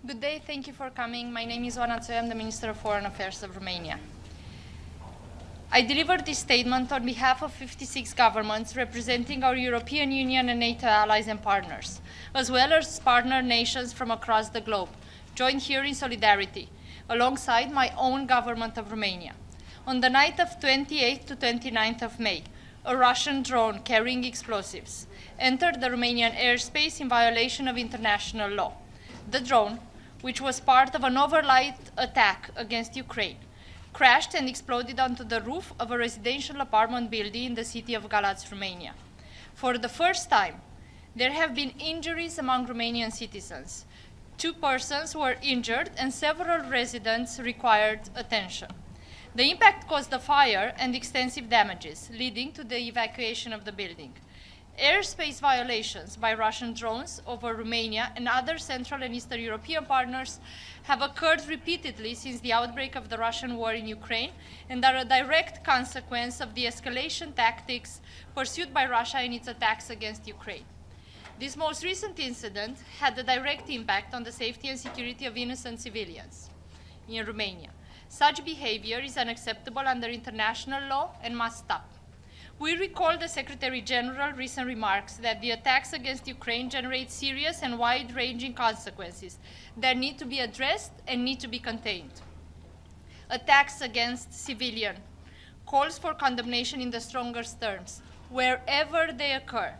Good day, thank you for coming. My name is Oana Silvia, I'm the Minister of Foreign Affairs of Romania. I delivered this statement on behalf of 56 governments representing our European Union and NATO allies and partners, as well as partner nations from across the globe, joined here in solidarity, alongside my own government of Romania. On the night of 28th to 29th of May, a Russian drone carrying explosives entered the Romanian airspace in violation of international law. The drone, which was part of an overnight attack against Ukraine, crashed and exploded onto the roof of a residential apartment building in the city of Galați, Romania. For the first time, there have been injuries among Romanian citizens. 2 persons were injured and several residents required attention. The impact caused a fire and extensive damages, leading to the evacuation of the building. Airspace violations by Russian drones over Romania and other Central and Eastern European partners have occurred repeatedly since the outbreak of the Russian war in Ukraine and are a direct consequence of the escalation tactics pursued by Russia in its attacks against Ukraine. This most recent incident had a direct impact on the safety and security of innocent civilians in Romania. Such behavior is unacceptable under international law and must stop. We recall the Secretary General's recent remarks that the attacks against Ukraine generate serious and wide-ranging consequences that need to be addressed and need to be contained. Attacks against civilians calls for condemnation in the strongest terms, wherever they occur.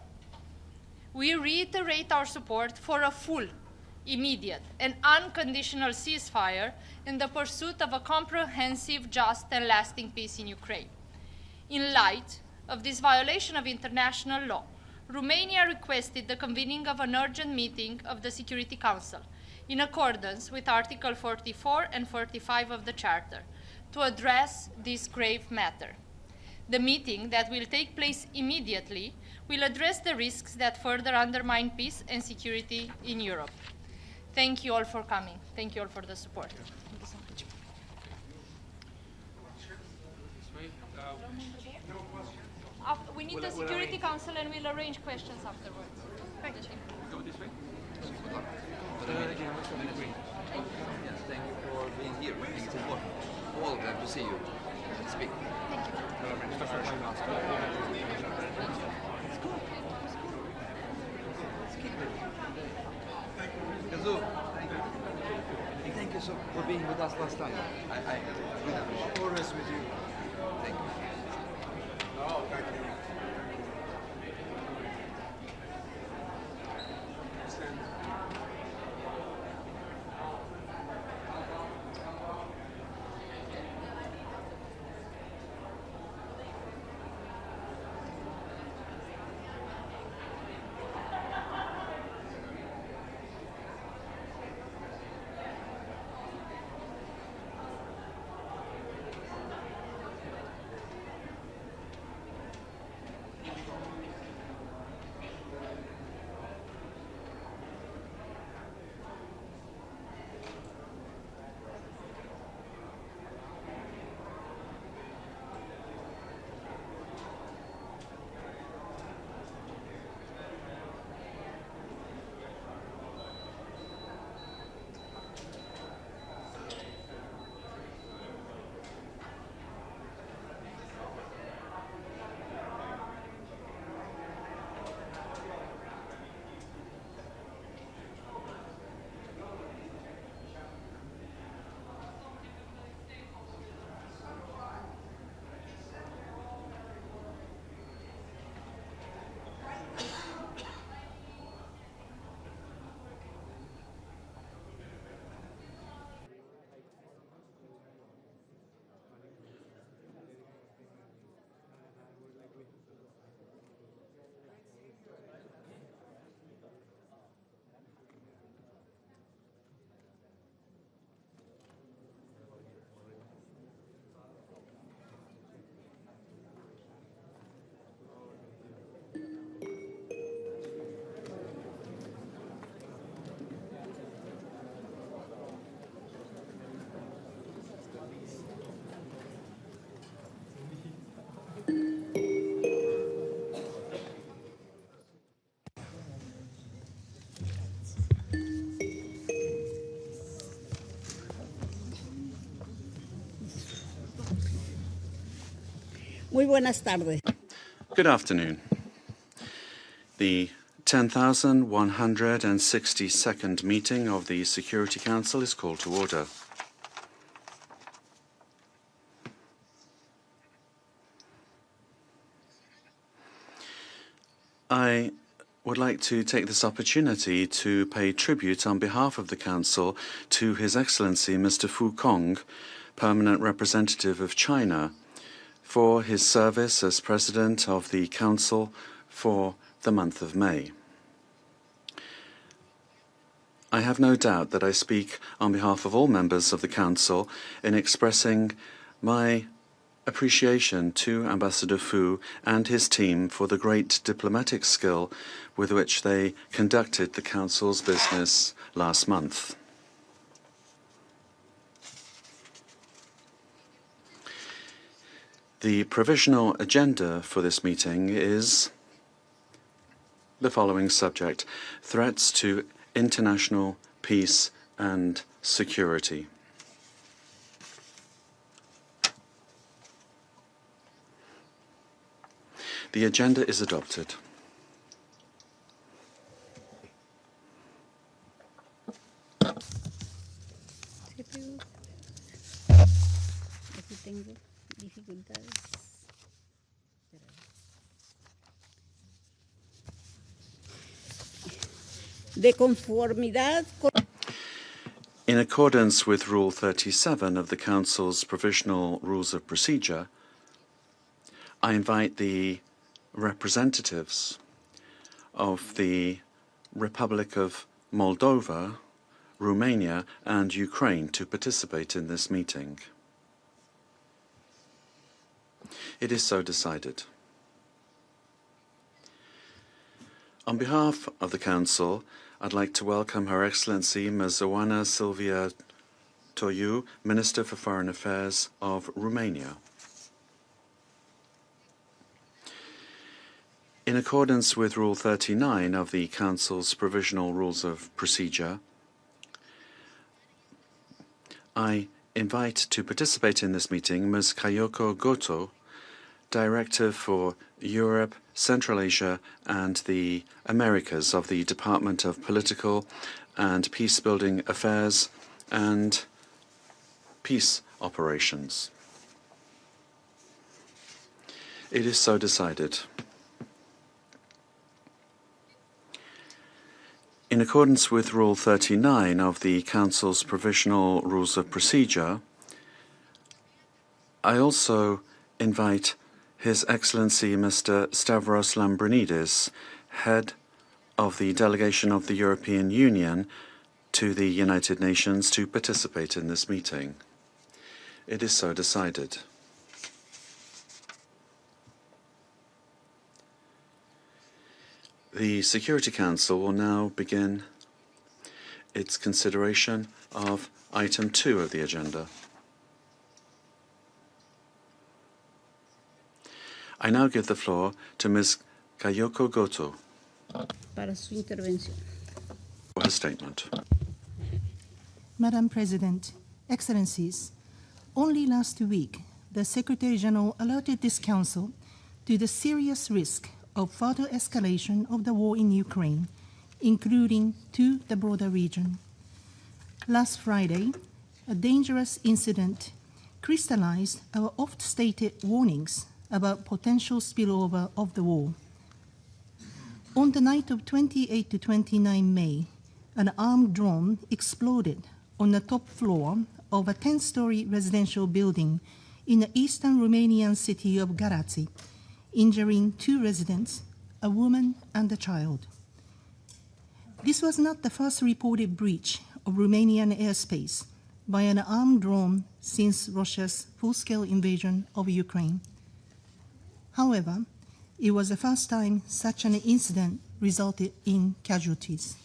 We reiterate our support for a full, immediate, and unconditional ceasefire in the pursuit of a comprehensive, just, and lasting peace in Ukraine. In light of this violation of international law, Romania requested the convening of an urgent meeting of the Security Council, in accordance with Article 44 and 45 of the Charter, to address this grave matter. The meeting that will take place immediately will address the risks that further undermine peace and security in Europe. Thank you all for coming. Thank you all for the support. Thank you so much. We need the Security Council and we'll arrange questions afterwards. Thank you. Go this way. Yes, thank you for being here. I think it's important. All glad to see you. Speak. Thank you. Kazoo, thank you so for being with us last time. I always with you. Thank you. Oh, thank you. Muy buenas tardes. Good afternoon. The 10,162nd meeting of the Security Council is called to order. I would like to take this opportunity to pay tribute on behalf of the Council to His Excellency Mr. Fu Kong, Permanent Representative of China, for his service as President of the Council for the month of May. I have no doubt that I speak on behalf of all members of the Council in expressing my appreciation to Ambassador Fu and his team for the great diplomatic skill with which they conducted the Council's business last month. The provisional agenda for this meeting is the following subject: threats to international peace and security. The agenda is adopted. Aquí tengo dificultades. De conformidad con In accordance with Rule 37 of the Council's Provisional Rules of Procedure, I invite the representatives of the Republic of Moldova, Romania, and Ukraine to participate in this meeting. It is so decided. On behalf of the Council, I'd like to welcome Her Excellency Ms. Oana Silvia Toiu, Minister for Foreign Affairs of Romania. In accordance with Rule 39 of the Council's Provisional Rules of Procedure, I invite to participate in this meeting Ms. Kayoko Goto, Director for Europe, Central Asia and the Americas of the Department of Political and Peacebuilding Affairs and Peace Operations. It is so decided. In accordance with Rule 39 of the Council's Provisional Rules of Procedure, I also invite His Excellency Mr. Stavros Lambrinidis, Head of the Delegation of the European Union to the United Nations, to participate in this meeting. It is so decided. The Security Council will now begin its consideration of item 2 of the agenda. I now give the floor to Ms. Kayoko Goto para su intervención. for her statement. Madam President, Excellencies, only last week, the Secretary General alerted this Council to the serious risk of further escalation of the war in Ukraine, including to the broader region. Last Friday, a dangerous incident crystallized our oft-stated warnings about potential spillover of the war. On the night of 28 to 29 May, an armed drone exploded on the top floor of a 10-story residential building in the eastern Romanian city of Galați, injuring 2 residents, a woman and a child. This was not the first reported breach of Romanian airspace by an armed drone since Russia's full-scale invasion of Ukraine. However, it was the first time such an incident resulted in casualties.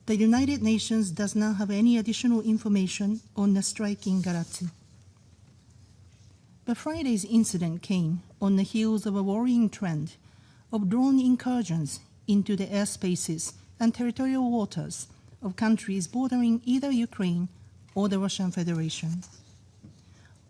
The United Nations does not have any additional information on the strike in Galați. But Friday's incident came on the heels of a worrying trend of drone incursions into the airspaces and territorial waters of countries bordering either Ukraine or the Russian Federation.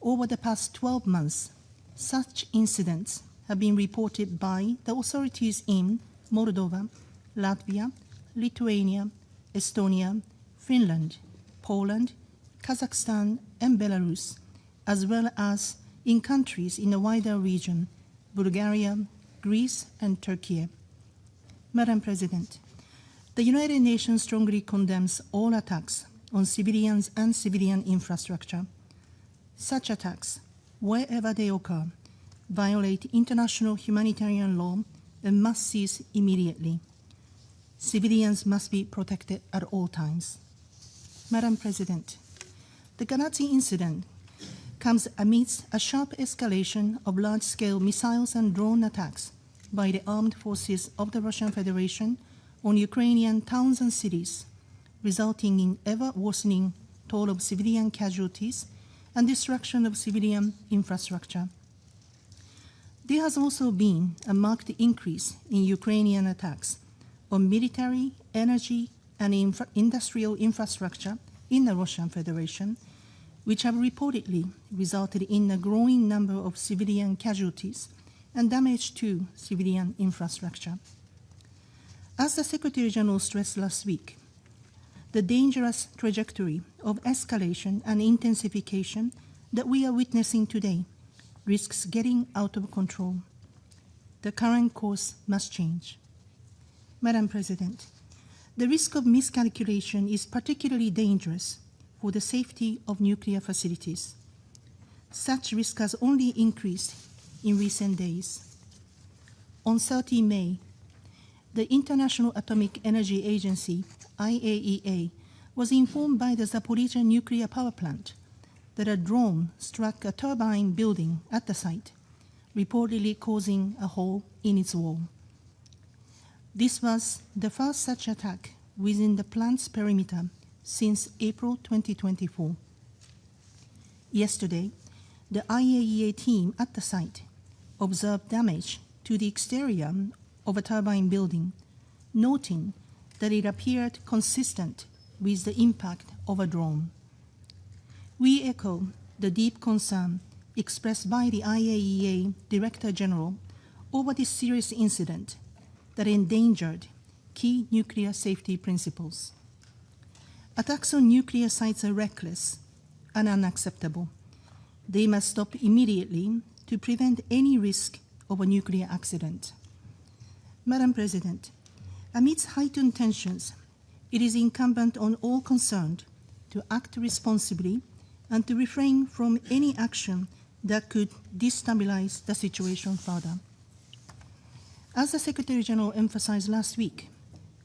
Over the past 12 months, Such incidents have been reported by the authorities in Moldova, Latvia, Lithuania, Estonia, Finland, Poland, Kazakhstan, and Belarus, as well as in countries in the wider region, Bulgaria, Greece, and Turkey. Madam President, the United Nations strongly condemns all attacks on civilians and civilian infrastructure. Such attacks, wherever they occur, violate international humanitarian law and must cease immediately. Civilians must be protected at all times. Madam President, the Ganazi incident comes amidst a sharp escalation of large-scale missiles and drone attacks by the armed forces of the Russian Federation on Ukrainian towns and cities, resulting in ever-worsening toll of civilian casualties and destruction of civilian infrastructure. There has also been a marked increase in Ukrainian attacks on military, energy, and industrial infrastructure in the Russian Federation, which have reportedly resulted in a growing number of civilian casualties and damage to civilian infrastructure. As the Secretary General stressed last week, the dangerous trajectory of escalation and intensification that we are witnessing today risks getting out of control. The current course must change. Madam President, the risk of miscalculation is particularly dangerous for the safety of nuclear facilities. Such risk has only increased in recent days. On 30 May, the International Atomic Energy Agency, IAEA, was informed by the Zaporizhzhia nuclear power plant that a drone struck a turbine building at the site, reportedly causing a hole in its wall. This was the first such attack within the plant's perimeter since April 2024. Yesterday, the IAEA team at the site observed damage to the exterior of a turbine building, noting that it appeared consistent with the impact of a drone. We echo the deep concern expressed by the IAEA Director General over this serious incident that endangered key nuclear safety principles. Attacks on nuclear sites are reckless and unacceptable. They must stop immediately to prevent any risk of a nuclear accident. Madam President, amidst heightened tensions, it is incumbent on all concerned to act responsibly and to refrain from any action that could destabilize the situation further. As the Secretary General emphasized last week,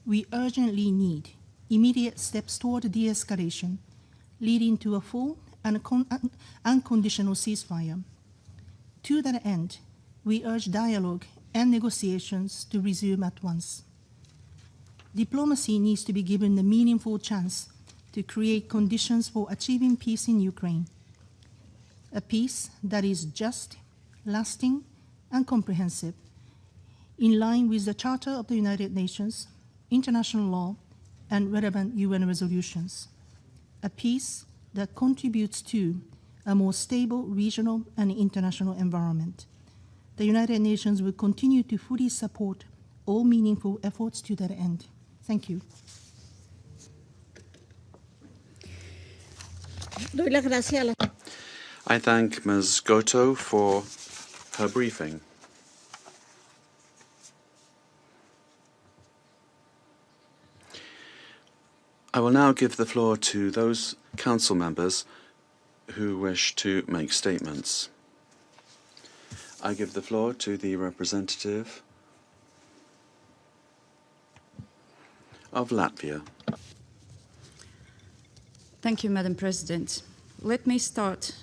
we urgently need immediate steps toward de-escalation, leading to a full and unconditional ceasefire. To that end, we urge dialogue and negotiations to resume at once. Diplomacy needs to be given a meaningful chance to create conditions for achieving peace in Ukraine, a peace that is just, lasting, and comprehensive, in line with the Charter of the United Nations, international law, and relevant UN resolutions, a peace that contributes to a more stable regional and international environment. The United Nations will continue to fully support all meaningful efforts to that end. Thank you. Doy las gracias a la... I thank Ms. Goto for her briefing. I will now give the floor to those council members who wish to make statements. I give the floor to the representative of Latvia. Thank you, Madam President. Let me start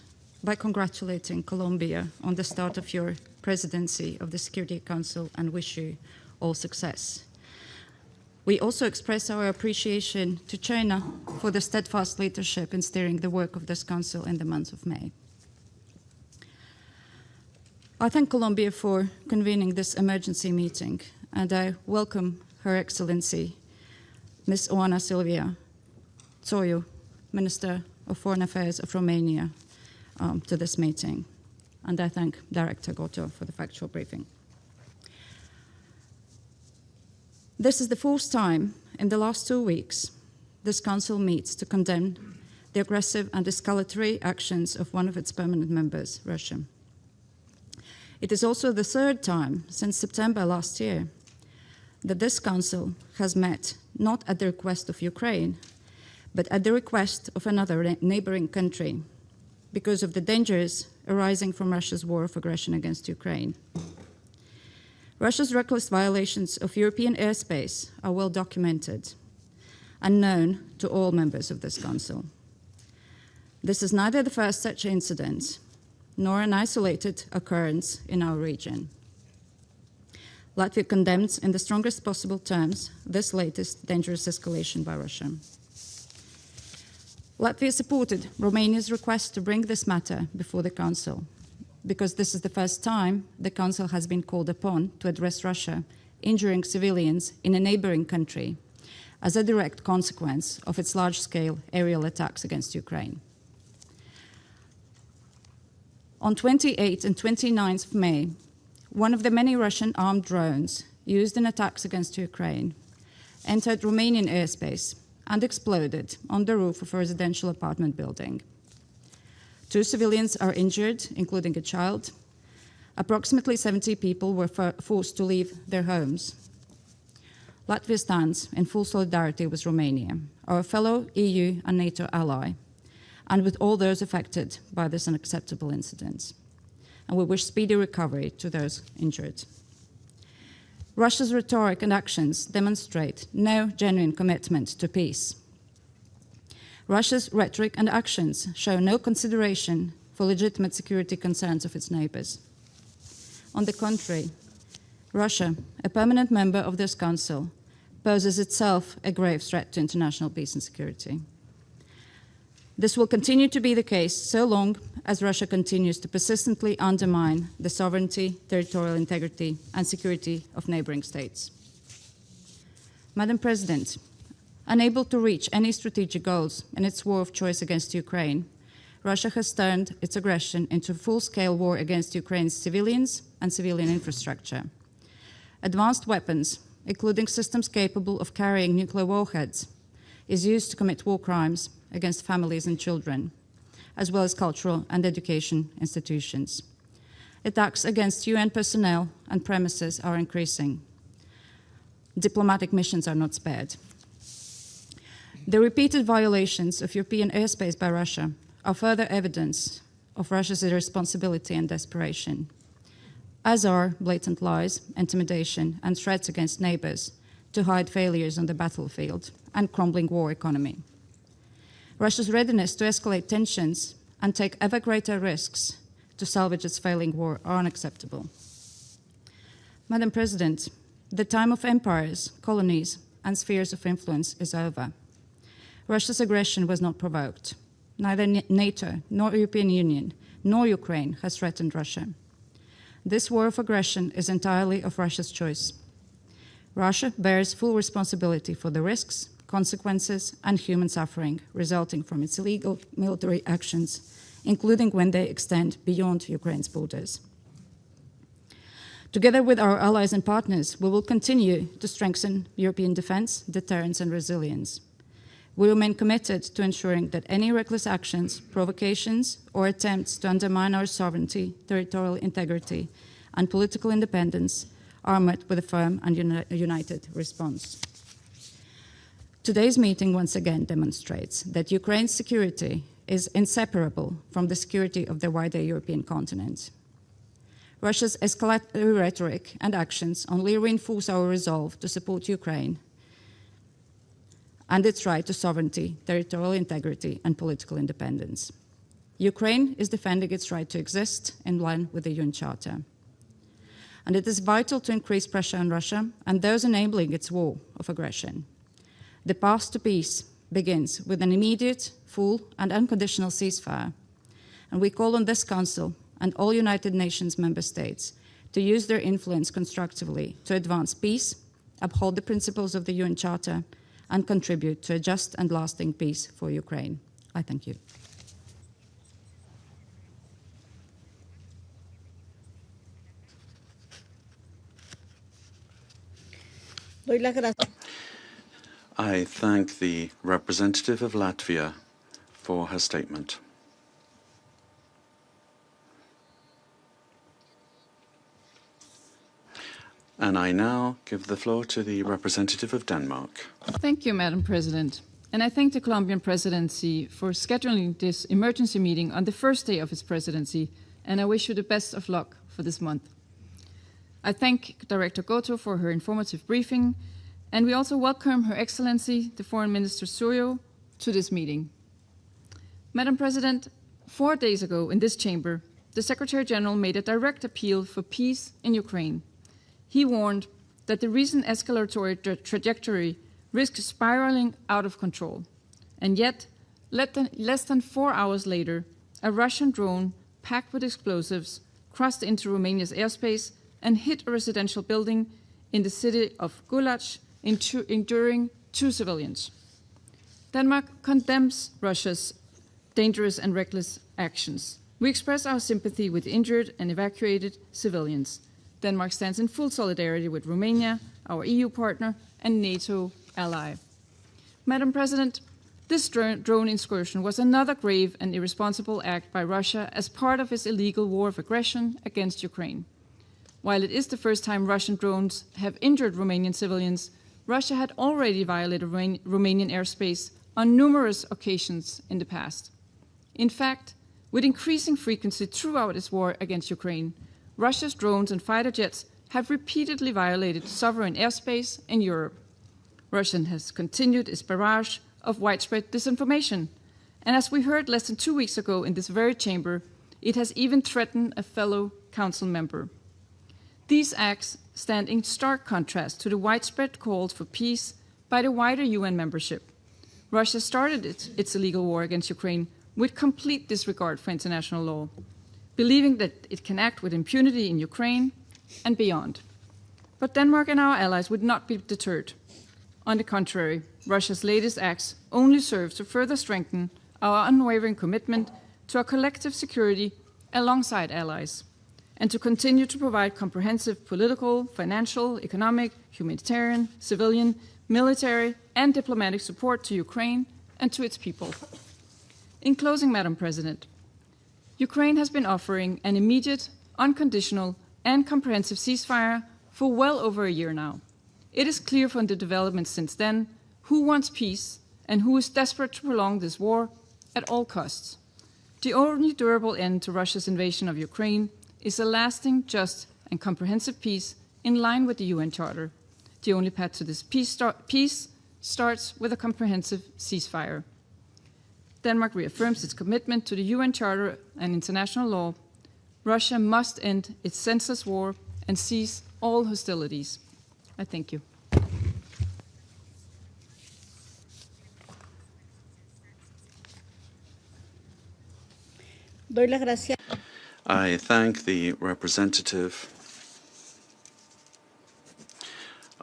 by congratulating Colombia on the start of your presidency of the Security Council and wish you all success. We also express our appreciation to China for the steadfast leadership in steering the work of this Council in the month of May. I thank Colombia for convening this emergency meeting, and I welcome Her Excellency, Ms. Oana Silvia Toiu, Minister of Foreign Affairs of Romania, to this meeting. and I thank Director Goto for the factual briefing. This is the fourth time in the last 2 weeks this Council meets to condemn the aggressive and escalatory actions of one of its permanent members, Russia. It is also the third time since September last year that this Council has met not at the request of Ukraine, but at the request of another neighboring country because of the dangers arising from Russia's war of aggression against Ukraine. Russia's reckless violations of European airspace are well documented and known to all members of this Council. This is neither the first such incident nor an isolated occurrence in our region. Latvia condemns in the strongest possible terms this latest dangerous escalation by Russia. Latvia supported Romania's request to bring this matter before the Council, because this is the first time the Council has been called upon to address Russia injuring civilians in a neighboring country as a direct consequence of its large-scale aerial attacks against Ukraine. On 28 and 29th of May, one of the many Russian armed drones used in attacks against Ukraine entered Romanian airspace and exploded on the roof of a residential apartment building. 2 civilians are injured, including a child. Approximately 70 people were forced to leave their homes. Latvia stands in full solidarity with Romania, our fellow EU and NATO ally, and with all those affected by this unacceptable incident. And we wish speedy recovery to those injured. Russia's rhetoric and actions demonstrate no genuine commitment to peace. Russia's rhetoric and actions show no consideration for legitimate security concerns of its neighbors. On the contrary, Russia, a permanent member of this Council, poses itself a grave threat to international peace and security. This will continue to be the case so long as Russia continues to persistently undermine the sovereignty, territorial integrity, and security of neighboring states. Madam President, unable to reach any strategic goals in its war of choice against Ukraine, Russia has turned its aggression into a full-scale war against Ukraine's civilians and civilian infrastructure. Advanced weapons, including systems capable of carrying nuclear warheads, is used to commit war crimes against families and children, as well as cultural and education institutions. Attacks against UN personnel and premises are increasing. Diplomatic missions are not spared. The repeated violations of European airspace by Russia are further evidence of Russia's irresponsibility and desperation, as are blatant lies, intimidation, and threats against neighbors to hide failures on the battlefield and crumbling war economy. Russia's readiness to escalate tensions and take ever greater risks to salvage its failing war are unacceptable. Madam President, the time of empires, colonies, and spheres of influence is over. Russia's aggression was not provoked. Neither NATO, nor European Union, nor Ukraine has threatened Russia. This war of aggression is entirely of Russia's choice. Russia bears full responsibility for the risks, consequences, and human suffering resulting from its illegal military actions, including when they extend beyond Ukraine's borders. Together with our allies and partners, we will continue to strengthen European defense, deterrence, and resilience. We remain committed to ensuring that any reckless actions, provocations, or attempts to undermine our sovereignty, territorial integrity, and political independence are met with a firm and united response. Today's meeting once again demonstrates that Ukraine's security is inseparable from the security of the wider European continent. Russia's escalatory rhetoric and actions only reinforce our resolve to support Ukraine and its right to sovereignty, territorial integrity, and political independence. Ukraine is defending its right to exist in line with the UN Charter. And it is vital to increase pressure on Russia and those enabling its war of aggression. The path to peace begins with an immediate, full, and unconditional ceasefire. And we call on this Council and all United Nations member states to use their influence constructively to advance peace, uphold the principles of the UN Charter, and contribute to a just and lasting peace for Ukraine. I thank you. Doy las gracias. I thank the representative of Latvia for her statement. And I now give the floor to the representative of Denmark. Thank you, Madam President. And I thank the Colombian presidency for scheduling this emergency meeting on the first day of its presidency, and I wish you the best of luck for this month. I thank Director Goto for her informative briefing, and we also welcome Her Excellency, the Foreign Minister Toiu, to this meeting. Madam President, 4 days ago in this chamber, the Secretary General made a direct appeal for peace in Ukraine. He warned that the recent escalatory trajectory risks spiraling out of control. And yet, less than 4 hours later, a Russian drone packed with explosives crossed into Romania's airspace and hit a residential building in the city of Gulac, injuring 2 civilians. Denmark condemns Russia's dangerous and reckless actions. We express our sympathy with injured and evacuated civilians. Denmark stands in full solidarity with Romania, our EU partner and NATO ally. Madam President, this drone excursion was another grave and irresponsible act by Russia as part of its illegal war of aggression against Ukraine. While it is the first time Russian drones have injured Romanian civilians, Russia had already violated Romanian airspace on numerous occasions in the past. In fact, with increasing frequency throughout its war against Ukraine, Russia's drones and fighter jets have repeatedly violated sovereign airspace in Europe. Russia has continued its barrage of widespread disinformation, and as we heard less than 2 weeks ago in this very chamber, it has even threatened a fellow council member. These acts stand in stark contrast to the widespread calls for peace by the wider UN membership. Russia started its illegal war against Ukraine with complete disregard for international law, believing that it can act with impunity in Ukraine and beyond. But Denmark and our allies would not be deterred. On the contrary, Russia's latest acts only serve to further strengthen our unwavering commitment to our collective security alongside allies, and to continue to provide comprehensive political, financial, economic, humanitarian, civilian, military, and diplomatic support to Ukraine and to its people. In closing, Madam President, Ukraine has been offering an immediate, unconditional, and comprehensive ceasefire for well over a year now. It is clear from the developments since then who wants peace and who is desperate to prolong this war at all costs. The only durable end to Russia's invasion of Ukraine is a lasting, just, and comprehensive peace in line with the UN Charter. The only path to this peace starts with a comprehensive ceasefire. Denmark reaffirms its commitment to the UN Charter and international law. Russia must end its senseless war and cease all hostilities. I thank you. Doy las gracias. I thank the representative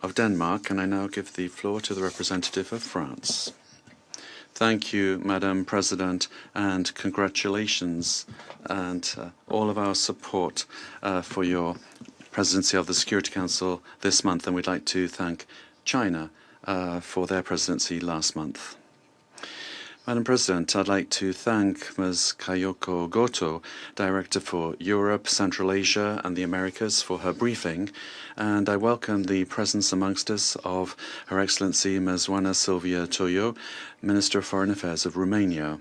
of Denmark, and I now give the floor to the representative of France. Thank you, Madam President, and congratulations and all of our support for your presidency of the Security Council this month, and we'd like to thank China for their presidency last month. Madam President, I'd like to thank Ms. Kayoko Goto, Director for Europe, Central Asia and the Americas, for her briefing, and I welcome the presence amongst us of Her Excellency Ms. Oana Silvia Toiu, Minister of Foreign Affairs of Romania,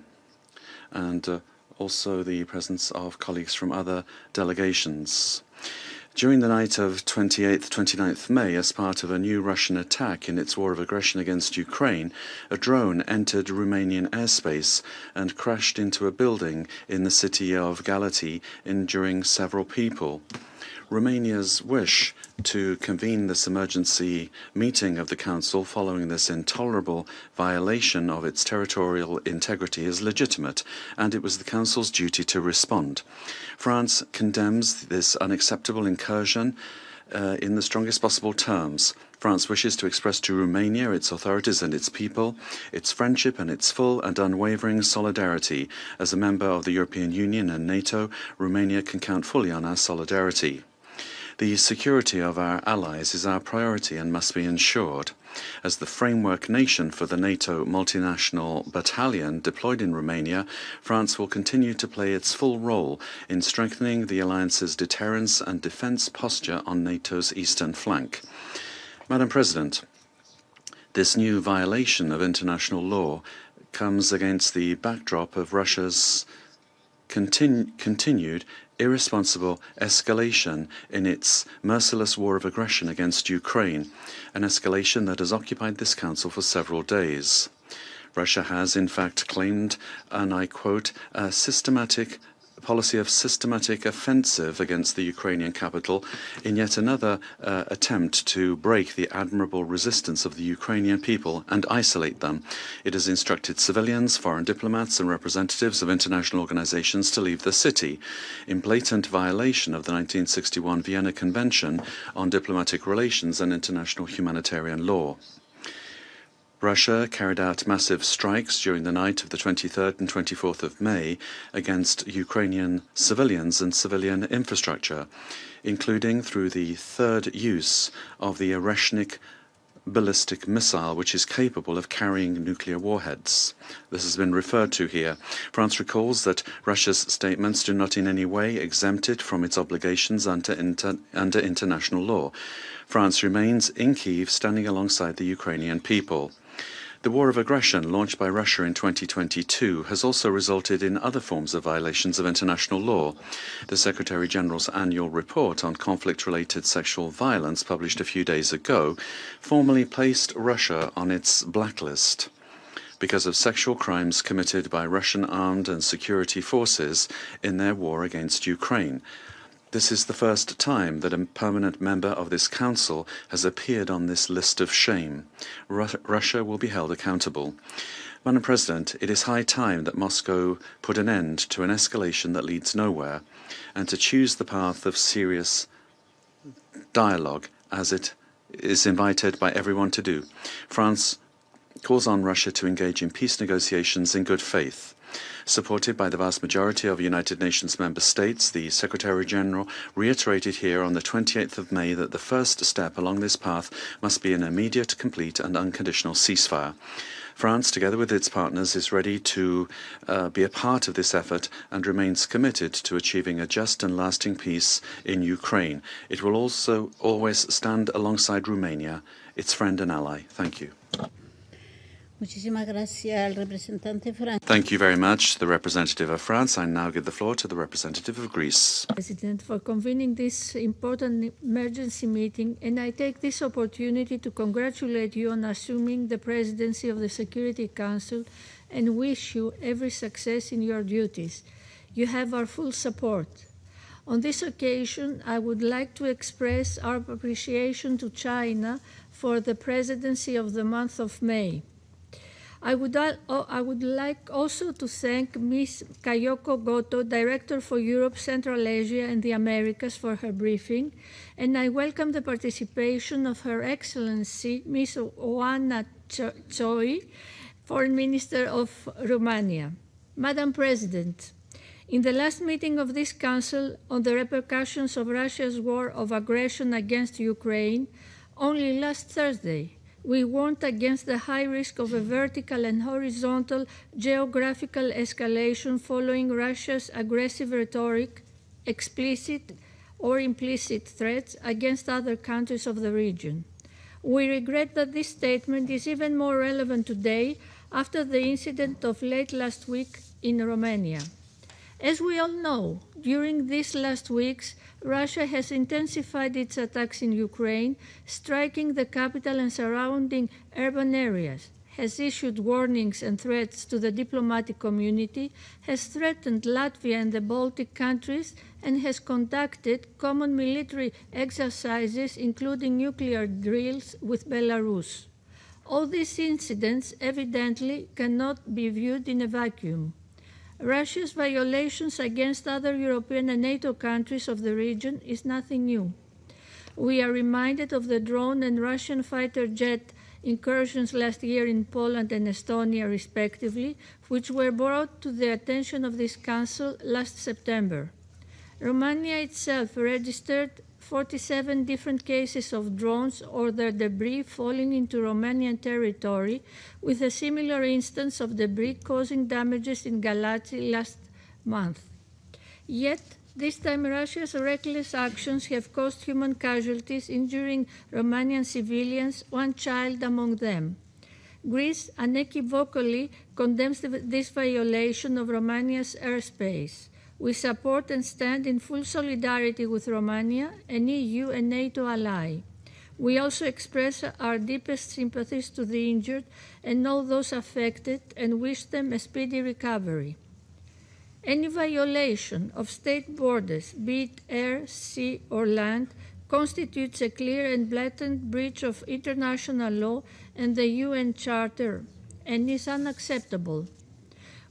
and also the presence of colleagues from other delegations. During the night of 28th-29th May, as part of a new Russian attack in its war of aggression against Ukraine, a drone entered Romanian airspace and crashed into a building in the city of Galați, injuring several people. Romania's wish to convene this emergency meeting of the Council following this intolerable violation of its territorial integrity is legitimate, and it was the Council's duty to respond. France condemns this unacceptable incursion in the strongest possible terms. France wishes to express to Romania, its authorities and its people, its friendship and its full and unwavering solidarity. As a member of the European Union and NATO, Romania can count fully on our solidarity. The security of our allies is our priority and must be ensured. As the framework nation for the NATO multinational battalion deployed in Romania, France will continue to play its full role in strengthening the alliance's deterrence and defence posture on NATO's eastern flank. Madam President, this new violation of international law comes against the backdrop of Russia's continued irresponsible escalation in its merciless war of aggression against Ukraine, an escalation that has occupied this Council for several days. Russia has, in fact, claimed, and I quote, a policy of systematic offensive against the Ukrainian capital in yet another attempt to break the admirable resistance of the Ukrainian people and isolate them. It has instructed civilians, foreign diplomats and representatives of international organizations to leave the city, in blatant violation of the 1961 Vienna Convention on Diplomatic Relations and International Humanitarian Law. Russia carried out massive strikes during the night of the 23rd and 24th of May against Ukrainian civilians and civilian infrastructure, including through the third use of the Oreshnik ballistic missile, which is capable of carrying nuclear warheads. This has been referred to here. France recalls that Russia's statements do not in any way exempt it from its obligations under international law. France remains in Kyiv, standing alongside the Ukrainian people. The war of aggression launched by Russia in 2022 has also resulted in other forms of violations of international law. The Secretary-General's annual report on conflict-related sexual violence, published a few days ago, formally placed Russia on its blacklist because of sexual crimes committed by Russian armed and security forces in their war against Ukraine. This is the first time that a permanent member of this Council has appeared on this list of shame. Russia will be held accountable. Madam President, it is high time that Moscow put an end to an escalation that leads nowhere, and to choose the path of serious dialogue, as it is invited by everyone to do. France calls on Russia to engage in peace negotiations in good faith. Supported by the vast majority of United Nations member states, the Secretary-General reiterated here on the 28th of May that the first step along this path must be an immediate, complete and unconditional ceasefire. France, together with its partners, is ready to be a part of this effort and remains committed to achieving a just and lasting peace in Ukraine. It will also always stand alongside Romania, its friend and ally. Thank you. Muchísimas gracias al representante francés. Thank you very much, the representative of France. I now give the floor to the representative of Greece. President, for convening this important emergency meeting, and I take this opportunity to congratulate you on assuming the presidency of the Security Council and wish you every success in your duties. You have our full support. On this occasion, I would like to express our appreciation to China for the presidency of the month of May. I would like also to thank Ms. Kayoko Goto, Director for Europe, Central Asia and the Americas, for her briefing, and I welcome the participation of Her Excellency Ms. Oana Toiu, Foreign Minister of Romania. Madam President, in the last meeting of this Council on the repercussions of Russia's war of aggression against Ukraine, only last Thursday, we warned against the high risk of a vertical and horizontal geographical escalation following Russia's aggressive rhetoric, explicit or implicit threats against other countries of the region. We regret that this statement is even more relevant today after the incident of late last week in Romania. As we all know, during these last weeks, Russia has intensified its attacks in Ukraine, striking the capital and surrounding urban areas, has issued warnings and threats to the diplomatic community, has threatened Latvia and the Baltic countries, and has conducted common military exercises, including nuclear drills, with Belarus. All these incidents evidently cannot be viewed in a vacuum. Russia's violations against other European and NATO countries of the region is nothing new. We are reminded of the drone and Russian fighter jet incursions last year in Poland and Estonia, respectively, which were brought to the attention of this Council last September. Romania itself registered 47 different cases of drones or their debris falling into Romanian territory, with a similar instance of debris causing damages in Galați last month. Yet, this time Russia's reckless actions have caused human casualties, injuring Romanian civilians, one child among them. Greece unequivocally condemns this violation of Romania's airspace. We support and stand in full solidarity with Romania, an EU and NATO ally. We also express our deepest sympathies to the injured and all those affected and wish them a speedy recovery. Any violation of state borders, be it air, sea, or land, constitutes a clear and blatant breach of international law and the UN Charter, and is unacceptable.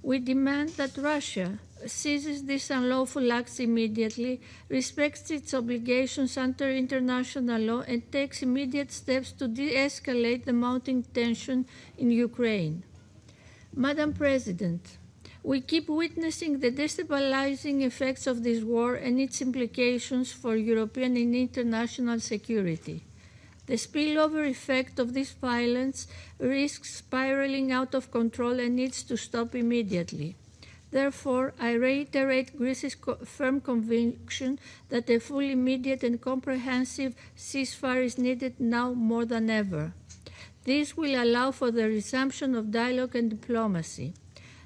We demand that Russia ceases these unlawful acts immediately, respects its obligations under international law, and takes immediate steps to de-escalate the mounting tension in Ukraine. Madam President, we keep witnessing the destabilizing effects of this war and its implications for European and international security. The spillover effect of this violence risks spiraling out of control and needs to stop immediately. Therefore, I reiterate Greece's firm conviction that a full, immediate, and comprehensive ceasefire is needed now more than ever. This will allow for the resumption of dialogue and diplomacy.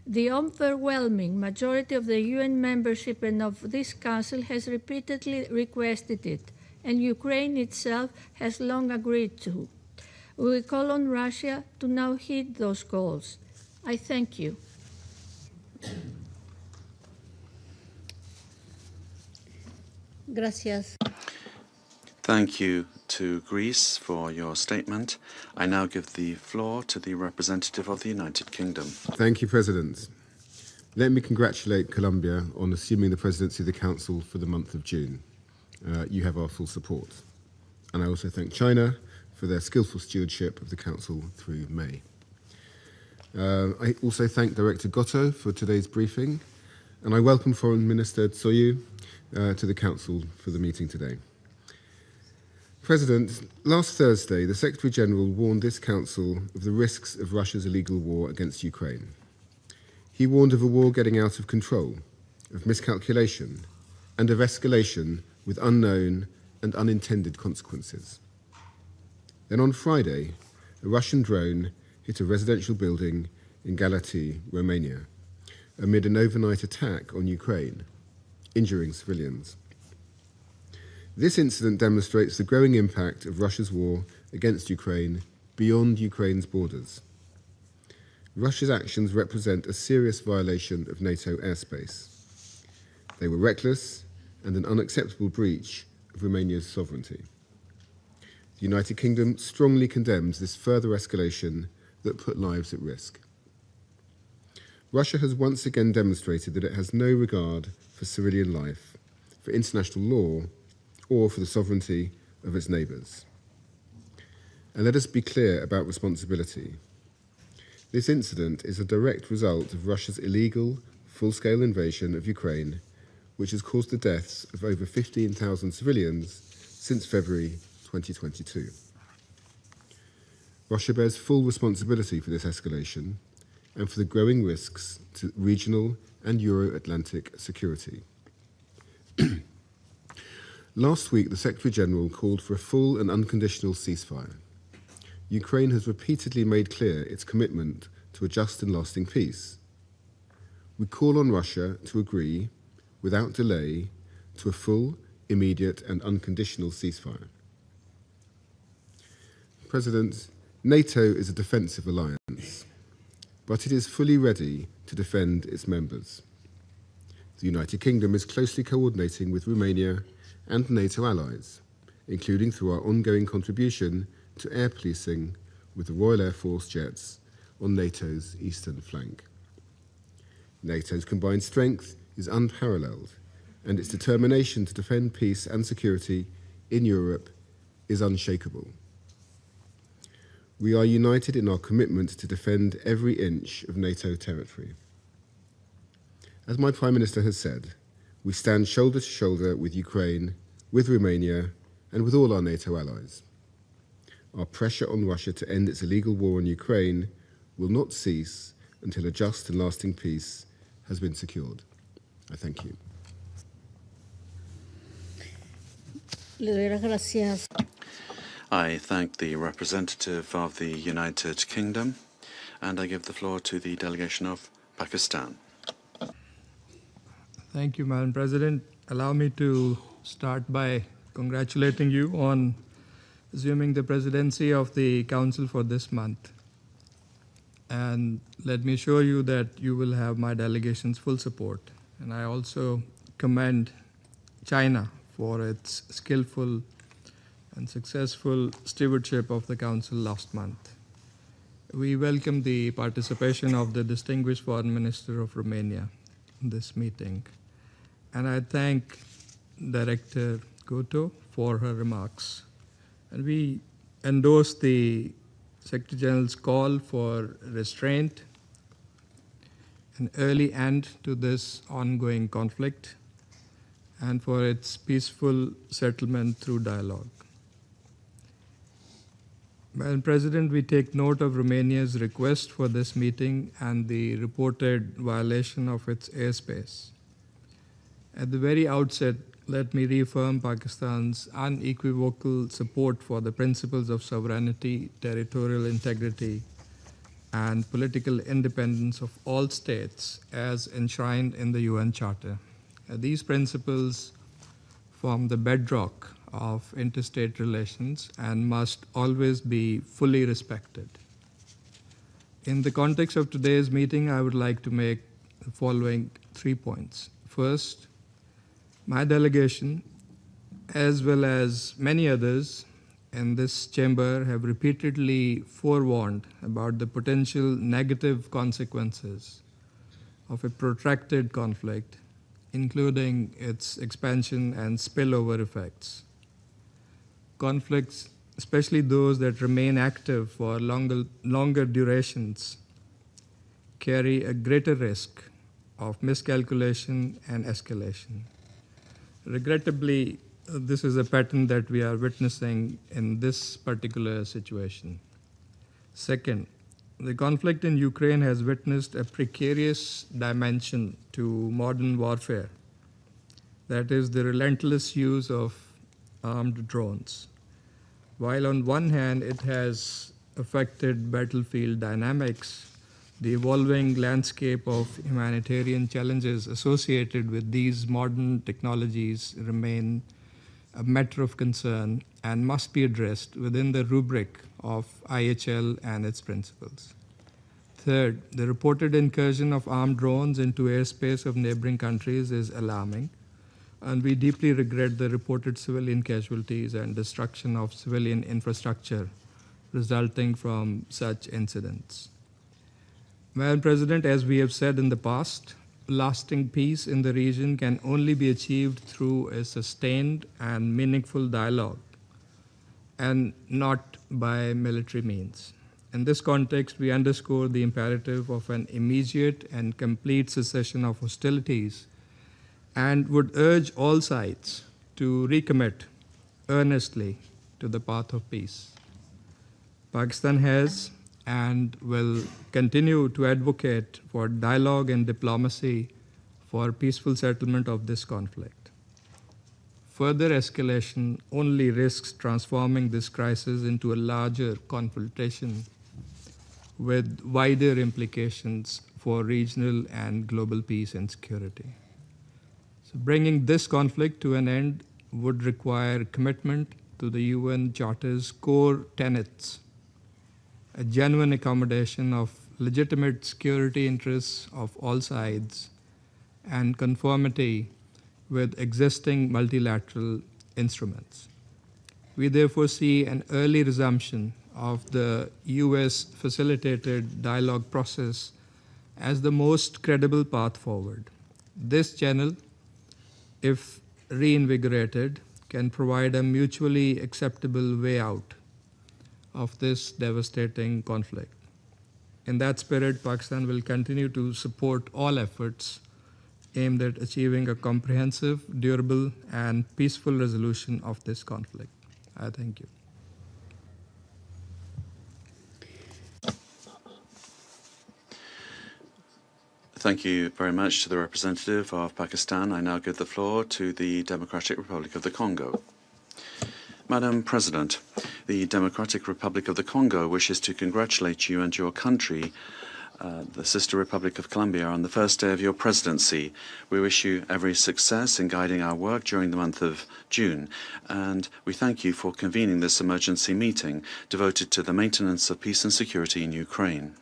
The overwhelming majority of the UN membership and of this Council has repeatedly requested it, and Ukraine itself has long agreed to. We call on Russia to now heed those calls. I thank you. Gracias. Thank you to Greece for your statement. I now give the floor to the representative of the United Kingdom. Thank you, President. Let me congratulate Colombia on assuming the presidency of the Council for the month of June. You have our full support. And I also thank China for their skillful stewardship of the Council through May. I also thank Director Gotto for today's briefing, and I welcome Foreign Minister Toiu to the Council for the meeting today. President, last Thursday, the Secretary-General warned this Council of the risks of Russia's illegal war against Ukraine. He warned of a war getting out of control, of miscalculation, and of escalation with unknown and unintended consequences. Then on Friday, a Russian drone hit a residential building in Galați, Romania, amid an overnight attack on Ukraine, injuring civilians. This incident demonstrates the growing impact of Russia's war against Ukraine beyond Ukraine's borders. Russia's actions represent a serious violation of NATO airspace. They were reckless and an unacceptable breach of Romania's sovereignty. The United Kingdom strongly condemns this further escalation that put lives at risk. Russia has once again demonstrated that it has no regard for civilian life, for international law, or for the sovereignty of its neighbours. And let us be clear about responsibility. This incident is a direct result of Russia's illegal, full-scale invasion of Ukraine, which has caused the deaths of over 15,000 civilians since February 2022. Russia bears full responsibility for this escalation and for the growing risks to regional and Euro-Atlantic security. Last week, the Secretary-General called for a full and unconditional ceasefire. Ukraine has repeatedly made clear its commitment to a just and lasting peace. We call on Russia to agree, without delay, to a full, immediate and unconditional ceasefire. President, NATO is a defensive alliance, but it is fully ready to defend its members. The United Kingdom is closely coordinating with Romania and NATO allies, including through our ongoing contribution to air policing with the Royal Air Force jets on NATO's eastern flank. NATO's combined strength is unparalleled, and its determination to defend peace and security in Europe is unshakable. We are united in our commitment to defend every inch of NATO territory. As my Prime Minister has said, we stand shoulder to shoulder with Ukraine, with Romania, and with all our NATO allies. Our pressure on Russia to end its illegal war on Ukraine will not cease until a just and lasting peace has been secured. I thank you. Le doy las gracias. I thank the representative of the United Kingdom, and I give the floor to the delegation of Pakistan. Thank you, Madam President. Allow me to start by congratulating you on assuming the presidency of the Council for this month. And let me assure you that you will have my delegation's full support. And I also commend China for its skillful and successful stewardship of the Council last month. We welcome the participation of the distinguished Foreign Minister of Romania in this meeting. And I thank Director Goto for her remarks. And we endorse the Secretary General's call for restraint, an early end to this ongoing conflict, and for its peaceful settlement through dialogue. Madam President, we take note of Romania's request for this meeting and the reported violation of its airspace. At the very outset, let me reaffirm Pakistan's unequivocal support for the principles of sovereignty, territorial integrity, and political independence of all states as enshrined in the UN Charter. These principles form the bedrock of interstate relations and must always be fully respected. In the context of today's meeting, I would like to make the following 3 points. First, my delegation, as well as many others in this chamber, have repeatedly forewarned about the potential negative consequences of a protracted conflict, including its expansion and spillover effects. Conflicts, especially those that remain active for longer durations, carry a greater risk of miscalculation and escalation. Regrettably, this is a pattern that we are witnessing in this particular situation. Second, the conflict in Ukraine has witnessed a precarious dimension to modern warfare, that is, the relentless use of armed drones. While on one hand it has affected battlefield dynamics, the evolving landscape of humanitarian challenges associated with these modern technologies remain a matter of concern and must be addressed within the rubric of IHL and its principles. Third, the reported incursion of armed drones into airspace of neighboring countries is alarming, and we deeply regret the reported civilian casualties and destruction of civilian infrastructure resulting from such incidents. Madam President, as we have said in the past, lasting peace in the region can only be achieved through a sustained and meaningful dialogue, and not by military means. In this context, we underscore the imperative of an immediate and complete cessation of hostilities and would urge all sides to recommit earnestly to the path of peace. Pakistan has and will continue to advocate for dialogue and diplomacy for peaceful settlement of this conflict. Further escalation only risks transforming this crisis into a larger confrontation with wider implications for regional and global peace and security. So bringing this conflict to an end would require commitment to the UN Charter's core tenets, a genuine accommodation of legitimate security interests of all sides, and conformity with existing multilateral instruments. We therefore see an early resumption of the US-facilitated dialogue process as the most credible path forward. This channel, if reinvigorated, can provide a mutually acceptable way out of this devastating conflict. In that spirit, Pakistan will continue to support all efforts aimed at achieving a comprehensive, durable, and peaceful resolution of this conflict. I thank you. Thank you very much to the representative of Pakistan. I now give the floor to the Democratic Republic of the Congo. Madam President, the Democratic Republic of the Congo wishes to congratulate you and your country, the sister Republic of Colombia, on the first day of your presidency. We wish you every success in guiding our work during the month of June, and we thank you for convening this emergency meeting devoted to the maintenance of peace and security in Ukraine.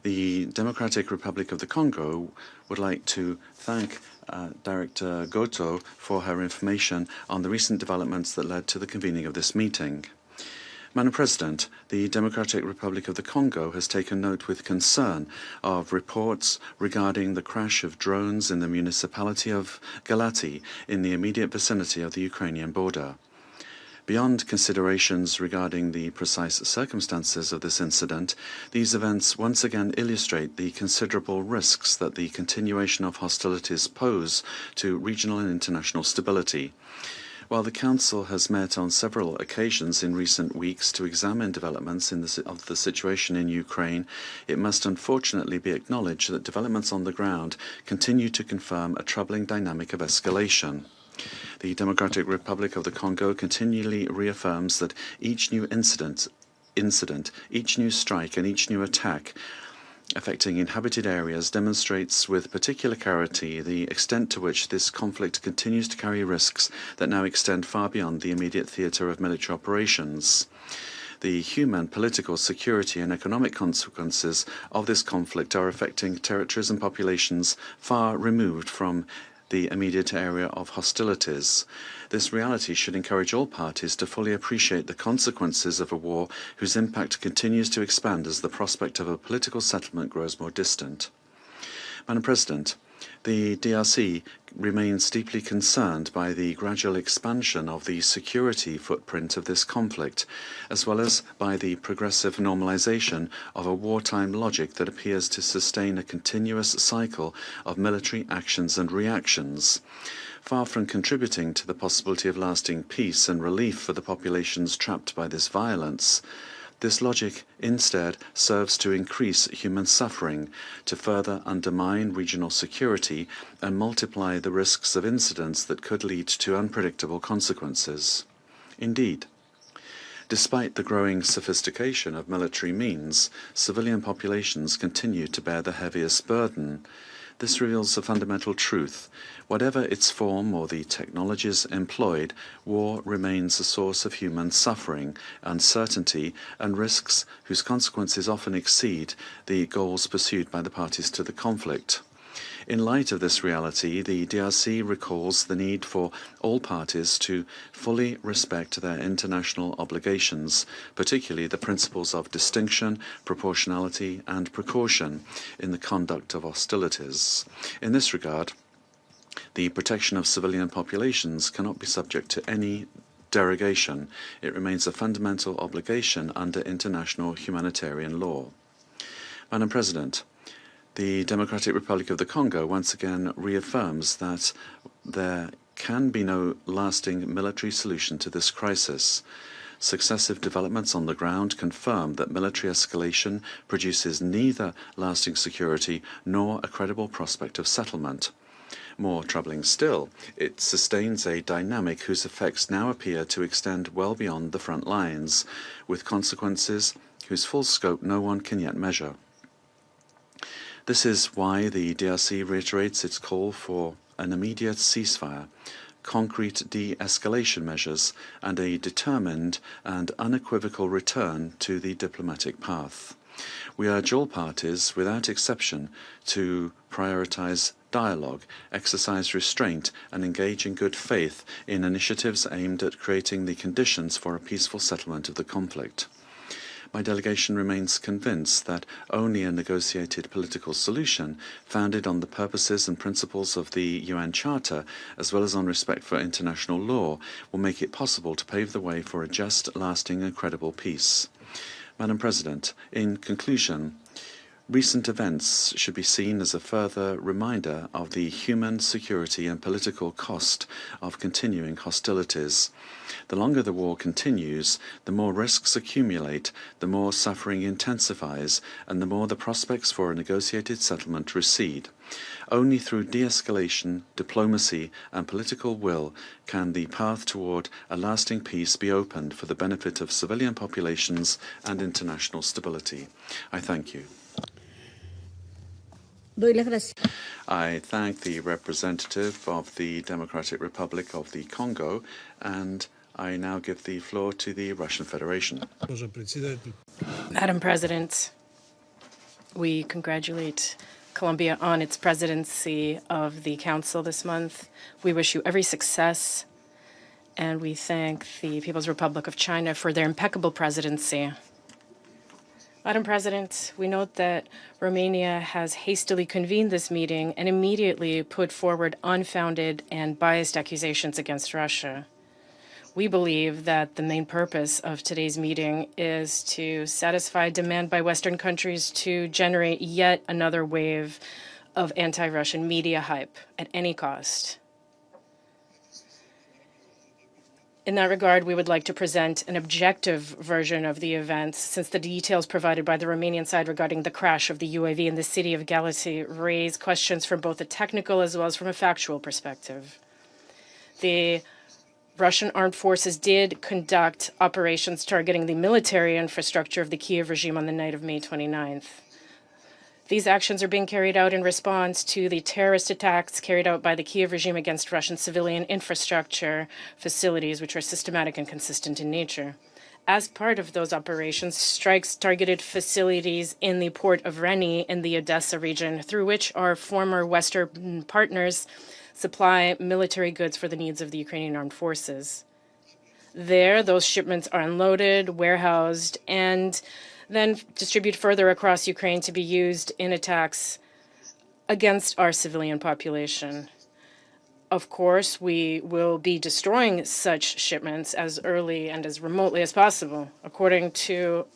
The Democratic Republic of the Congo would like to thank Director Goto for her information on the recent developments that led to the convening of this meeting. Madam President, the Democratic Republic of the Congo has taken note with concern of reports regarding the crash of drones in the municipality of Galati in the immediate vicinity of the Ukrainian border. Beyond considerations regarding the precise circumstances of this incident, these events once again illustrate the considerable risks that the continuation of hostilities pose to regional and international stability. While the Council has met on several occasions in recent weeks to examine developments of the situation in Ukraine, it must unfortunately be acknowledged that developments on the ground continue to confirm a troubling dynamic of escalation. The Democratic Republic of the Congo continually reaffirms that each new incident, each new strike and each new attack affecting inhabited areas demonstrates with particular clarity the extent to which this conflict continues to carry risks that now extend far beyond the immediate theatre of military operations. The human, political, security and economic consequences of this conflict are affecting territories and populations far removed from the immediate area of hostilities. This reality should encourage all parties to fully appreciate the consequences of a war whose impact continues to expand as the prospect of a political settlement grows more distant. Madam President, the DRC remains deeply concerned by the gradual expansion of the security footprint of this conflict, as well as by the progressive normalization of a wartime logic that appears to sustain a continuous cycle of military actions and reactions. Far from contributing to the possibility of lasting peace and relief for the populations trapped by this violence, this logic instead serves to increase human suffering, to further undermine regional security and multiply the risks of incidents that could lead to unpredictable consequences. Indeed, despite the growing sophistication of military means, civilian populations continue to bear the heaviest burden. This reveals a fundamental truth. Whatever its form or the technologies employed, war remains a source of human suffering, uncertainty, and risks whose consequences often exceed the goals pursued by the parties to the conflict. In light of this reality, the DRC recalls the need for all parties to fully respect their international obligations, particularly the principles of distinction, proportionality, and precaution in the conduct of hostilities. In this regard, the protection of civilian populations cannot be subject to any derogation. It remains a fundamental obligation under international humanitarian law. Madam President, the Democratic Republic of the Congo once again reaffirms that there can be no lasting military solution to this crisis. Successive developments on the ground confirm that military escalation produces neither lasting security nor a credible prospect of settlement. More troubling still, it sustains a dynamic whose effects now appear to extend well beyond the front lines, with consequences whose full scope no one can yet measure. This is why the DRC reiterates its call for an immediate ceasefire, concrete de-escalation measures, and a determined and unequivocal return to the diplomatic path. We urge all parties, without exception, to prioritize dialogue, exercise restraint, and engage in good faith in initiatives aimed at creating the conditions for a peaceful settlement of the conflict. My delegation remains convinced that only a negotiated political solution, founded on the purposes and principles of the UN Charter, as well as on respect for international law, will make it possible to pave the way for a just, lasting and credible peace. Madam President, in conclusion, Recent events should be seen as a further reminder of the human, security and political cost of continuing hostilities. The longer the war continues, the more risks accumulate, the more suffering intensifies, and the more the prospects for a negotiated settlement recede. Only through de-escalation, diplomacy and political will can the path toward a lasting peace be opened for the benefit of civilian populations and international stability. I thank you. Doy las gracias. I thank the representative of the Democratic Republic of the Congo, and I now give the floor to the Russian Federation. Madam President, we congratulate Colombia on its presidency of the Council this month. We wish you every success, and we thank the People's Republic of China for their impeccable presidency. Madam President, we note that Romania has hastily convened this meeting and immediately put forward unfounded and biased accusations against Russia. We believe that the main purpose of today's meeting is to satisfy demand by Western countries to generate yet another wave of anti-Russian media hype at any cost. In that regard, we would like to present an objective version of the events, since the details provided by the Romanian side regarding the crash of the UAV in the city of Galați raise questions from both a technical as well as from a factual perspective. The Russian armed forces did conduct operations targeting the military infrastructure of the Kiev regime on the night of May 29th. These actions are being carried out in response to the terrorist attacks carried out by the Kiev regime against Russian civilian infrastructure facilities, which are systematic and consistent in nature. As part of those operations, strikes targeted facilities in the port of Reni in the Odessa region, through which our former Western partners supply military goods for the needs of the Ukrainian armed forces. There, those shipments are unloaded, warehoused, and then distributed further across Ukraine to be used in attacks against our civilian population. Of course, we will be destroying such shipments as early and as remotely as possible. According to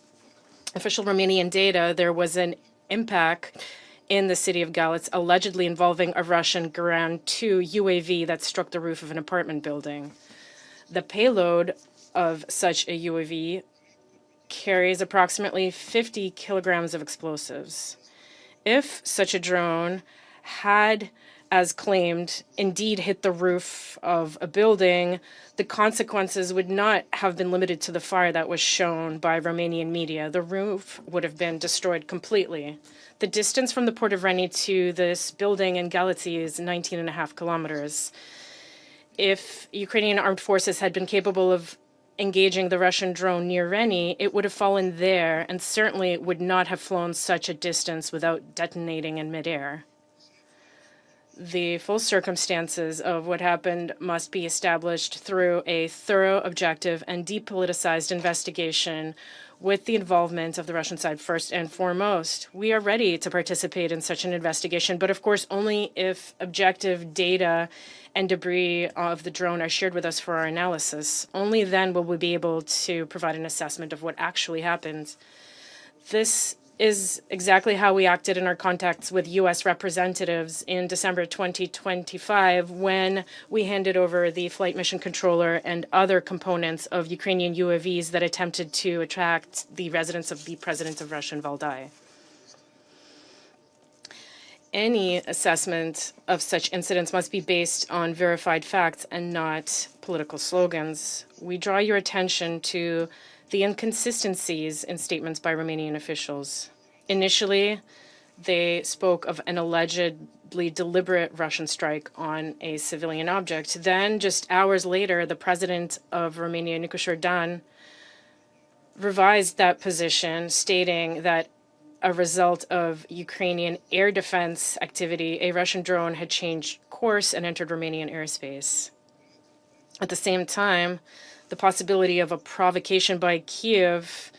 official Romanian data, there was an impact in the city of Galați, allegedly involving a Russian Gran 2 UAV that struck the roof of an apartment building. The payload of such a UAV carries approximately 50 kilograms of explosives. If such a drone had, as claimed, indeed hit the roof of a building, the consequences would not have been limited to the fire that was shown by Romanian media. The roof would have been destroyed completely. The distance from the port of Reni to this building in Galați is 19.5 kilometers. If Ukrainian armed forces had been capable of engaging the Russian drone near Reni, it would have fallen there and certainly would not have flown such a distance without detonating in midair. The full circumstances of what happened must be established through a thorough, objective, and depoliticized investigation with the involvement of the Russian side first and foremost. We are ready to participate in such an investigation, but of course only if objective data and debris of the drone are shared with us for our analysis. Only then will we be able to provide an assessment of what actually happened. This is exactly how we acted in our contacts with U.S. representatives in December 2025 when we handed over the flight mission controller and other components of Ukrainian UAVs that attempted to attract the residence of the president of Russia in Valdai. Any assessment of such incidents must be based on verified facts and not political slogans. We draw your attention to the inconsistencies in statements by Romanian officials. Initially, they spoke of an allegedly deliberate Russian strike on a civilian object. Then, just hours later, the president of Romania, Nicu Șordan, revised that position, stating that a result of Ukrainian air defense activity, a Russian drone had changed course and entered Romanian airspace. At the same time, the possibility of a provocation by Kiev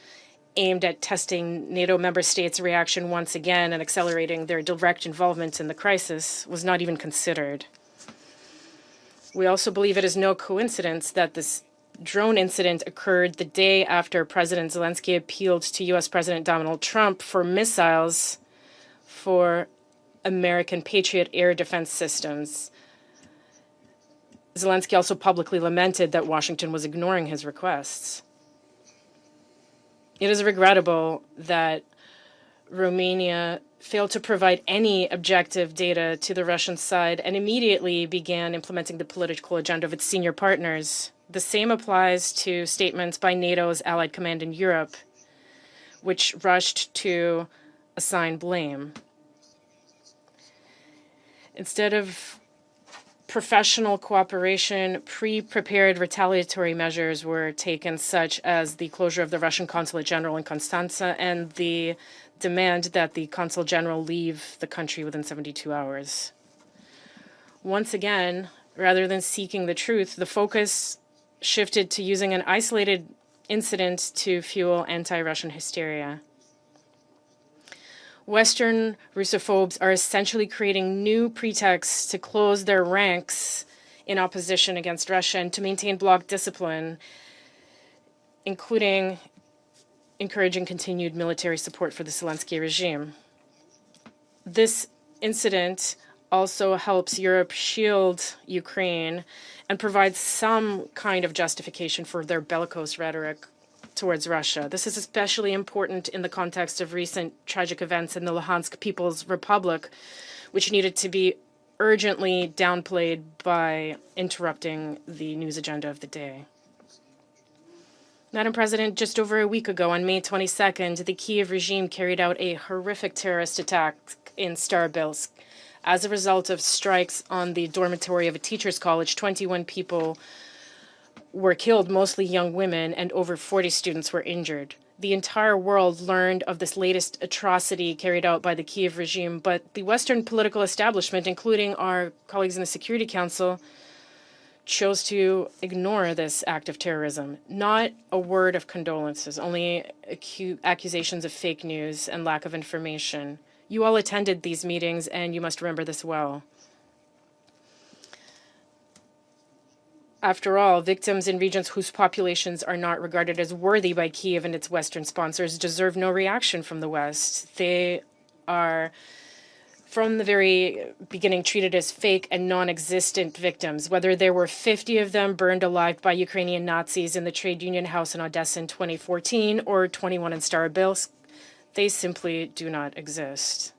aimed at testing NATO member states' reaction once again and accelerating their direct involvement in the crisis was not even considered. We also believe it is no coincidence that this drone incident occurred the day after President Zelensky appealed to U.S. President Donald Trump for missiles for American Patriot air defense systems. Zelensky also publicly lamented that Washington was ignoring his requests. It is regrettable that Romania failed to provide any objective data to the Russian side and immediately began implementing the political agenda of its senior partners. The same applies to statements by NATO's Allied Command in Europe, which rushed to assign blame. Instead of professional cooperation, pre-prepared retaliatory measures were taken, such as the closure of the Russian Consulate General in Constanța and the demand that the Consul General leave the country within 72 hours. Once again, rather than seeking the truth, the focus shifted to using an isolated incident to fuel anti-Russian hysteria. Western Russophobes are essentially creating new pretexts to close their ranks in opposition against Russia and to maintain bloc discipline, including encouraging continued military support for the Zelensky regime. This incident also helps Europe shield Ukraine and provides some kind of justification for their bellicose rhetoric towards Russia. This is especially important in the context of recent tragic events in the Luhansk People's Republic, which needed to be urgently downplayed by interrupting the news agenda of the day. Madam President, just over a week ago, on May 22nd, the Kyiv regime carried out a horrific terrorist attack in Starobelsk. As a result of strikes on the dormitory of a teacher's college, 21 people were killed, mostly young women, and over 40 students were injured. The entire world learned of this latest atrocity carried out by the Kyiv regime, but the Western political establishment, including our colleagues in the Security Council, chose to ignore this act of terrorism. Not a word of condolences, only accusations of fake news and lack of information. You all attended these meetings, and you must remember this well. After all, victims in regions whose populations are not regarded as worthy by Kyiv and its Western sponsors deserve no reaction from the West. They are, from the very beginning, treated as fake and non-existent victims. Whether there were 50 of them burned alive by Ukrainian Nazis in the trade union house in Odessa in 2014 or 21 in Starobelsk, they simply do not exist.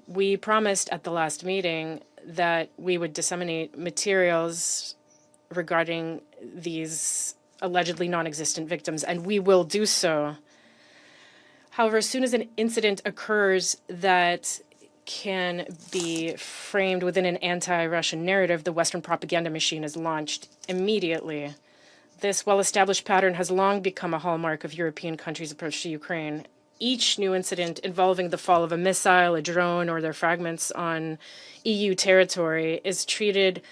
We promised at the last meeting that we would disseminate materials regarding these allegedly non-existent victims, and we will do so. However, as soon as an incident occurs that can be framed within an anti-Russian narrative, the Western propaganda machine is launched immediately. This well-established pattern has long become a hallmark of European countries' approach to Ukraine. Each new incident involving the fall of a missile, a drone, or their fragments on EU territory is treated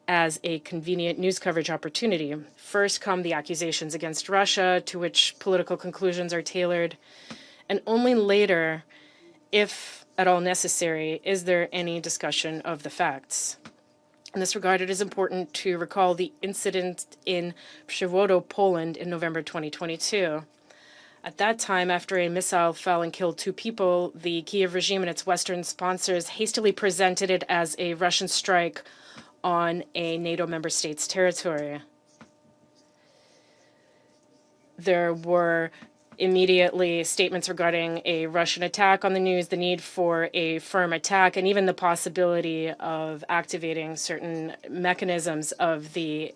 as a convenient news coverage opportunity. First come the accusations against Russia, to which political conclusions are tailored, and only later, if at all necessary, is there any discussion of the facts. In this regard, it is important to recall the incident in Przewodo, Poland in November 2022. At that time, after a missile fell and killed 2 people, the Kyiv regime and its Western sponsors hastily presented it as a Russian strike on a NATO member state's territory. There were immediately statements regarding a Russian attack on the news, the need for a firm attack, and even the possibility of activating certain mechanisms of the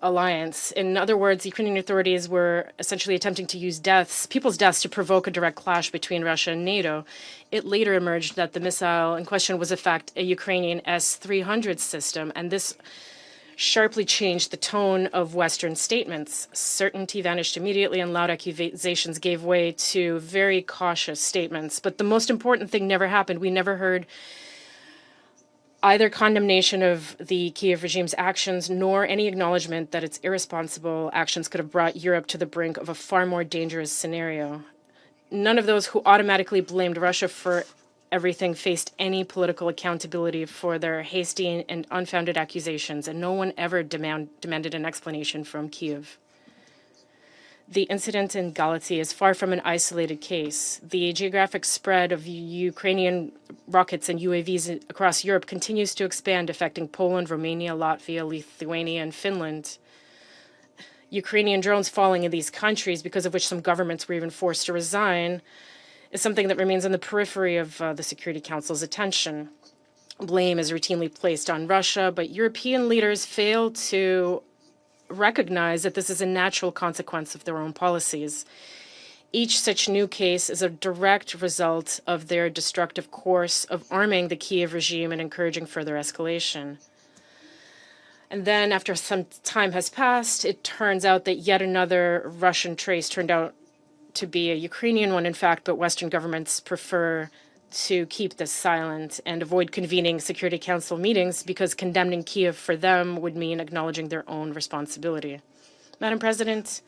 alliance. In other words, Ukrainian authorities were essentially attempting to use people's deaths to provoke a direct clash between Russia and NATO. It later emerged that the missile in question was, in fact, a Ukrainian S-300 system, and this sharply changed the tone of Western statements. Certainty vanished immediately, and loud accusations gave way to very cautious statements. But the most important thing never happened. We never heard either condemnation of the Kyiv regime's actions, nor any acknowledgement that its irresponsible actions could have brought Europe to the brink of a far more dangerous scenario. None of those who automatically blamed Russia for everything faced any political accountability for their hasty and unfounded accusations, and no one ever demanded an explanation from Kyiv. The incident in Galați is far from an isolated case. The geographic spread of Ukrainian rockets and UAVs across Europe continues to expand, affecting Poland, Romania, Latvia, Lithuania, and Finland. Ukrainian drones falling in these countries, because of which some governments were even forced to resign, is something that remains on the periphery of the Security Council's attention. Blame is routinely placed on Russia, but European leaders fail to recognize that this is a natural consequence of their own policies. Each such new case is a direct result of their destructive course of arming the Kiev regime and encouraging further escalation. And then, after some time has passed, it turns out that yet another Russian trace turned out to be a Ukrainian one, in fact, but Western governments prefer to keep this silent and avoid convening Security Council meetings because condemning Kiev for them would mean acknowledging their own responsibility. Madam President,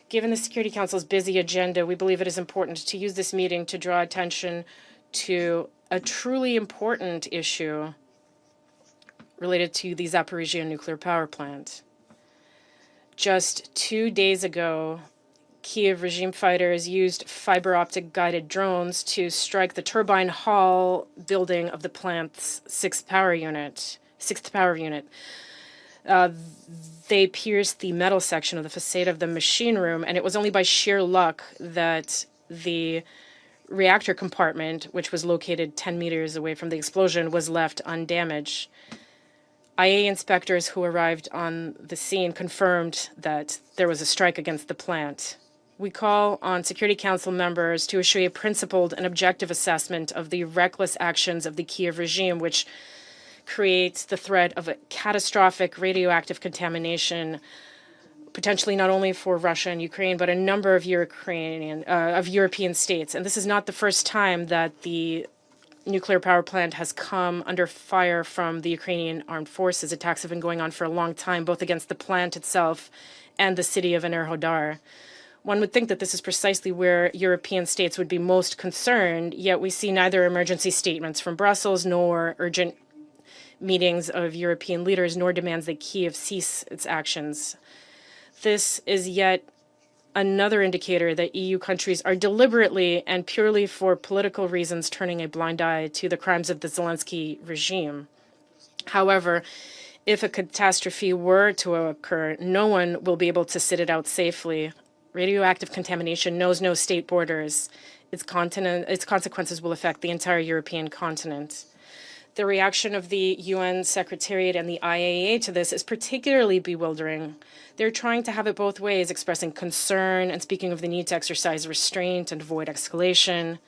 given the Security Council's busy agenda, we believe it is important to use this meeting to draw attention to a truly important issue related to the Zaporizhia nuclear power plant. Just 2 days ago, Kiev regime fighters used fiber optic guided drones to strike the turbine hall building of the plant's sixth power unit. They pierced the metal section of the facade of the machine room, and it was only by sheer luck that the reactor compartment, which was located 10 meters away from the explosion, was left undamaged. IA inspectors who arrived on the scene confirmed that there was a strike against the plant. We call on Security Council members to issue a principled and objective assessment of the reckless actions of the Kiev regime, which creates the threat of a catastrophic radioactive contamination, potentially not only for Russia and Ukraine, but a number of European states. And this is not the first time that the nuclear power plant has come under fire from the Ukrainian armed forces. Attacks have been going on for a long time, both against the plant itself and the city of Enerhodar. One would think that this is precisely where European states would be most concerned, yet we see neither emergency statements from Brussels nor urgent meetings of European leaders, nor demands that Kiev cease its actions. This is yet another indicator that EU countries are deliberately and purely for political reasons turning a blind eye to the crimes of the Zelensky regime. However, if a catastrophe were to occur, no one will be able to sit it out safely. Radioactive contamination knows no state borders. Its consequences will affect the entire European continent. The reaction of the UN Secretariat and the IAEA to this is particularly bewildering. They're trying to have it both ways, expressing concern and speaking of the need to exercise restraint and avoid escalation.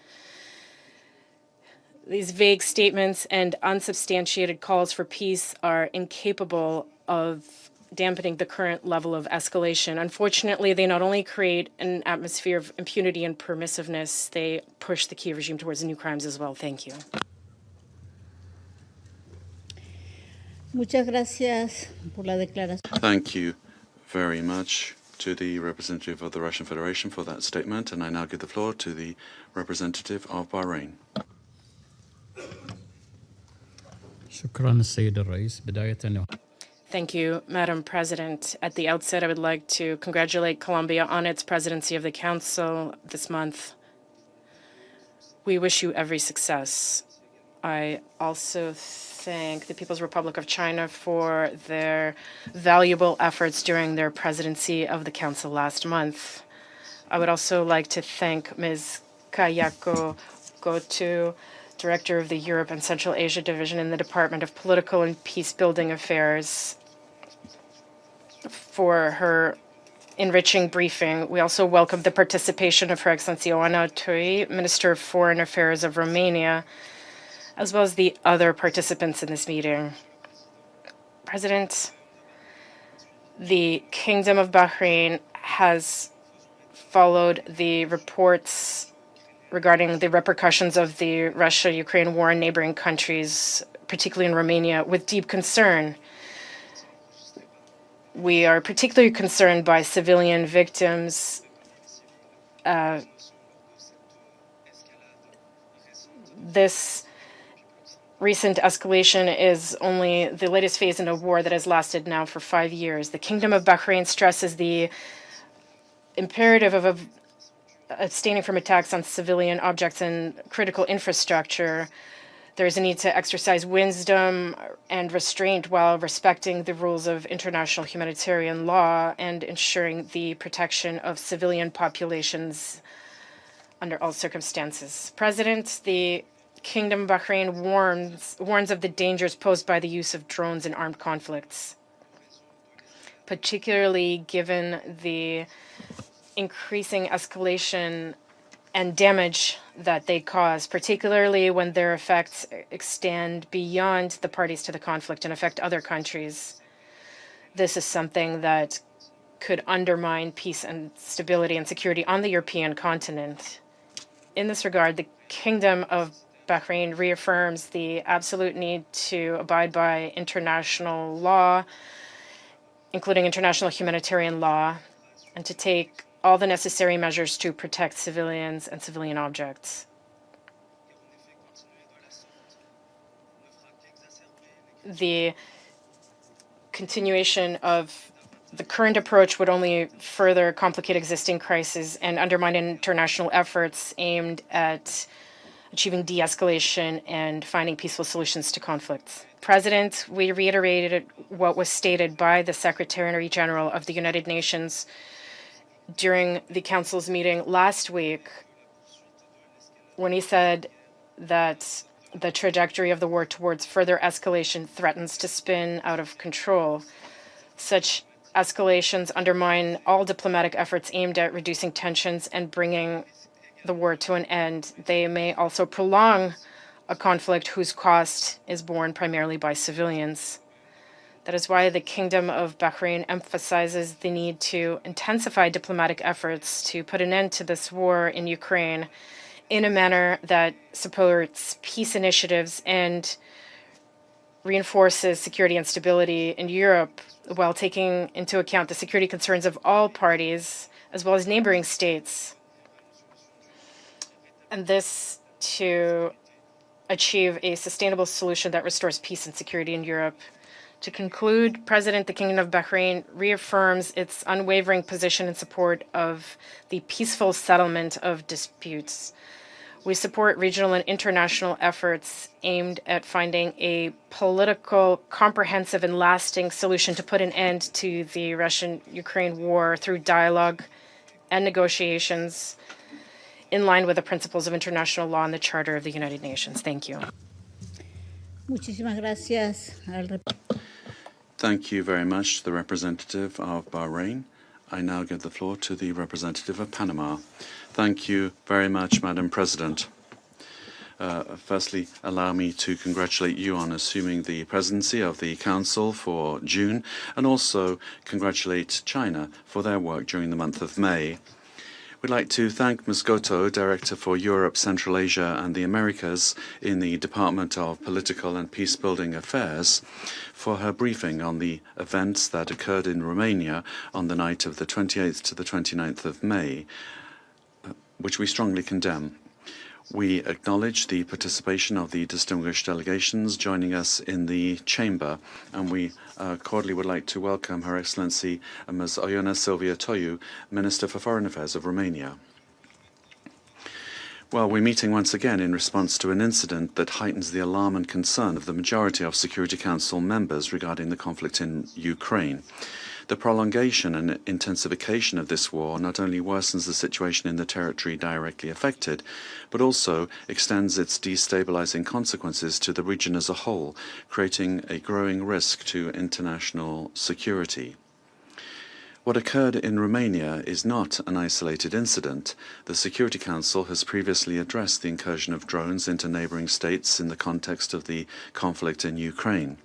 These vague statements and unsubstantiated calls for peace are incapable of dampening the current level of escalation. Unfortunately, they not only create an atmosphere of impunity and permissiveness, they push the Kiev regime towards new crimes as well. Thank you. Muchas gracias por la declaración. Thank you very much to the representative of the Russian Federation for that statement, and I now give the floor to the representative of Bahrain. شكرا السيد الرئيس بداية. Thank you, Madam President. At the outset, I would like to congratulate Colombia on its presidency of the Council this month. We wish you every success. I also thank the People's Republic of China for their valuable efforts during their presidency of the Council last month. I would also like to thank Ms. Kayako Goto, Director of the Europe and Central Asia Division in the Department of Political and Peace-Building Affairs, for her enriching briefing. We also welcome the participation of Her Excellency Oana Toiu, Minister of Foreign Affairs of Romania, as well as the other participants in this meeting. President, the Kingdom of Bahrain has followed the reports regarding the repercussions of the Russia-Ukraine war in neighboring countries, particularly in Romania, with deep concern. We are particularly concerned by civilian victims. This recent escalation is only the latest phase in a war that has lasted now for 5 years. The Kingdom of Bahrain stresses the imperative of abstaining from attacks on civilian objects and critical infrastructure, there is a need to exercise wisdom and restraint while respecting the rules of international humanitarian law and ensuring the protection of civilian populations under all circumstances. President, the Kingdom of Bahrain warns of the dangers posed by the use of drones in armed conflicts, particularly given the increasing escalation and damage that they cause, particularly when their effects extend beyond the parties to the conflict and affect other countries. This is something that could undermine peace and stability and security on the European continent. In this regard, the Kingdom of Bahrain reaffirms the absolute need to abide by international law, including international humanitarian law, and to take all the necessary measures to protect civilians and civilian objects. The continuation of the current approach would only further complicate existing crises and undermine international efforts aimed at achieving de-escalation and finding peaceful solutions to conflicts. President, we reiterated what was stated by the Secretary General of the United Nations during the Council's meeting last week, when he said that the trajectory of the war towards further escalation threatens to spin out of control. Such escalations undermine all diplomatic efforts aimed at reducing tensions and bringing the war to an end. They may also prolong a conflict whose cost is borne primarily by civilians. That is why the Kingdom of Bahrain emphasizes the need to intensify diplomatic efforts to put an end to this war in Ukraine in a manner that supports peace initiatives and reinforces security and stability in Europe, while taking into account the security concerns of all parties, as well as neighboring states. And this to achieve a sustainable solution that restores peace and security in Europe. To conclude, President, the Kingdom of Bahrain reaffirms its unwavering position in support of the peaceful settlement of disputes. We support regional and international efforts aimed at finding a political, comprehensive, and lasting solution to put an end to the Russian-Ukraine war through dialogue and negotiations in line with the principles of international law and the Charter of the United Nations. Thank you. Muchísimas gracias al Thank you very much to the representative of Bahrain. I now give the floor to the representative of Panama. Thank you very much, Madam President. Firstly, allow me to congratulate you on assuming the presidency of the Council for June, and also congratulate China for their work during the month of May. We'd like to thank Ms. Goto, Director for Europe, Central Asia and the Americas in the Department of Political and Peacebuilding Affairs, for her briefing on the events that occurred in Romania on the night of the 28th to the 29th of May, which we strongly condemn. We acknowledge the participation of the distinguished delegations joining us in the chamber, and we cordially would like to welcome Her Excellency Ms. Oana Silvia Toiu, Minister for Foreign Affairs of Romania. Well, we're meeting once again in response to an incident that heightens the alarm and concern of the majority of Security Council members regarding the conflict in Ukraine. The prolongation and intensification of this war not only worsens the situation in the territory directly affected, but also extends its destabilizing consequences to the region as a whole, creating a growing risk to international security. What occurred in Romania is not an isolated incident. The Security Council has previously addressed the incursion of drones into neighboring states in the context of the conflict in Ukraine.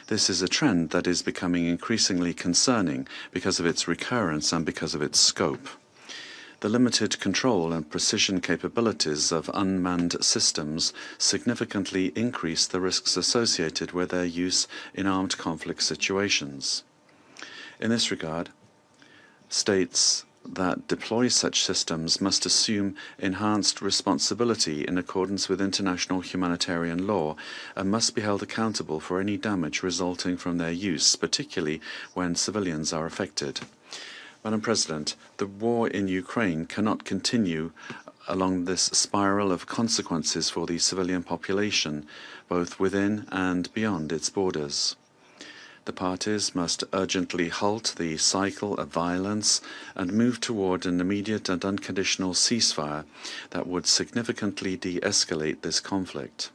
This is a trend that is becoming increasingly concerning because of its recurrence and because of its scope. The limited control and precision capabilities of unmanned systems significantly increase the risks associated with their use in armed conflict situations. In this regard, states that deploy such systems must assume enhanced responsibility in accordance with international humanitarian law and must be held accountable for any damage resulting from their use, particularly when civilians are affected. Madam President, the war in Ukraine cannot continue along this spiral of consequences for the civilian population, both within and beyond its borders. The parties must urgently halt the cycle of violence and move toward an immediate and unconditional ceasefire that would significantly de-escalate this conflict.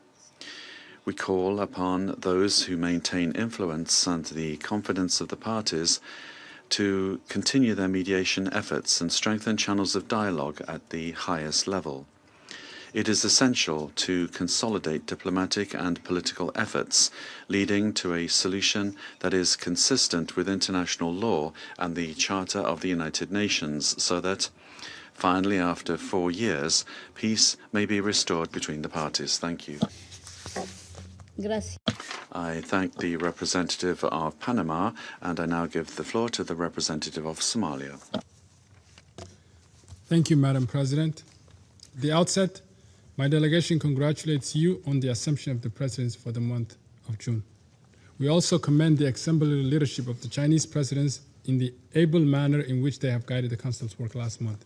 We call upon those who maintain influence and the confidence of the parties to continue their mediation efforts and strengthen channels of dialogue at the highest level. It is essential to consolidate diplomatic and political efforts, leading to a solution that is consistent with international law and the Charter of the United Nations, so that, finally, after 4 years, peace may be restored between the parties. Thank you. Gracias. I thank the representative of Panama, and I now give the floor to the representative of Somalia. Thank you, Madam President. At the outset, my delegation congratulates you on the assumption of the presidency for the month of June. We also commend the exemplary leadership of the Chinese presidents in the able manner in which they have guided the Council's work last month.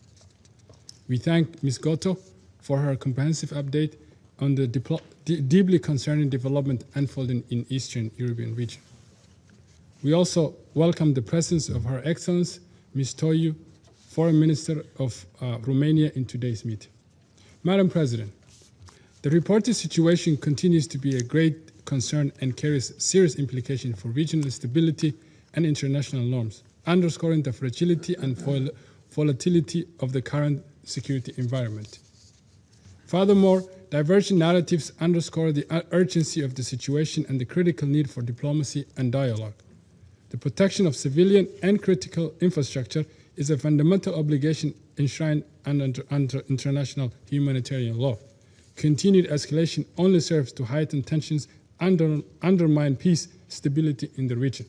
We thank Ms. Goto for her comprehensive update on the deeply concerning development unfolding in Eastern European region. We also welcome the presence of Her Excellency Ms. Toiu, Foreign Minister of Romania, in today's meeting. Madam President, the reported situation continues to be a great concern and carries serious implications for regional stability and international norms, underscoring the fragility and volatility of the current security environment. Furthermore, divergent narratives underscore the urgency of the situation and the critical need for diplomacy and dialogue. The protection of civilian and critical infrastructure is a fundamental obligation enshrined under international humanitarian law. Continued escalation only serves to heighten tensions and undermine peace, stability in the region.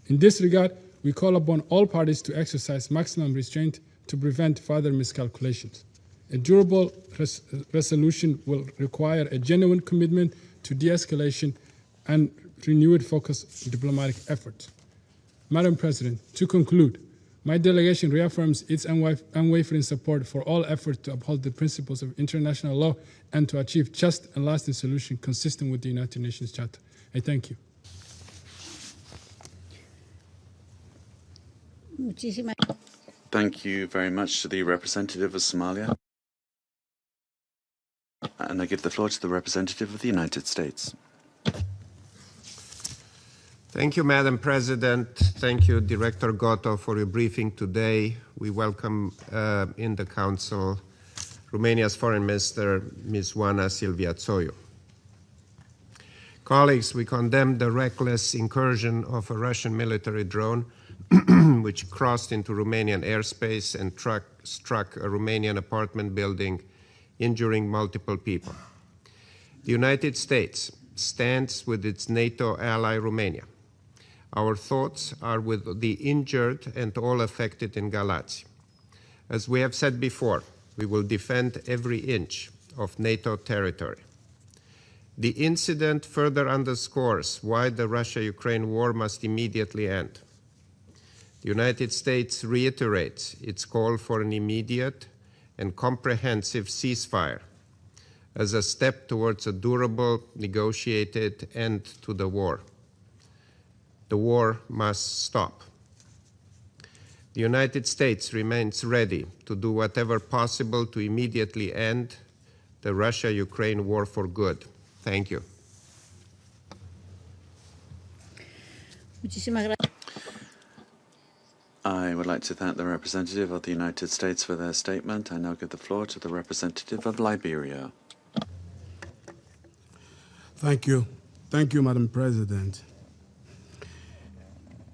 In this regard, we call upon all parties to exercise maximum restraint to prevent further miscalculations. A durable resolution will require a genuine commitment to de-escalation and renewed focus on diplomatic efforts. Madam President, to conclude, my delegation reaffirms its unwavering support for all efforts to uphold the principles of international law and to achieve just and lasting solutions consistent with the United Nations Charter. I thank you. Thank you very much to the representative of Somalia. And I give the floor to the representative of the United States. Thank you, Madam President. Thank you, Director Goto, for your briefing today. We welcome in the Council Romania's Foreign Minister, Ms. Oana Silvia Toiu. Colleagues, we condemn the reckless incursion of a Russian military drone which crossed into Romanian airspace and struck a Romanian apartment building, injuring multiple people. The United States stands with its NATO ally Romania. Our thoughts are with the injured and all affected in Galați. As we have said before, we will defend every inch of NATO territory. The incident further underscores why the Russia-Ukraine war must immediately end. The United States reiterates its call for an immediate and comprehensive ceasefire as a step towards a durable, negotiated end to the war. The war must stop. The United States remains ready to do whatever possible to immediately end the Russia-Ukraine war for good. Thank you. I would like to thank the representative of the United States for their statement. I now give the floor to the representative of Liberia. Thank you. Thank you, Madam President.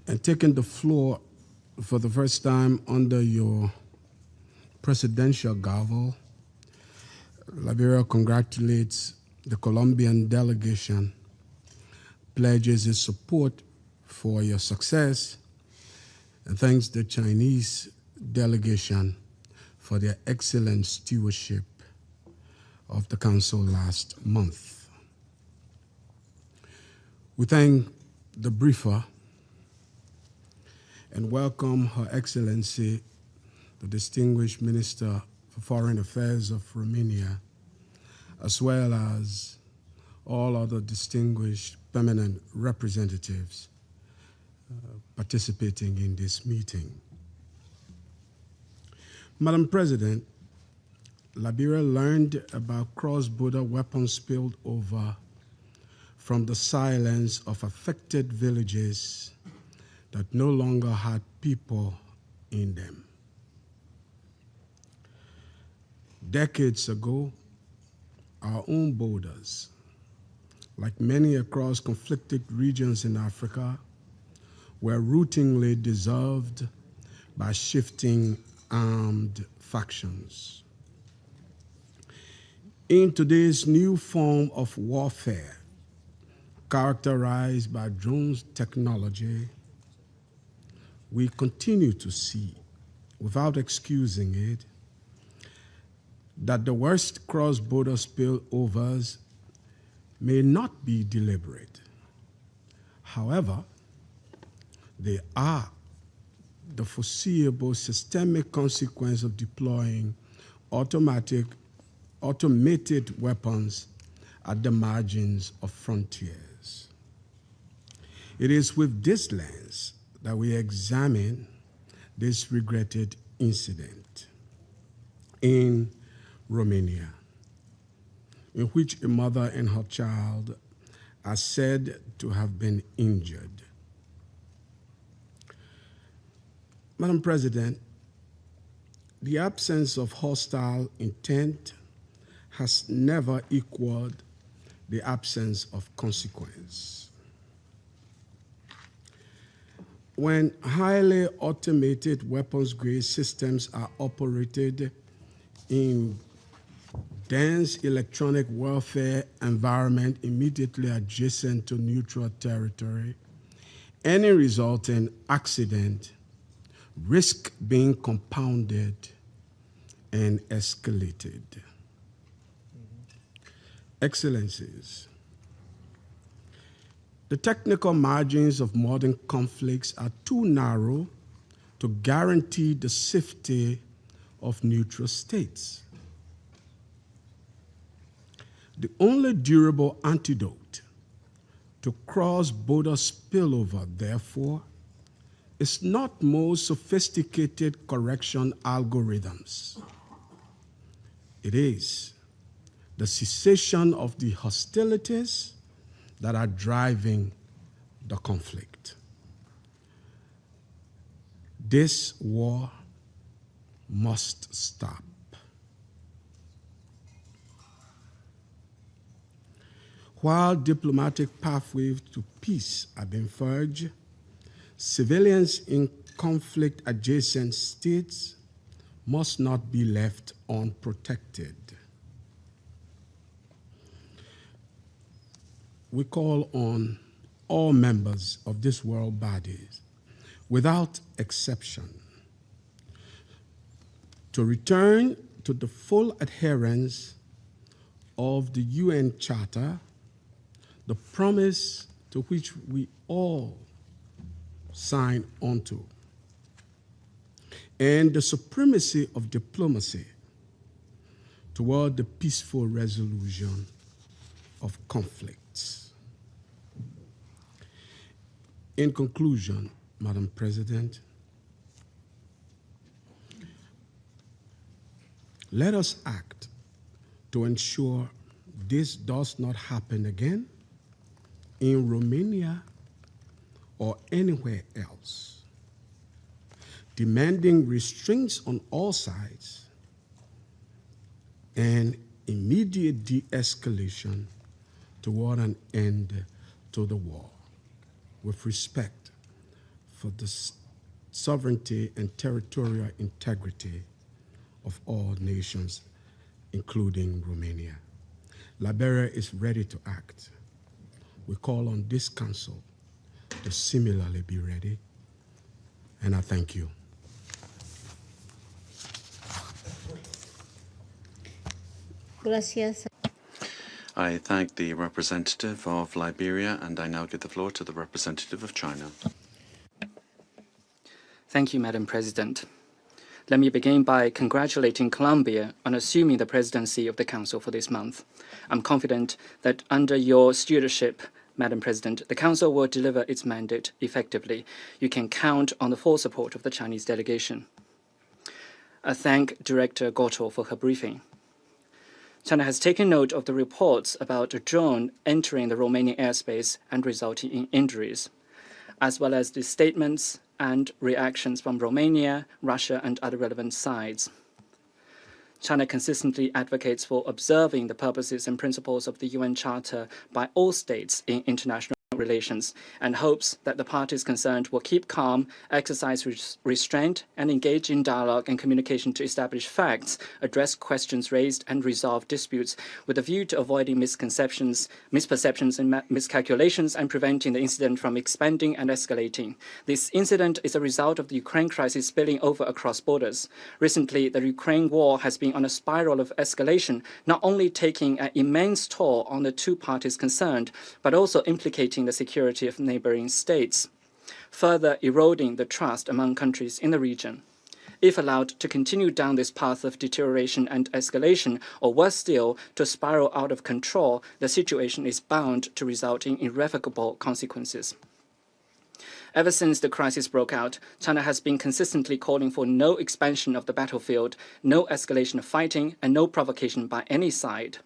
And taking the floor for the first time under your presidential gavel, Liberia congratulates the Colombian delegation, pledges its support for your success, and thanks the Chinese delegation for their excellent stewardship of the Council last month. We thank the briefer and welcome Her Excellency, the distinguished Minister for Foreign Affairs of Romania, as well as all other distinguished permanent representatives participating in this meeting. Madam President, Liberia learned about cross-border weapons spilled over from the silence of affected villages that no longer had people in them. Decades ago, our own borders, like many across conflicted regions in Africa, were routinely dissolved by shifting armed factions. In today's new form of warfare, characterized by drones technology, we continue to see, without excusing it, that the worst cross-border spillovers may not be deliberate. However, they are the foreseeable systemic consequence of deploying automated weapons at the margins of frontiers. It is with this lens that we examine this regretted incident in Romania, in which a mother and her child are said to have been injured. Madam President, the absence of hostile intent has never equaled the absence of consequence. When highly automated weapons-grade systems are operated in dense electronic warfare environment immediately adjacent to neutral territory, any resulting accident risk being compounded and escalated. Excellencies, the technical margins of modern conflicts are too narrow to guarantee the safety of neutral states. The only durable antidote to cross-border spillover, therefore, is not more sophisticated correction algorithms. It is the cessation of the hostilities that are driving the conflict. This war must stop. While diplomatic pathways to peace are being forged, civilians in conflict-adjacent states must not be left unprotected. We call on all members of this world body, without exception, to return to the full adherence of the UN Charter, the promise to which we all sign onto, and the supremacy of diplomacy toward the peaceful resolution of conflicts. In conclusion, Madam President, let us act to ensure this does not happen again in Romania or anywhere else, demanding restraints on all sides and immediate de-escalation toward an end to the war, with respect for the sovereignty and territorial integrity of all nations, including Romania. Liberia is ready to act. We call on this council to similarly be ready, and I thank you. Gracias. I thank the representative of Liberia, and I now give the floor to the representative of China. Thank you, Madam President. Let me begin by congratulating Colombia on assuming the presidency of the Council for this month. I'm confident that under your stewardship, Madam President, the Council will deliver its mandate effectively. You can count on the full support of the Chinese delegation. I thank Director Goto for her briefing. China has taken note of the reports about a drone entering the Romanian airspace and resulting in injuries, as well as the statements and reactions from Romania, Russia, and other relevant sides. China consistently advocates for observing the purposes and principles of the UN Charter by all states in international relations and hopes that the parties concerned will keep calm, exercise restraint, and engage in dialogue and communication to establish facts, address questions raised, and resolve disputes with a view to avoiding misconceptions, misperceptions, and miscalculations and preventing the incident from expanding and escalating. This incident is a result of the Ukraine crisis spilling over across borders. Recently, the Ukraine war has been on a spiral of escalation, not only taking an immense toll on the two parties concerned, but also implicating the security of neighboring states, further eroding the trust among countries in the region. If allowed to continue down this path of deterioration and escalation, or worse still, to spiral out of control, the situation is bound to result in irrevocable consequences. Ever since the crisis broke out, China has been consistently calling for no expansion of the battlefield, no escalation of fighting, and no provocation by any side.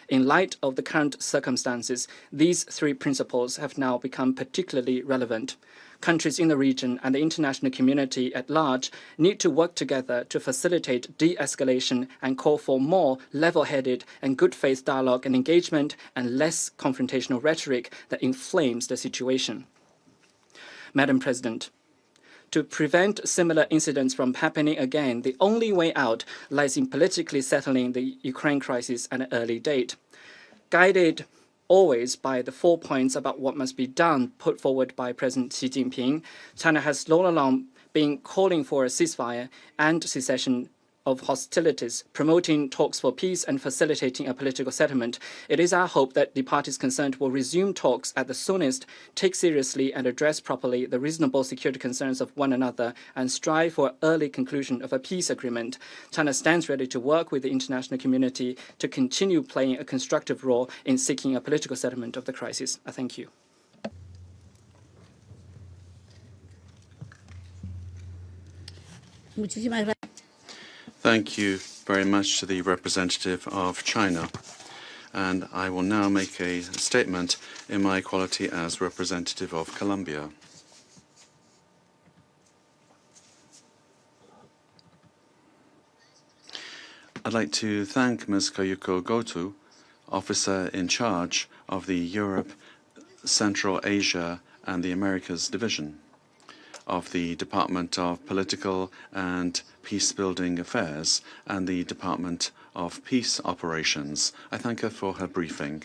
In light of the current circumstances, these three principles have now become particularly relevant. Countries in the region and the international community at large need to work together to facilitate de-escalation and call for more level-headed and good-faith dialogue and engagement and less confrontational rhetoric that inflames the situation. Madam President, to prevent similar incidents from happening again, the only way out lies in politically settling the Ukraine crisis at an early date. Guided always by the 4 points about what must be done put forward by President Xi Jinping, China has all along been calling for a ceasefire and cessation of hostilities, promoting talks for peace and facilitating a political settlement. It is our hope that the parties concerned will resume talks at the soonest, take seriously and address properly the reasonable security concerns of one another, and strive for early conclusion of a peace agreement. China stands ready to work with the international community to continue playing a constructive role in seeking a political settlement of the crisis. I thank you. Thank you very much to the representative of China. And I will now make a statement in my quality as representative of Colombia. I'd like to thank Ms. Koyuko Goto, officer in charge of the Europe, Central Asia and the Americas Division of the Department of Political and Peacebuilding Affairs and the Department of Peace Operations. I thank her for her briefing.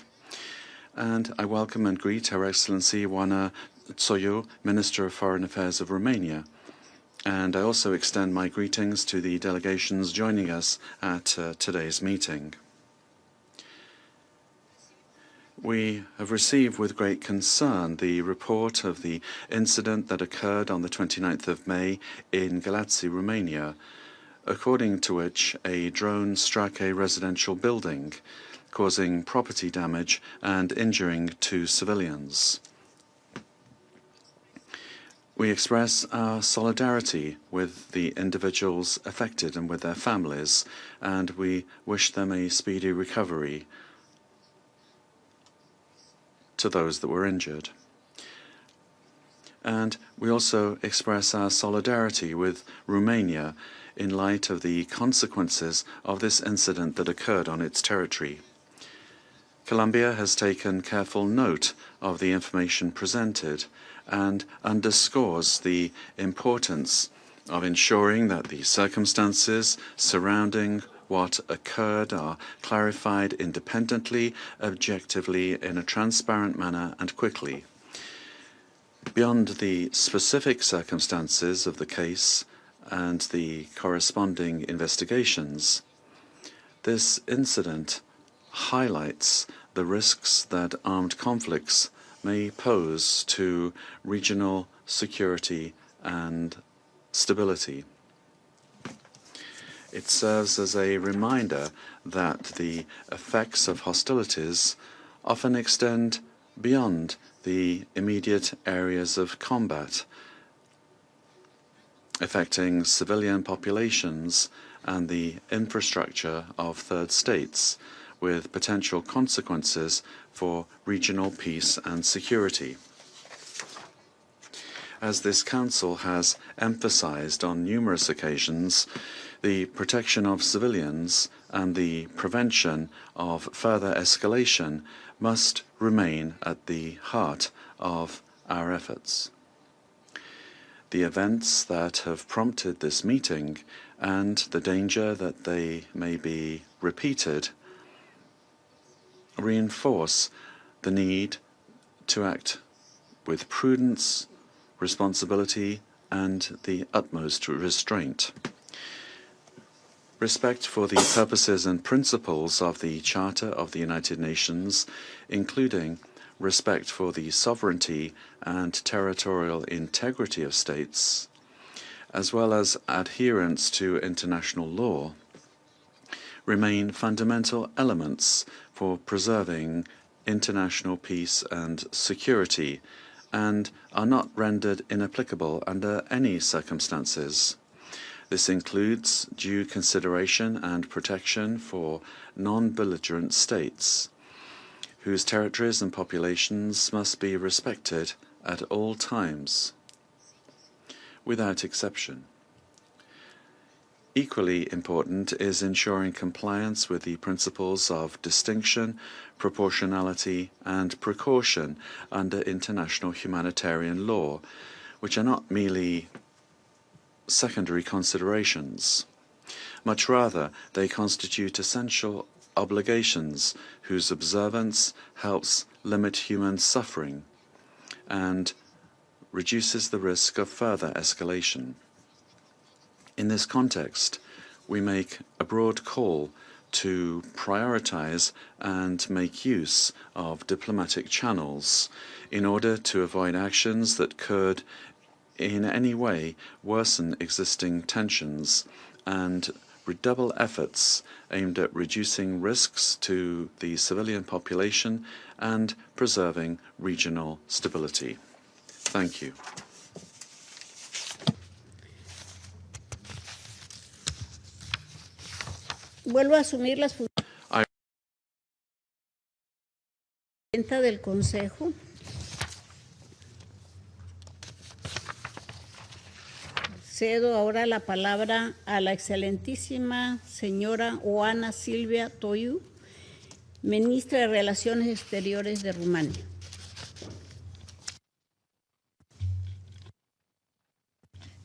And I welcome and greet Her Excellency Oana Toiu, Minister of Foreign Affairs of Romania. And I also extend my greetings to the delegations joining us at today's meeting. We have received with great concern the report of the incident that occurred on the 29th of May in Galați, Romania, according to which a drone struck a residential building, causing property damage and injuring 2 civilians. We express our solidarity with the individuals affected and with their families, and we wish them a speedy recovery to those that were injured. And we also express our solidarity with Romania in light of the consequences of this incident that occurred on its territory. Colombia has taken careful note of the information presented and underscores the importance of ensuring that the circumstances surrounding what occurred are clarified independently, objectively, in a transparent manner and quickly. Beyond the specific circumstances of the case and the corresponding investigations, this incident highlights the risks that armed conflicts may pose to regional security and stability. It serves as a reminder that the effects of hostilities often extend beyond the immediate areas of combat, affecting civilian populations and the infrastructure of third states, with potential consequences for regional peace and security. As this Council has emphasized on numerous occasions, the protection of civilians and the prevention of further escalation must remain at the heart of our efforts. The events that have prompted this meeting and the danger that they may be repeated reinforce the need to act with prudence, responsibility, and the utmost restraint. Respect for the purposes and principles of the Charter of the United Nations, including respect for the sovereignty and territorial integrity of states, as well as adherence to international law, remain fundamental elements for preserving international peace and security, and are not rendered inapplicable under any circumstances. This includes due consideration and protection for non-belligerent states, whose territories and populations must be respected at all times, without exception. Equally important is ensuring compliance with the principles of distinction, proportionality, and precaution under international humanitarian law, which are not merely secondary considerations. Much rather, they constitute essential obligations whose observance helps limit human suffering and reduces the risk of further escalation. In this context, we make a broad call to prioritize and make use of diplomatic channels in order to avoid actions that could in any way worsen existing tensions and redouble efforts aimed at reducing risks to the civilian population and preserving regional stability. Thank you. Vuelvo a asumir las funciones de presidenta del Consejo. Cedo ahora la palabra a la excelentísima señora Oana Silvia Toiu, ministra de Relaciones Exteriores de Rumania.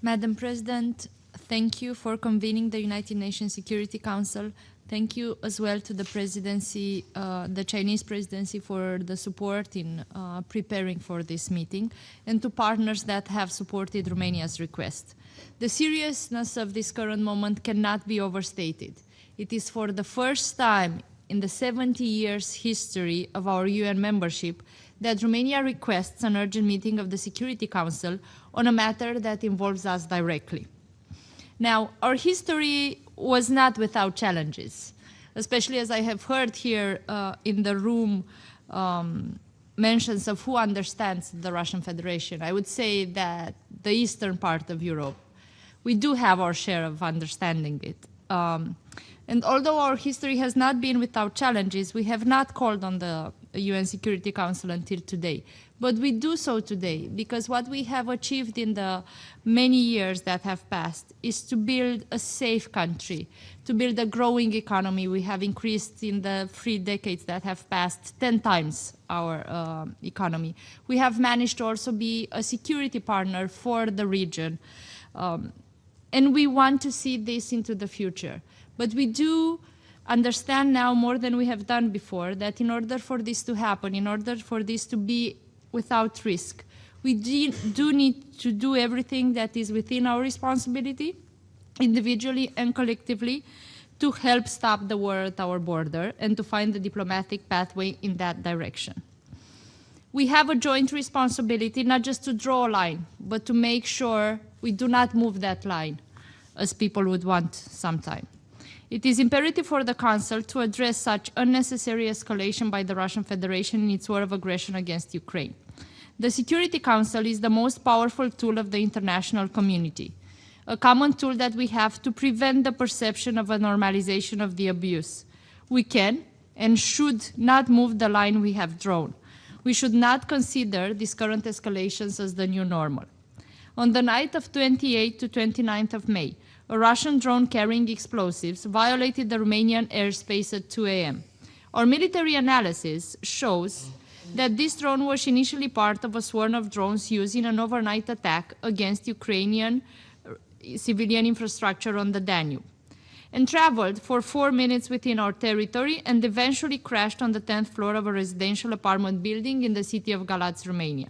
Madam President, thank you for convening the United Nations Security Council. Thank you as well to the presidency, the Chinese presidency, for the support in preparing for this meeting, and to partners that have supported Romania's request. The seriousness of this current moment cannot be overstated. It is for the first time in the 70 years history of our UN membership that Romania requests an urgent meeting of the Security Council on a matter that involves us directly. Now, our history was not without challenges, especially as I have heard here in the room mentions of who understands the Russian Federation. I would say that the eastern part of Europe, we do have our share of understanding it. And although our history has not been without challenges, we have not called on the UN Security Council until today. But we do so today because what we have achieved in the many years that have passed is to build a safe country, to build a growing economy. We have increased in the 3 decades that have passed 10 times our economy. We have managed to also be a security partner for the region. And we want to see this into the future. But we do understand now more than we have done before that in order for this to happen, in order for this to be without risk, we do need to do everything that is within our responsibility, individually and collectively, to help stop the war at our border and to find the diplomatic pathway in that direction. We have a joint responsibility not just to draw a line, but to make sure We do not move that line, as people would want sometime. It is imperative for the Council to address such unnecessary escalation by the Russian Federation in its war of aggression against Ukraine. The Security Council is the most powerful tool of the international community, a common tool that we have to prevent the perception of a normalization of the abuse. We can and should not move the line we have drawn. We should not consider these current escalations as the new normal. On the night of 28 to 29th of May, a Russian drone carrying explosives violated the Romanian airspace at 2 a.m. Our military analysis shows that this drone was initially part of a swarm of drones used in an overnight attack against Ukrainian civilian infrastructure on the Danube, and traveled for 4 minutes within our territory and eventually crashed on the 10th floor of a residential apartment building in the city of Galați, Romania.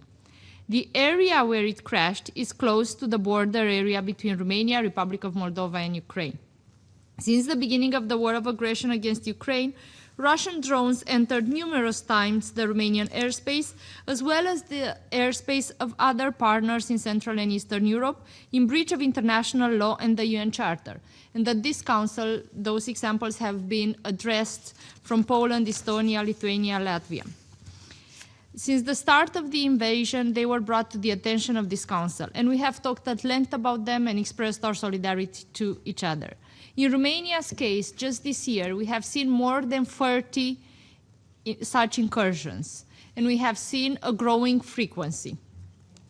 The area where it crashed is close to the border area between Romania, Republic of Moldova, and Ukraine. Since the beginning of the war of aggression against Ukraine, Russian drones entered numerous times the Romanian airspace, as well as the airspace of other partners in Central and Eastern Europe, in breach of international law and the UN Charter. And at this Council, those examples have been addressed from Poland, Estonia, Lithuania, Latvia. Since the start of the invasion, they were brought to the attention of this Council, and we have talked at length about them and expressed our solidarity to each other. In Romania's case, just this year, we have seen more than 30 such incursions, and we have seen a growing frequency.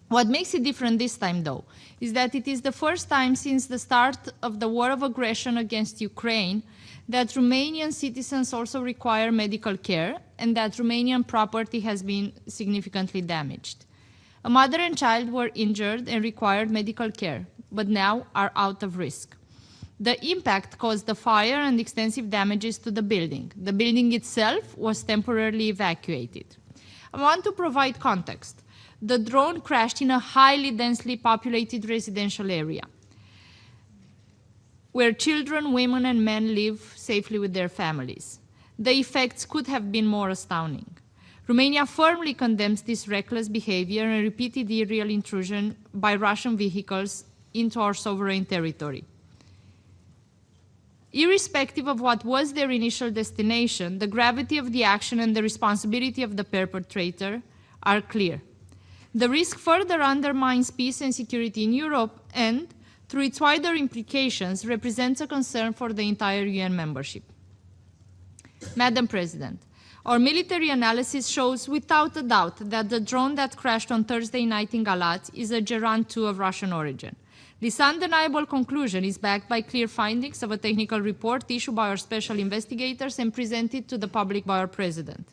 What makes it different this time, though, is that it is the first time since the start of the war of aggression against Ukraine that Romanian citizens also require medical care and that Romanian property has been significantly damaged. A mother and child were injured and required medical care, but now are out of risk. The impact caused the fire and extensive damages to the building. The building itself was temporarily evacuated. I want to provide context. The drone crashed in a highly densely populated residential area where children, women, and men live safely with their families. The effects could have been more astounding. Romania firmly condemns this reckless behavior and repeated illegal intrusion by Russian vehicles into our sovereign territory. Irrespective of what was their initial destination, the gravity of the action and the responsibility of the perpetrator are clear. The risk further undermines peace and security in Europe and, through its wider implications, represents a concern for the entire UN membership. Madam President, our military analysis shows without a doubt that the drone that crashed on Thursday night in Galați is a Gerand 2 of Russian origin. This undeniable conclusion is backed by clear findings of a technical report issued by our special investigators and presented to the public by our President,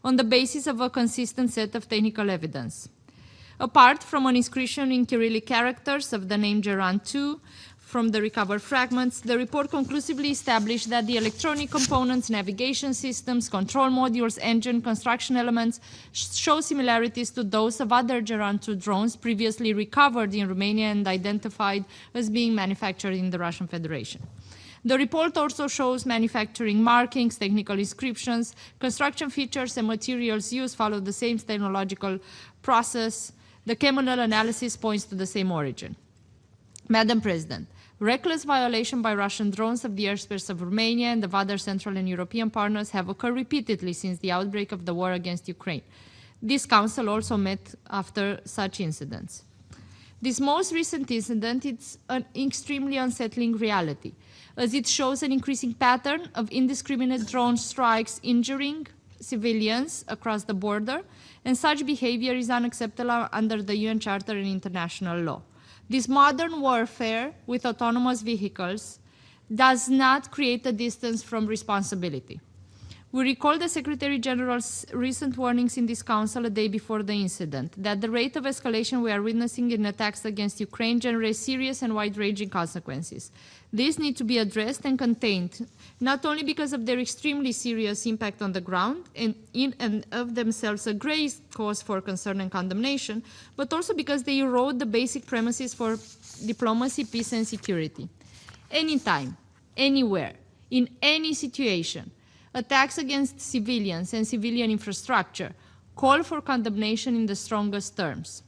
on the basis of a consistent set of technical evidence. Apart from an inscription in Cyrillic characters of the name Gerand 2 from the recovered fragments, the report conclusively established that the electronic components, navigation systems, control modules, engine, construction elements show similarities to those of other Gerand 2 drones previously recovered in Romania and identified as being manufactured in the Russian Federation. The report also shows manufacturing markings, technical inscriptions, construction features, and materials used follow the same technological process. The chemical analysis points to the same origin. Madam President, reckless violation by Russian drones of the airspace of Romania and of other Central and European partners have occurred repeatedly since the outbreak of the war against Ukraine. This Council also met after such incidents. This most recent incident is an extremely unsettling reality, as it shows an increasing pattern of indiscriminate drone strikes injuring civilians across the border, and such behavior is unacceptable under the UN Charter and international law. This modern warfare with autonomous vehicles does not create a distance from responsibility. We recall the Secretary General's recent warnings in this Council a day before the incident, that the rate of escalation we are witnessing in attacks against Ukraine generates serious and wide-ranging consequences. These need to be addressed and contained, not only because of their extremely serious impact on the ground, and in and of themselves a great cause for concern and condemnation, but also because they erode the basic premises for diplomacy, peace, and security. Anytime, anywhere, in any situation, attacks against civilians and civilian infrastructure call for condemnation in the strongest terms.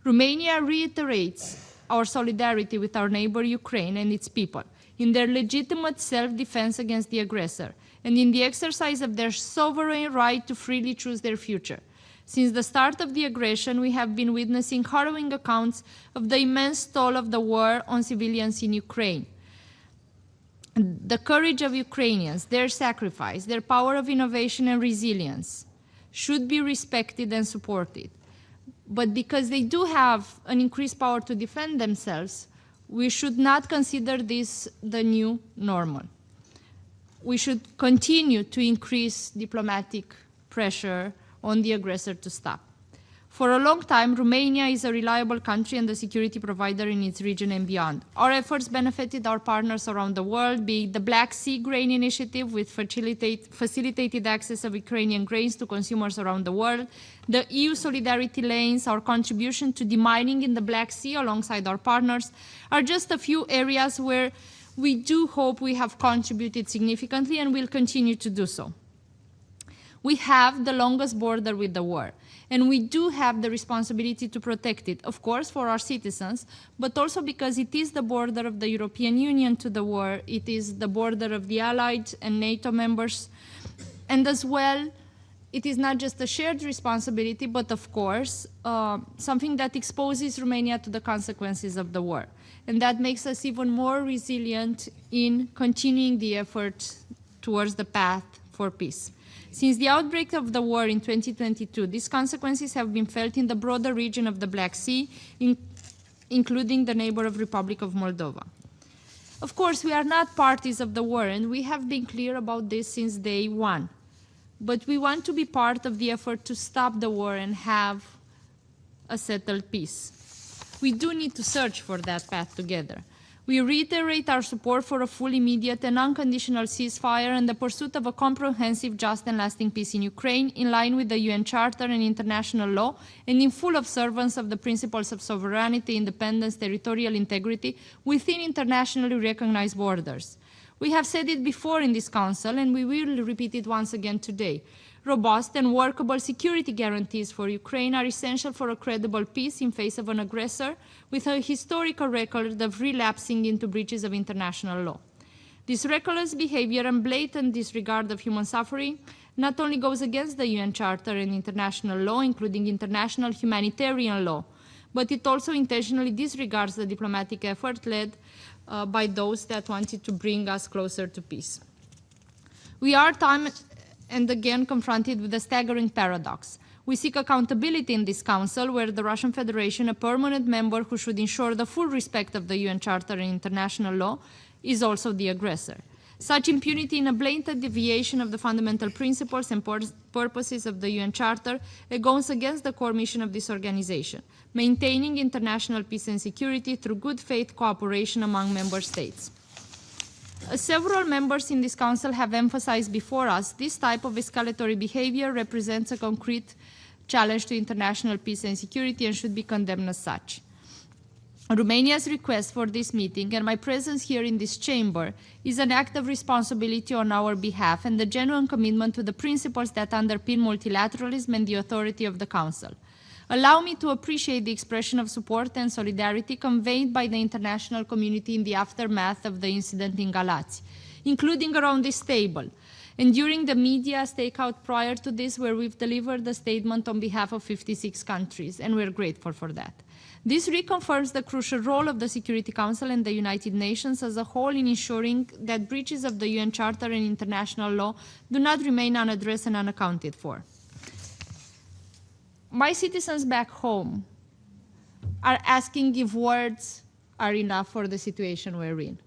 Romania reiterates our solidarity with our neighbor Ukraine and its people in their legitimate self-defense against the aggressor and in the exercise of their sovereign right to freely choose their future. Since the start of the aggression, we have been witnessing harrowing accounts of the immense toll of the war on civilians in Ukraine. The courage of Ukrainians, their sacrifice, their power of innovation and resilience should be respected and supported. But because they do have an increased power to defend themselves, we should not consider this the new normal. We should continue to increase diplomatic pressure on the aggressor to stop. For a long time, Romania is a reliable country and a security provider in its region and beyond. Our efforts benefited our partners around the world, be it the Black Sea Grain Initiative, which facilitated access of Ukrainian grains to consumers around the world, the EU Solidarity Lanes, our contribution to demining in the Black Sea alongside our partners, are just a few areas where we do hope we have contributed significantly and will continue to do so. We have the longest border with the war, and we do have the responsibility to protect it, of course, for our citizens, but also because it is the border of the European Union to the war, it is the border of the Allied and NATO members, and as well, it is not just a shared responsibility, but of course, something that exposes Romania to the consequences of the war. And that makes us even more resilient in continuing the effort towards the path for peace. Since the outbreak of the war in 2022, these consequences have been felt in the broader region of the Black Sea, including the neighbor of Republic of Moldova. Of course, we are not parties of the war, and we have been clear about this since day one. But we want to be part of the effort to stop the war and have a settled peace. We do need to search for that path together. We reiterate our support for a full, immediate and unconditional ceasefire and the pursuit of a comprehensive, just and lasting peace in Ukraine, in line with the UN Charter and international law, and in full observance of the principles of sovereignty, independence, territorial integrity within internationally recognized borders. We have said it before in this Council, and we will repeat it once again today. Robust and workable security guarantees for Ukraine are essential for a credible peace in face of an aggressor with a historical record of relapsing into breaches of international law. This reckless behavior and blatant disregard of human suffering not only goes against the UN Charter and international law, including international humanitarian law, but it also intentionally disregards the diplomatic effort led by those that wanted to bring us closer to peace. We are time and again confronted with a staggering paradox. We seek accountability in this Council, where the Russian Federation, a permanent member who should ensure the full respect of the UN Charter and international law, is also the aggressor. Such impunity in a blatant deviation of the fundamental principles and purposes of the UN Charter goes against the core mission of this organization, maintaining international peace and security through good faith cooperation among member states. As several members in this Council have emphasized before us, this type of escalatory behavior represents a concrete challenge to international peace and security and should be condemned as such. Romania's request for this meeting and my presence here in this chamber is an act of responsibility on our behalf and a genuine commitment to the principles that underpin multilateralism and the authority of the Council. Allow me to appreciate the expression of support and solidarity conveyed by the international community in the aftermath of the incident in Galați, including around this table, and during the media stakeout prior to this, where we've delivered a statement on behalf of 56 countries, and we're grateful for that. This reconfirms the crucial role of the Security Council and the United Nations as a whole in ensuring that breaches of the UN Charter and international law do not remain unaddressed and unaccounted for. My citizens back home are asking if words are enough for the situation we're in.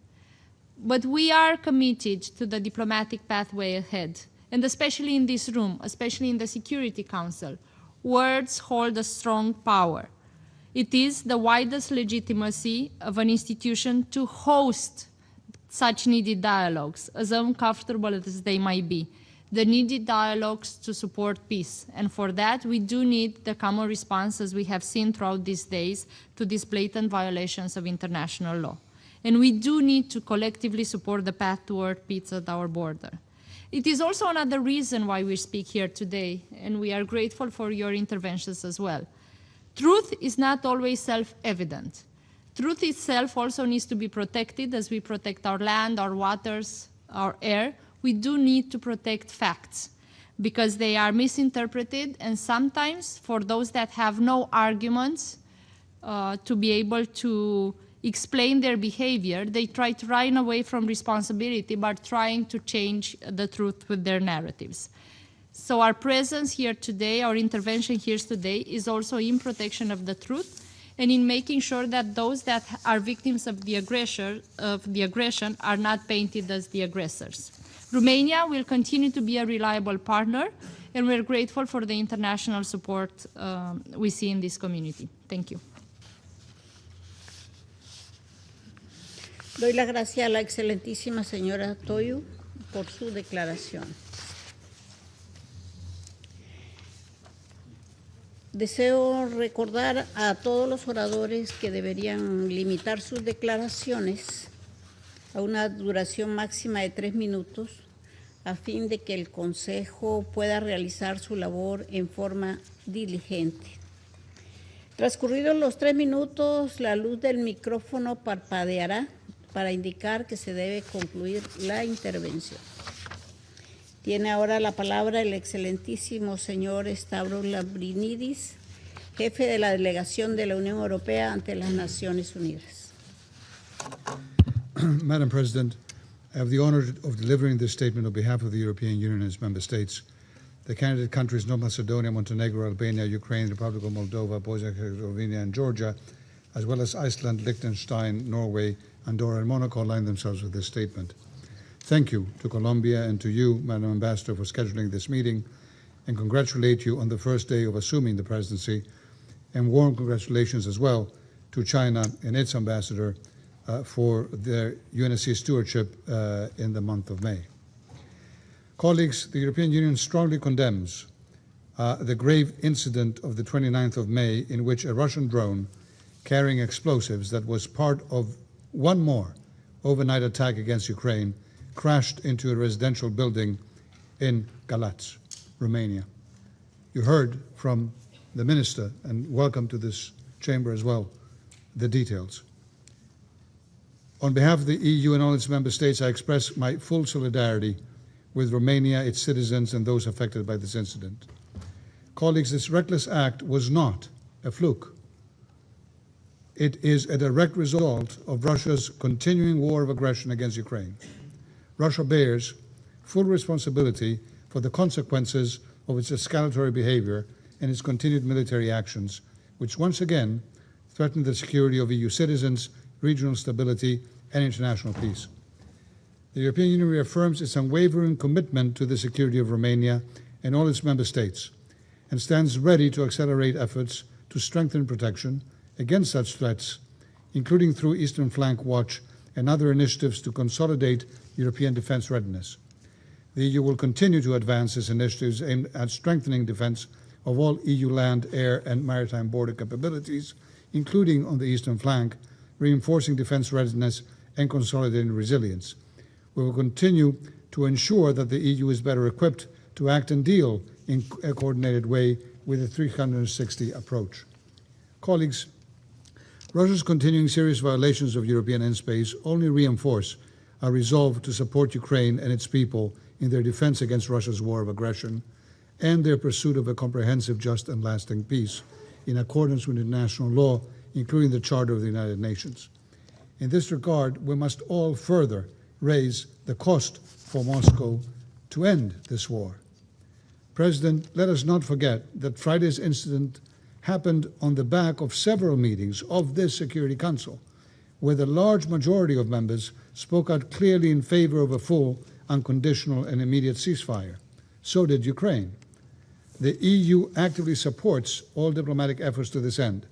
But we are committed to the diplomatic pathway ahead, and especially in this room, especially in the Security Council, words hold a strong power. It is the widest legitimacy of an institution to host such needed dialogues, as uncomfortable as they might be. The needed dialogues to support peace. And for that, we do need the common response, as we have seen throughout these days, to these blatant violations of international law. And we do need to collectively support the path toward peace at our border. It is also another reason why we speak here today, and we are grateful for your interventions as well. Truth is not always self-evident. Truth itself also needs to be protected as we protect our land, our waters, our air. We do need to protect facts because they are misinterpreted, and sometimes for those that have no arguments to be able to explain their behavior, they try to run away from responsibility by trying to change the truth with their narratives. So our presence here today, our intervention here today, is also in protection of the truth and in making sure that those that are victims of the aggression are not painted as the aggressors. Romania will continue to be a reliable partner, and we're grateful for the international support we see in this community. Thank you. Doy la gracia a la excelentísima señora Toiu por su declaración. Deseo recordar a todos los oradores que deberían limitar sus declaraciones a una duración máxima de 3 minutos a fin de que el Consejo pueda realizar su labor en forma diligente. Transcurridos los 3 minutos, la luz del micrófono parpadeará para indicar que se debe concluir la intervención. Tiene ahora la palabra el excelentísimo señor Stavros Lambrinidis, jefe de la delegación de la Unión Europea ante las Naciones Unidas. Madam President, I have the honor of delivering this statement on behalf of the European Union and its member states. The candidate countries North Macedonia, Montenegro, Albania, Ukraine, Republic of Moldova, Bosnia-Herzegovina, and Georgia, as well as Iceland, Liechtenstein, Norway, Andorra, and Monaco, align themselves with this statement. Thank you to Colombia and to you, Madam Ambassador, for scheduling this meeting, and congratulate you on the first day of assuming the presidency, and warm congratulations as well to China and its ambassador for their UNSC stewardship in the month of May. Colleagues, the European Union strongly condemns the grave incident of the 29th of May in which a Russian drone carrying explosives that was part of one more overnight attack against Ukraine crashed into a residential building in Galați, Romania. You heard from the minister, and welcome to this chamber as well, the details. On behalf of the EU and all its member states, I express my full solidarity with Romania, its citizens, and those affected by this incident. Colleagues, this reckless act was not a fluke. It is a direct result of Russia's continuing war of aggression against Ukraine. Russia bears full responsibility for the consequences of its escalatory behavior and its continued military actions, which once again threaten the security of EU citizens, regional stability, and international peace. The European Union reaffirms its unwavering commitment to the security of Romania and all its member states, and stands ready to accelerate efforts to strengthen protection against such threats, including through Eastern Flank Watch and other initiatives to consolidate European defence readiness. The EU will continue to advance its initiatives aimed at strengthening defence of all EU land, air and maritime border capabilities, including on the eastern flank, reinforcing defence readiness and consolidating resilience. We will continue to ensure that the EU is better equipped to act and deal in a coordinated way with a 360 approach. Colleagues, Russia's continuing serious violations of European airspace only reinforce our resolve to support Ukraine and its people in their defense against Russia's war of aggression and their pursuit of a comprehensive, just, and lasting peace in accordance with international law, including the Charter of the United Nations. In this regard, we must all further raise the cost for Moscow to end this war. President, let us not forget that Friday's incident happened on the back of several meetings of this Security Council, where the large majority of members spoke out clearly in favor of a full, unconditional, and immediate ceasefire. So did Ukraine. The EU actively supports all diplomatic efforts to this end,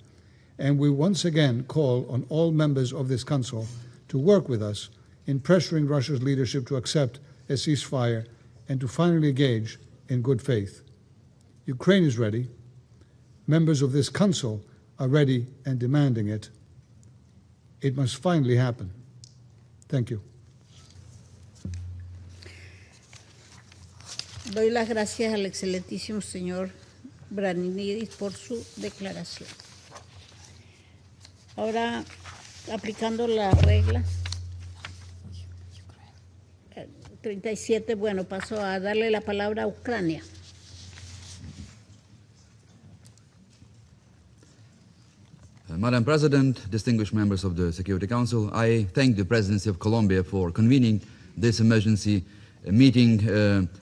and we once again call on all members of this Council to work with us in pressuring Russia's leadership to accept a ceasefire and to finally engage in good faith. Ukraine is ready. Members of this Council are ready and demanding it. It must finally happen. Thank you. Doy las gracias al excelentísimo señor Branidis por su declaración. Ahora aplicando la regla 37, bueno, paso a darle la palabra a Ucrania. Madam President, distinguished members of the Security Council, I thank the Presidency of Colombia for convening this emergency meeting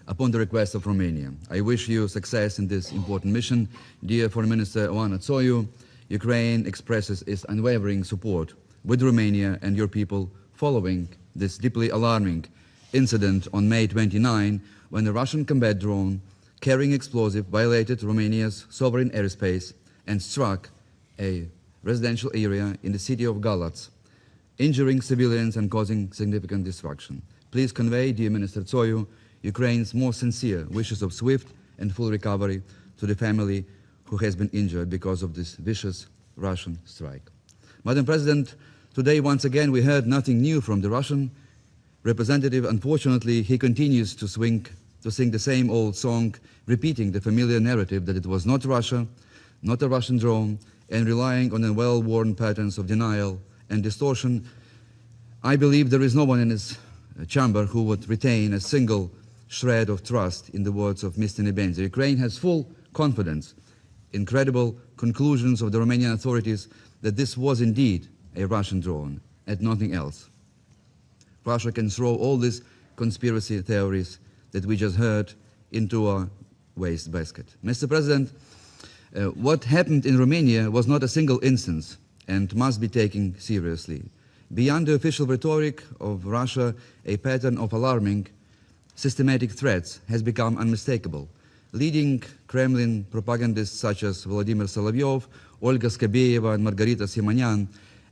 upon the request of Romania. I wish you success in this important mission. Dear Foreign Minister Oana Toiu, Ukraine expresses its unwavering support with Romania and your people following this deeply alarming incident on May 29, when a Russian combat drone carrying explosive violated Romania's sovereign airspace and struck a residential area in the city of Galați, injuring civilians and causing significant destruction. Please convey, dear Minister Toiu, Ukraine's most sincere wishes of swift and full recovery to the family who has been injured because of this vicious Russian strike. Madam President, today once again we heard nothing new from the Russian representative. Unfortunately, he continues to sing the same old song, repeating the familiar narrative that it was not Russia, not a Russian drone, and relying on the well-worn patterns of denial and distortion. I believe there is no one in his chamber who would retain a single shred of trust in the words of Mr. Nebenza. Ukraine has full confidence in credible conclusions of the Romanian authorities that this was indeed a Russian drone and nothing else. Russia can throw all these conspiracy theories that we just heard into a wastebasket. Mr. President, what happened in Romania was not a single instance and must be taken seriously. Beyond the official rhetoric of Russia, a pattern of alarming, systematic threats has become unmistakable. Leading Kremlin propagandists such as Vladimir Solovyov, Olga Skabeyeva and Margarita Simonyan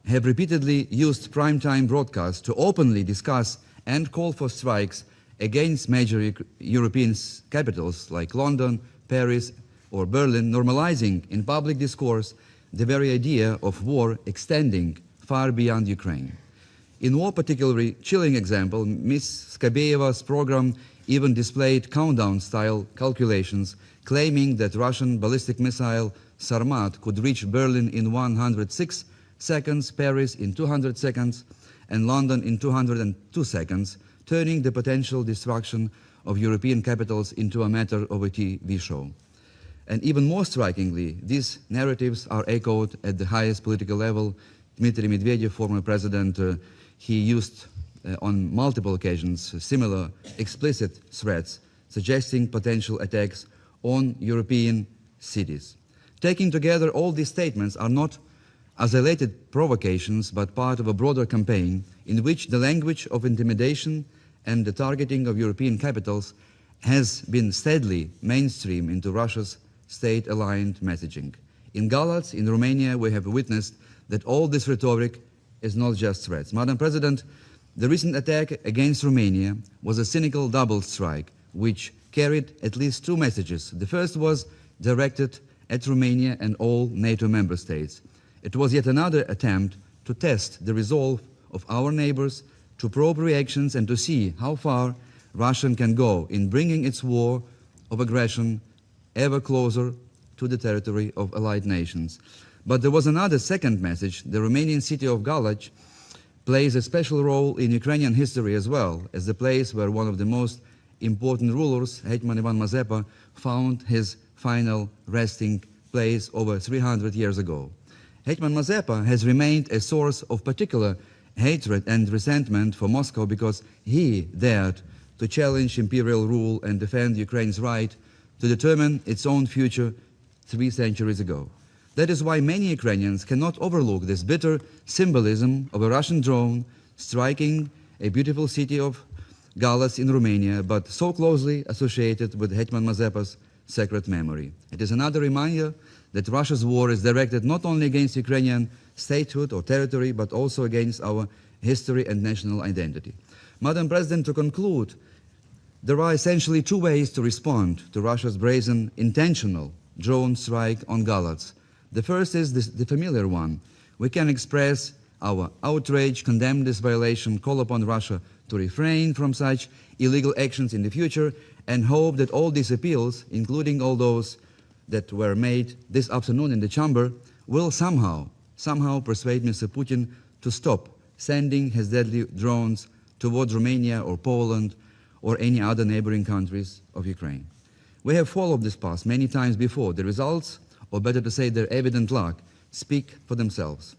have repeatedly used primetime broadcasts to openly discuss and call for strikes against major European capitals like London, Paris, or Berlin, normalizing in public discourse the very idea of war extending far beyond Ukraine. In one particularly chilling example, Ms. Skabeyeva's program even displayed countdown-style calculations claiming that Russian ballistic missile Sarmat could reach Berlin in 106 seconds, Paris in 200 seconds, and London in 202 seconds, turning the potential destruction of European capitals into a matter of a TV show. And even more strikingly, these narratives are echoed at the highest political level. Dmitry Medvedev, former president, he used on multiple occasions similar explicit threats, suggesting potential attacks on European cities. Taking together, all these statements are not isolated provocations, but part of a broader campaign in which the language of intimidation and the targeting of European capitals has been steadily mainstream into Russia's state-aligned messaging. In Galați, in Romania, we have witnessed that all this rhetoric is not just threats. Madam President, the recent attack against Romania was a cynical double strike, which carried at least two messages. The first was directed at Romania and all NATO member states. It was yet another attempt to test the resolve of our neighbors, to probe reactions and to see how far Russia can go in bringing its war of aggression ever closer to the territory of allied nations. But there was another second message. The Romanian city of Galați plays a special role in Ukrainian history as well, as the place where one of the most important rulers, Hetman Ivan Mazepa, found his final resting place over 300 years ago. Hetman Mazepa has remained a source of particular hatred and resentment for Moscow because he dared to challenge imperial rule and defend Ukraine's right to determine its own future 3 centuries ago. That is why many Ukrainians cannot overlook this bitter symbolism of a Russian drone striking a beautiful city of Galați in Romania, but so closely associated with Hetman Mazepa's sacred memory. It is another reminder that Russia's war is directed not only against Ukrainian statehood or territory, but also against our history and national identity. Madam President, to conclude, there are essentially two ways to respond to Russia's brazen, intentional drone strike on Galați. The first is the familiar one. We can express our outrage, condemn this violation, call upon Russia to refrain from such illegal actions in the future, and hope that all these appeals, including all those that were made this afternoon in the chamber, will somehow persuade Mr. Putin to stop sending his deadly drones towards Romania or Poland or any other neighboring countries of Ukraine. We have followed this path many times before. The results, or better to say their evident lack, speak for themselves.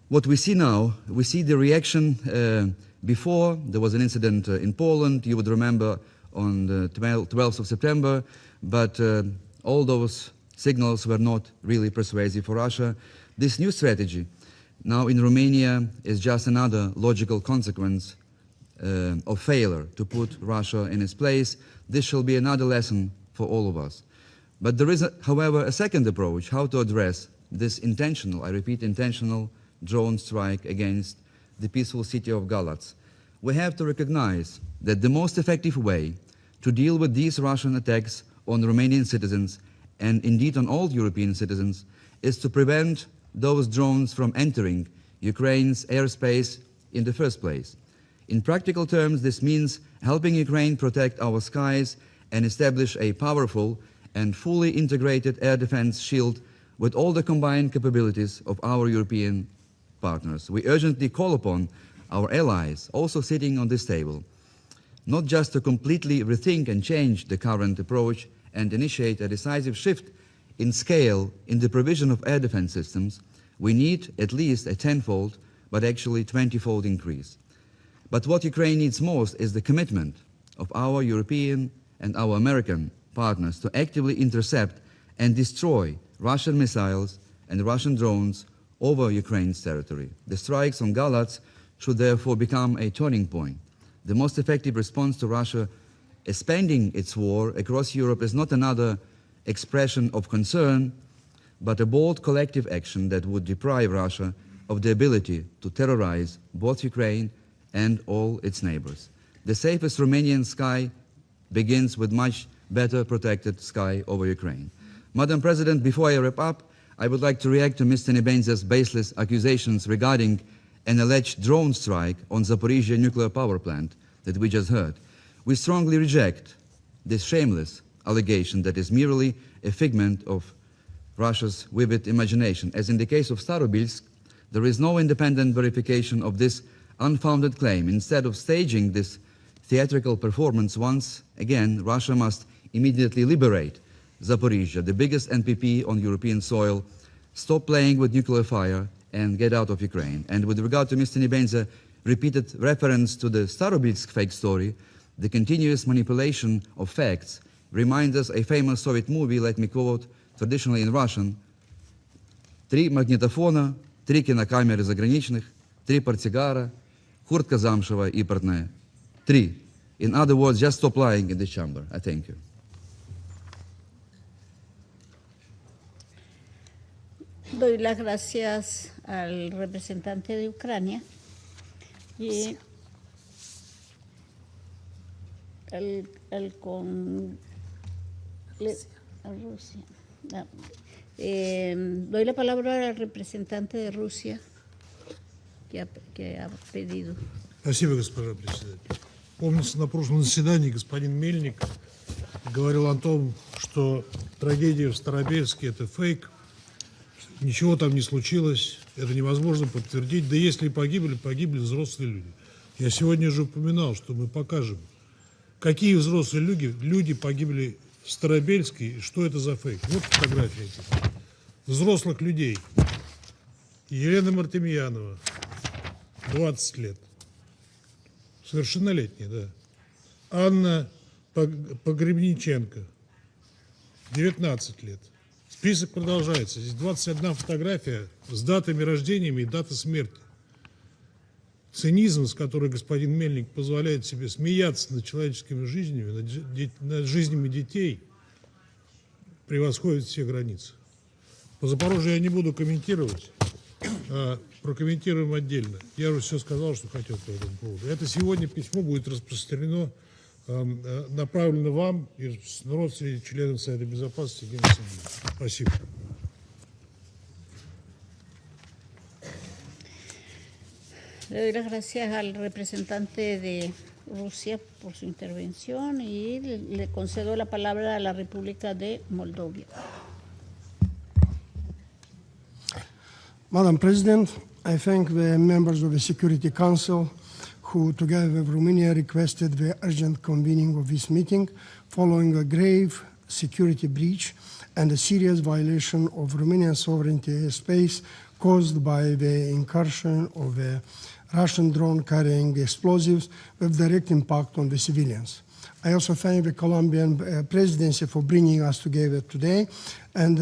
What we see now, we see the reaction before. There was an incident in Poland, you would remember, on the 12th of September, but all those signals were not really persuasive for Russia. This new strategy now in Romania is just another logical consequence of failure to put Russia in its place. This shall be another lesson for all of us. But there is, however, a second approach, how to address this intentional, I repeat, intentional drone strike against the peaceful city of Galatz. We have to recognize that the most effective way to deal with these Russian attacks on Romanian citizens, and indeed on all European citizens, is to prevent those drones from entering Ukraine's airspace in the first place. In practical terms, this means helping Ukraine protect our skies and establish a powerful and fully integrated air defense shield with all the combined capabilities of our European partners. We urgently call upon our allies, also sitting on this table, not just to completely rethink and change the current approach and initiate a decisive shift in scale in the provision of air defense systems. We need at least a tenfold, but actually 20-fold increase. But what Ukraine needs most is the commitment of our European and our American partners to actively intercept and destroy Russian missiles and Russian drones over Ukraine's territory. The strikes on Galatz should therefore become a turning point. The most effective response to Russia expanding its war across Europe is not another expression of concern, but a bold collective action that would deprive Russia of the ability to terrorize both Ukraine and all its neighbors. The safest Romanian sky begins with much better protected sky over Ukraine. Madam President, before I wrap up, I would like to react to Mr. Nebenza's baseless accusations regarding an alleged drone strike on Zaporizhzhia nuclear power plant that we just heard. We strongly reject this shameless allegation that is merely a figment of Russia's vivid imagination. As in the case of Starobilsk, there is no independent verification of this unfounded claim. Instead of staging this theatrical performance, once again, Russia must immediately liberate Zaporizhzhia, the biggest NPP on European soil, stop playing with nuclear fire, and get out of Ukraine. And with regard to Mr. Nebenza's repeated reference to the Starobilsk fake story, the continuous manipulation of facts reminds us a famous Soviet movie, let me quote traditionally in Russian: «Три магнитофона, 3 кинокамеры заграничных, 3 портсигара, куртка замшевая и портная. 3. In other words, just stop lying in this chamber. I thank you. Doy las gracias al representante de Ucrania y a Rusia. Doy la palabra al representante de Rusia que ha pedido. Спасибо, госпожа председатель. Помнится, на прошлом заседании господин Мельник говорил о том, что трагедия в Старобельске – это фейк, ничего там не случилось, это невозможно подтвердить. Да если и погибли, погибли взрослые люди. Я сегодня же упоминал, что мы покажем, какие взрослые люди погибли в Старобельске и что это за фейк. Вот фотография этих взрослых людей. Елена Мартемьянова, 20 лет. Совершеннолетняя, да. Анна Погребниченко, 19 лет. Список продолжается. Здесь 21 фотография с датами рождениями и датой смерти. Цинизм, с которым господин Мельник позволяет себе смеяться над человеческими жизнями, над жизнями детей, превосходит все границы. По Запорожью я не буду комментировать, прокомментируем отдельно. Я уже все сказал, что хотел по этому поводу. Это сегодня письмо будет распространено, направлено вам и родственникам членов Совета Безопасности Генассамблеи. Спасибо. Le doy las gracias al representante de Rusia por su intervención y le concedo la palabra a la República de Moldova. Madam President, I thank the members of the Security Council who, together with Romania, requested the urgent convening of this meeting following a grave security breach and a serious violation of Romanian sovereignty airspace caused by the incursion of a Russian drone carrying explosives with direct impact on the civilians. I also thank the Colombian presidency for bringing us together today, and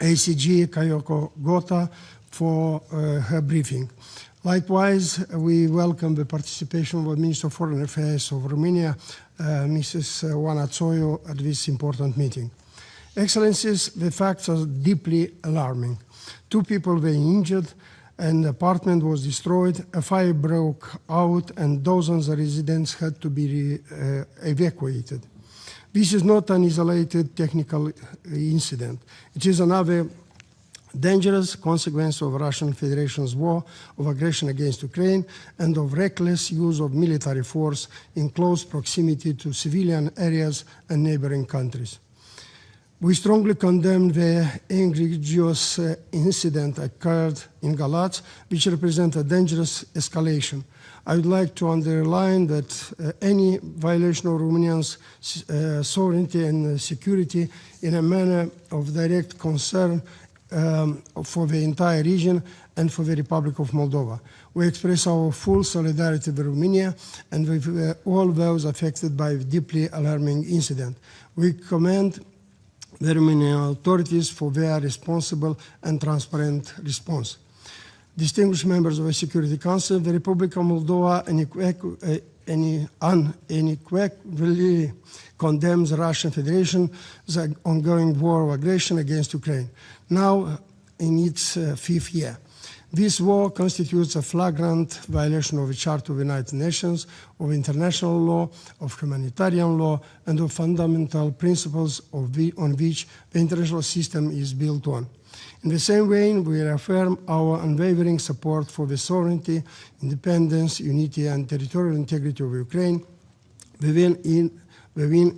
ACG Kayoko Gota for her briefing. Likewise, we welcome the participation of the Minister of Foreign Affairs of Romania, Mrs. Oana Toiu, at this important meeting. Excellencies, the facts are deeply alarming. 2 people were injured, an apartment was destroyed, a fire broke out, and dozens of residents had to be evacuated. This is not an isolated technical incident. It is another dangerous consequence of Russian Federation's war of aggression against Ukraine and of reckless use of military force in close proximity to civilian areas and neighboring countries. We strongly condemn the egregious incident occurred in Galați, which represents a dangerous escalation. I would like to underline that any violation of Romania's sovereignty and security in a manner of direct concern for the entire region and for the Republic of Moldova. We express our full solidarity with Romania and with all those affected by the deeply alarming incident. We commend the Romanian authorities for their responsible and transparent response. Distinguished members of the Security Council, the Republic of Moldova unequivocally condemns the Russian Federation's ongoing war of aggression against Ukraine, now in its 5th year. This war constitutes a flagrant violation of the Charter of the United Nations, of international law, of humanitarian law, and of fundamental principles on which the international system is built on. In the same vein, we reaffirm our unwavering support for the sovereignty, independence, unity, and territorial integrity of Ukraine within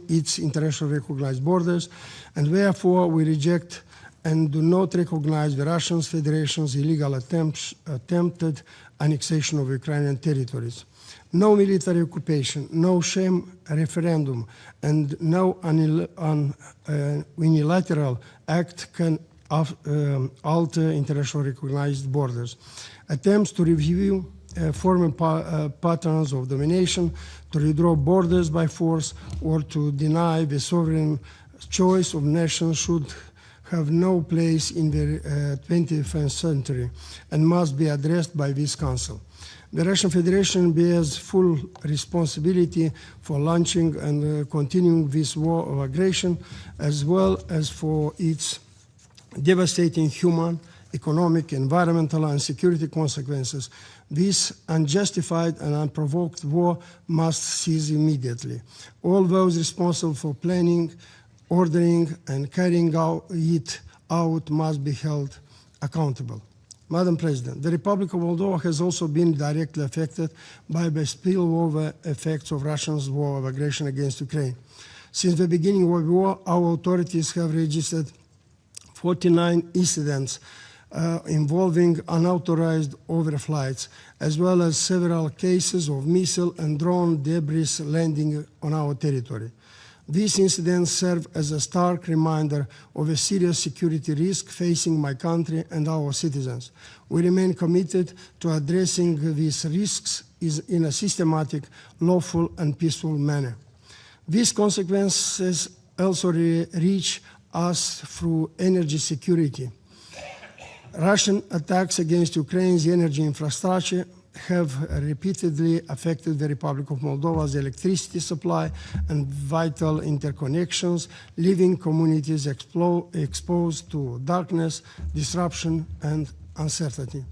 its internationally recognized borders, and therefore we reject and do not recognize the Russian Federation's illegal attempted annexation of Ukrainian territories. No military occupation, no sham referendum, and no unilateral act can alter internationally recognized borders. Attempts to review former patterns of domination, to redraw borders by force, or to deny the sovereign choice of nations should have no place in the 21st century and must be addressed by this Council. The Russian Federation bears full responsibility for launching and continuing this war of aggression, as well as for its devastating human, economic, environmental, and security consequences. This unjustified and unprovoked war must cease immediately. All those responsible for planning, ordering, and carrying it out must be held accountable. Madam President, the Republic of Moldova has also been directly affected by the spillover effects of Russia's war of aggression against Ukraine. Since the beginning of the war, our authorities have registered 49 incidents involving unauthorized overflights, as well as several cases of missile and drone debris landing on our territory. These incidents serve as a stark reminder of a serious security risk facing my country and our citizens. We remain committed to addressing these risks in a systematic, lawful, and peaceful manner. These consequences also reach us through energy security. Russian attacks against Ukraine's energy infrastructure have repeatedly affected the Republic of Moldova's electricity supply and vital interconnections, leaving communities exposed to darkness, disruption, and uncertainty.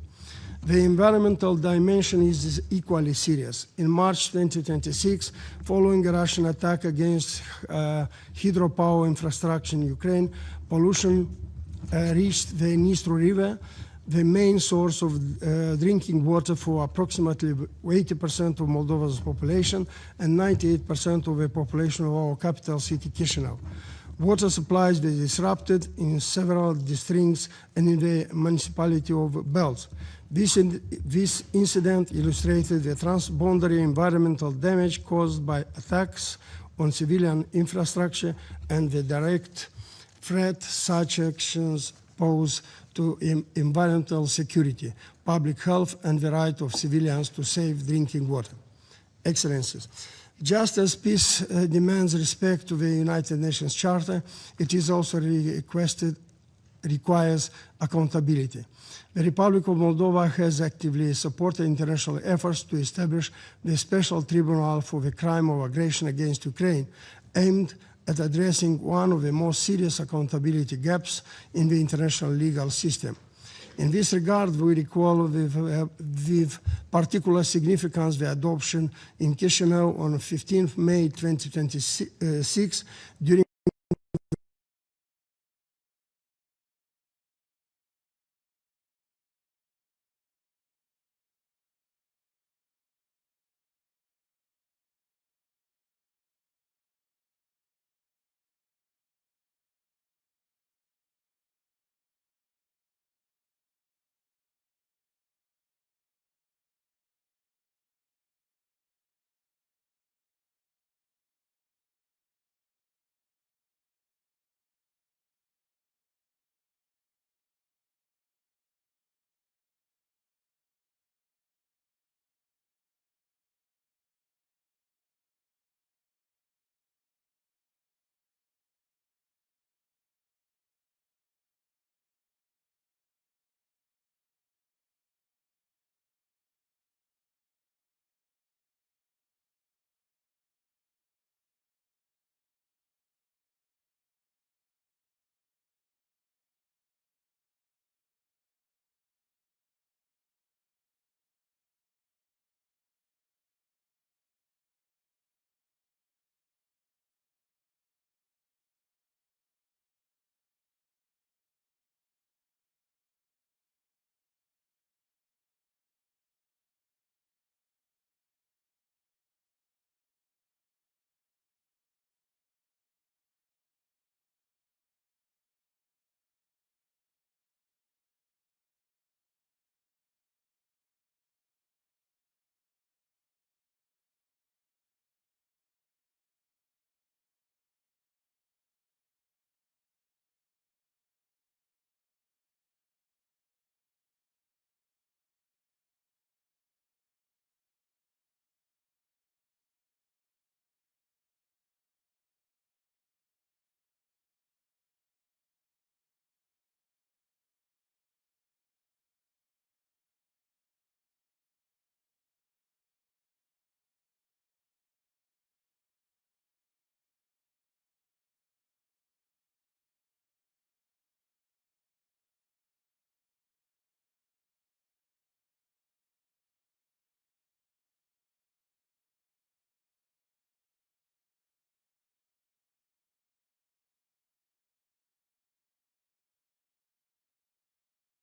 The environmental dimension is equally serious. In March 2026, following a Russian attack against hydropower infrastructure in Ukraine, pollution reached the Dnistru River, the main source of drinking water for approximately 80% of Moldova's population and 98% of the population of our capital city, Chisinau. Water supplies were disrupted in several districts and in the municipality of Belz. This incident illustrated the transboundary environmental damage caused by attacks on civilian infrastructure and the direct threat such actions pose to environmental security, public health, and the right of civilians to safe drinking water. Excellencies, just as peace demands respect to the United Nations Charter, it is also requires accountability. The Republic of Moldova has actively supported international efforts to establish the Special Tribunal for the Crime of Aggression against Ukraine, aimed at addressing one of the most serious accountability gaps in the international legal system. In this regard, we recall with particular significance the adoption in Chisinau on 15 May 2026 during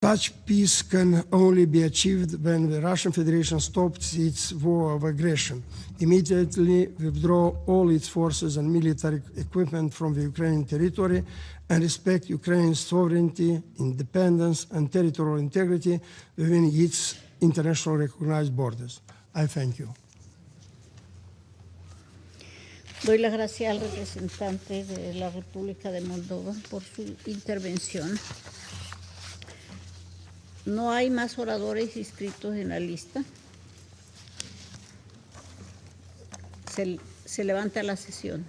such peace can only be achieved when the Russian Federation stops its war of aggression, immediately withdraw all its forces and military equipment from the Ukrainian territory, and respect Ukraine's sovereignty, independence, and territorial integrity within its internationally recognized borders. I thank you. Doy las gracias al representante de la República de Moldova por su intervención. No hay más oradores inscritos en la lista. Se levanta la sesión.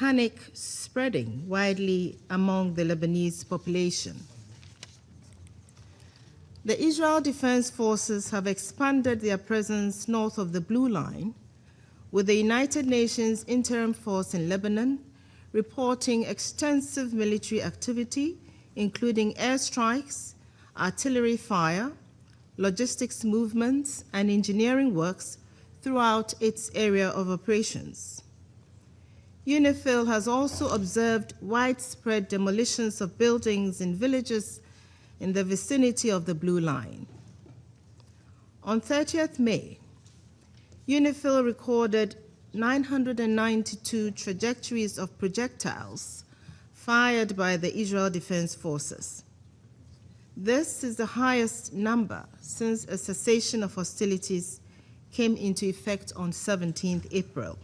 panic spreading widely among the Lebanese population. The Israel Defense Forces have expanded their presence north of the Blue Line, with the United Nations Interim Force in Lebanon reporting extensive military activity, including airstrikes, artillery fire, logistics movements, and engineering works throughout its area of operations. UNIFIL has also observed widespread demolitions of buildings in villages in the vicinity of the Blue Line. On 30th May, UNIFIL recorded 992 trajectories of projectiles fired by the Israel Defense Forces. This is the highest number since a cessation of hostilities came into effect on 17th April.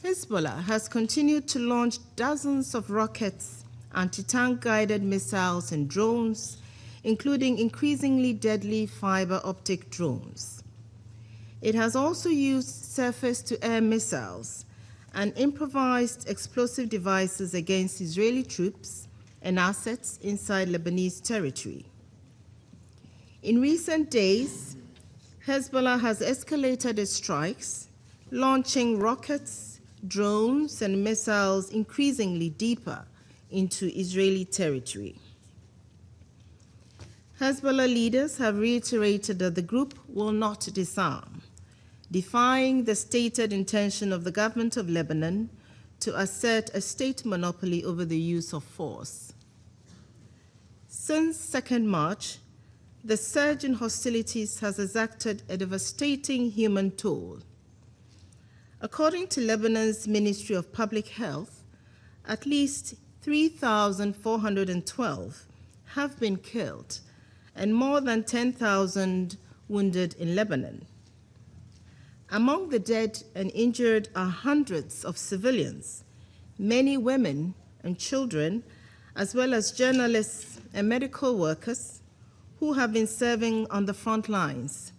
Hezbollah has continued to launch dozens of rockets, anti-tank guided missiles, and drones, including increasingly deadly fiber optic drones. It has also used surface-to-air missiles and improvised explosive devices against Israeli troops and assets inside Lebanese territory. In recent days, Hezbollah has escalated its strikes, launching rockets, drones, and missiles increasingly deeper into Israeli territory. Hezbollah leaders have reiterated that the group will not disarm, defying the stated intention of the government of Lebanon to assert a state monopoly over the use of force. Since 2nd March, the surge in hostilities has exacted a devastating human toll. According to Lebanon's Ministry of Public Health, at least 3,412 have been killed and more than 10,000 wounded in Lebanon. Among the dead and injured are hundreds of civilians, many women and children, as well as journalists and medical workers who have been serving on the front lines.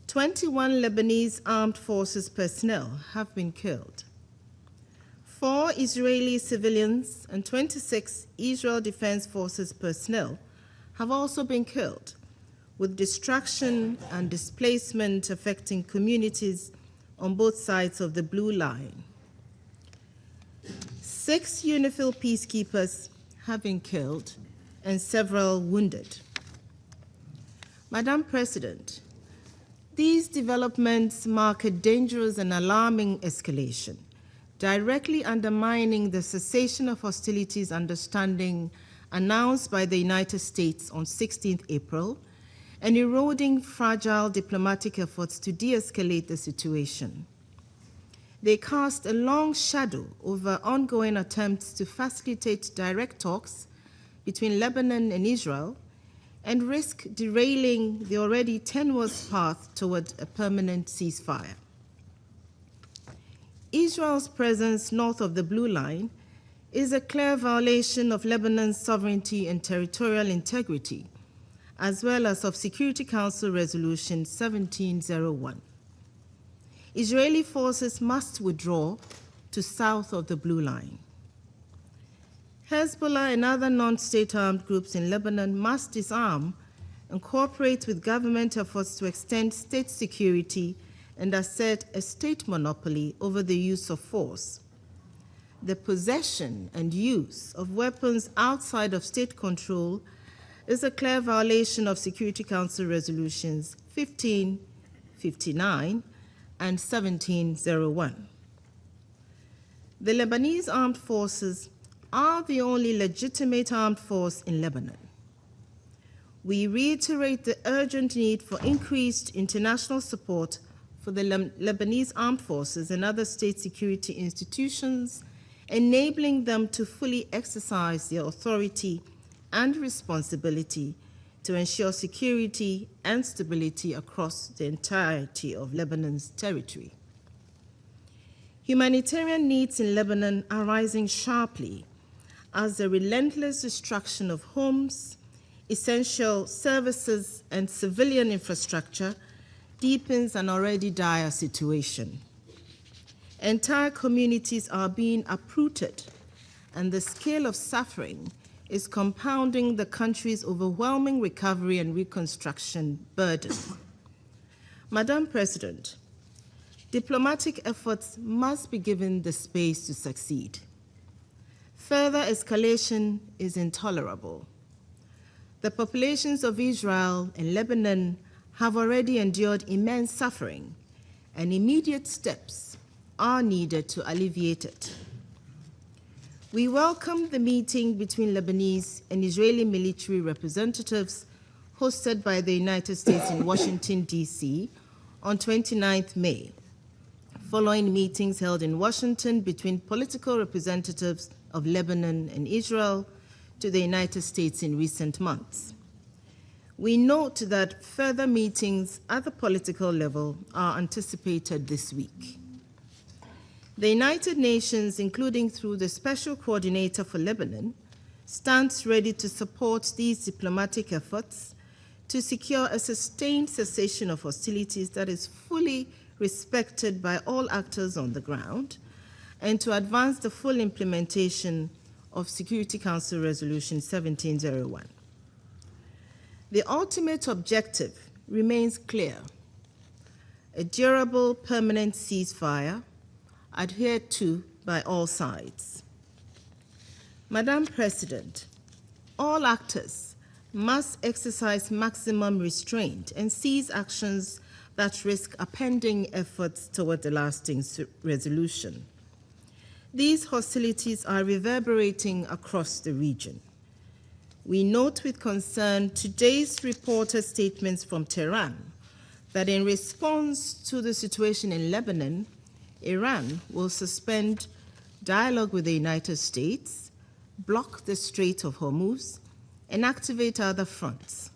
21 Lebanese armed forces personnel have been killed. 4 Israeli civilians and 26 Israel Defense Forces personnel have also been killed, with destruction and displacement affecting communities on both sides of the Blue Line. 6 UNIFIL peacekeepers have been killed and several wounded. Madam President, these developments mark a dangerous and alarming escalation, directly undermining the cessation of hostilities understanding announced by the United States on 16th April and eroding fragile diplomatic efforts to de-escalate the situation. They cast a long shadow over ongoing attempts to facilitate direct talks between Lebanon and Israel and risk derailing the already tenuous path toward a permanent ceasefire. Israel's presence north of the Blue Line is a clear violation of Lebanon's sovereignty and territorial integrity, as well as of Security Council Resolution 1701. Israeli forces must withdraw to south of the Blue Line. Hezbollah and other non-state armed groups in Lebanon must disarm and cooperate with government efforts to extend state security and assert a state monopoly over the use of force. The possession and use of weapons outside of state control is a clear violation of Security Council Resolutions 1559 and 1701. The Lebanese armed forces are the only legitimate armed force in Lebanon. We reiterate the urgent need for increased international support for the Lebanese armed forces and other state security institutions, enabling them to fully exercise their authority and responsibility to ensure security and stability across the entirety of Lebanon's territory. Humanitarian needs in Lebanon are rising sharply as the relentless destruction of homes, essential services, and civilian infrastructure deepens an already dire situation. Entire communities are being uprooted, and the scale of suffering is compounding the country's overwhelming recovery and reconstruction burden. Madam President, diplomatic efforts must be given the space to succeed. Further escalation is intolerable. The populations of Israel and Lebanon have already endured immense suffering, and immediate steps are needed to alleviate it. We welcome the meeting between Lebanese and Israeli military representatives hosted by the United States in Washington, D.C. on 29th May, following meetings held in Washington between political representatives of Lebanon and Israel to the United States in recent months. We note that further meetings at the political level are anticipated this week. The United Nations, including through the Special Coordinator for Lebanon, stands ready to support these diplomatic efforts to secure a sustained cessation of hostilities that is fully respected by all actors on the ground, and to advance the full implementation of Security Council Resolution 1701. The ultimate objective remains clear: a durable, permanent ceasefire adhered to by all sides. Madam President, all actors must exercise maximum restraint and cease actions that risk appending efforts toward a lasting resolution. These hostilities are reverberating across the region. We note with concern today's reported statements from Tehran that in response to the situation in Lebanon, Iran will suspend dialogue with the United States, block the Strait of Hormuz, and activate other fronts.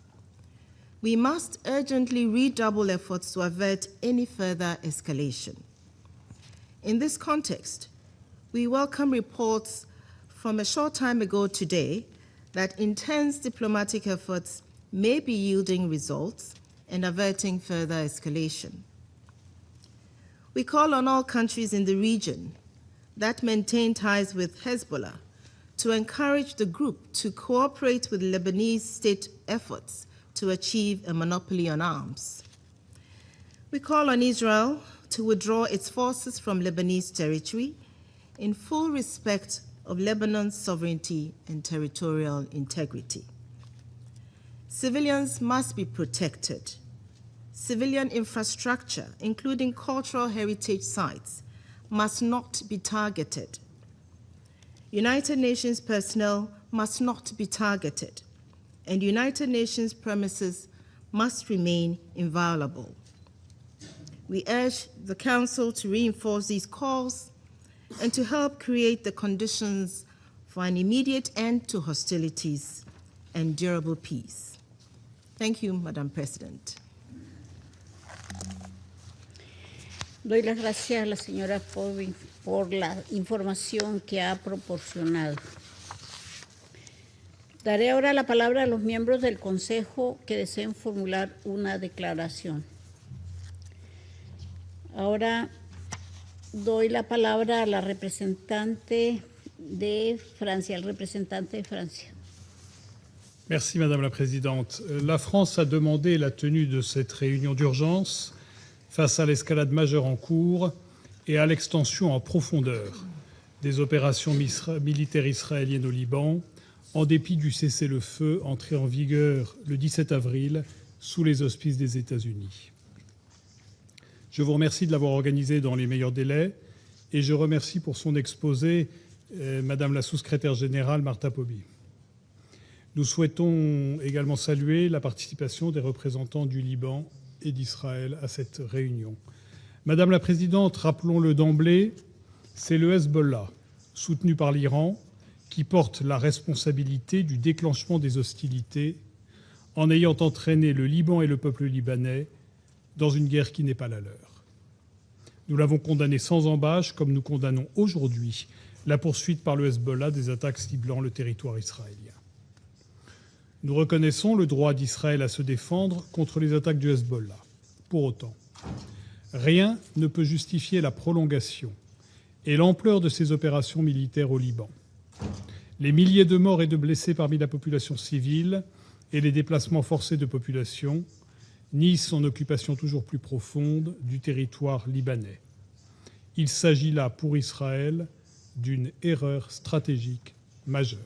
We must urgently redouble efforts to avert any further escalation. In this context, we welcome reports from a short time ago today that intense diplomatic efforts may be yielding results and averting further escalation. We call on all countries in the region that maintain ties with Hezbollah to encourage the group to cooperate with Lebanese state efforts to achieve a monopoly on arms. We call on Israel to withdraw its forces from Lebanese territory in full respect of Lebanon's sovereignty and territorial integrity. Civilians must be protected. Civilian infrastructure, including cultural heritage sites, must not be targeted. United Nations personnel must not be targeted, and United Nations premises must remain inviolable. We urge the Council to reinforce these calls and to help create the conditions for an immediate end to hostilities and durable peace. Thank you, Madam President. Doy las gracias a la señora Toiu por la información que ha proporcionado. Daré ahora la palabra a los miembros del Consejo que deseen formular una declaración. Ahora doy la palabra a la representante de Francia, al representante de Francia. Merci Madame la Présidente. La France a demandé la tenue de cette réunion d'urgence face à l'escalade majeure en cours et à l'extension en profondeur des opérations militaires israéliennes au Liban, en dépit du cessez-le-feu entré en vigueur le 17 avril sous les auspices des États-Unis. Je vous remercie de l'avoir organisé dans les meilleurs délais et je remercie pour son exposé Madame la sous-secrétaire générale Marta Pobby. Nous souhaitons également saluer la participation des représentants du Liban et d'Israël à cette réunion. Madame la Présidente, rappelons-le d'emblée, c'est le Hezbollah, soutenu par l'Iran, qui porte la responsabilité du déclenchement des hostilités en ayant entraîné le Liban et le peuple libanais dans une guerre qui n'est pas la leur. Nous l'avons condamné sans ambages, comme nous condamnons aujourd'hui la poursuite par le Hezbollah des attaques ciblant le territoire israélien. Nous reconnaissons le droit d'Israël à se défendre contre les attaques du Hezbollah. Pour autant, rien ne peut justifier la prolongation et l'ampleur de ces opérations militaires au Liban. Les milliers de morts et de blessés parmi la population civile et les déplacements forcés de population nient son occupation toujours plus profonde du territoire libanais. Il s'agit là, pour Israël, d'une erreur stratégique majeure.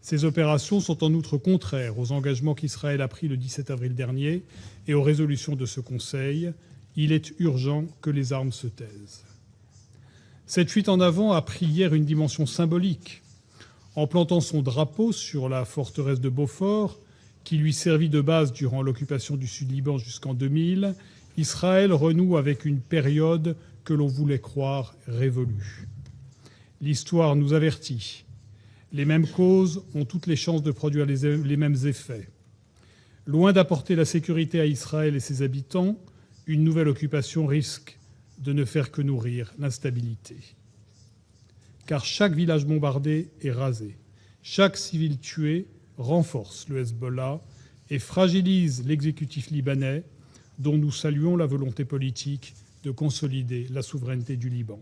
Ces opérations sont en outre contraires aux engagements qu'Israël a pris le 17 avril dernier et aux résolutions de ce Conseil. Il est urgent que les armes se taisent. Cette fuite en avant a pris hier une dimension symbolique. En plantant son drapeau sur la forteresse de Beaufort, qui lui servit de base durant l'occupation du Sud-Liban jusqu'en 2000, Israël renoue avec une période que l'on voulait croire révolue. L'histoire nous avertit. Les mêmes causes ont toutes les chances de produire les mêmes effets. Loin d'apporter la sécurité à Israël et ses habitants, une nouvelle occupation risque de ne faire que nourrir l'instabilité. Car chaque village bombardé est rasé, chaque civil tué renforce le Hezbollah et fragilise l'exécutif libanais, dont nous saluons la volonté politique de consolider la souveraineté du Liban.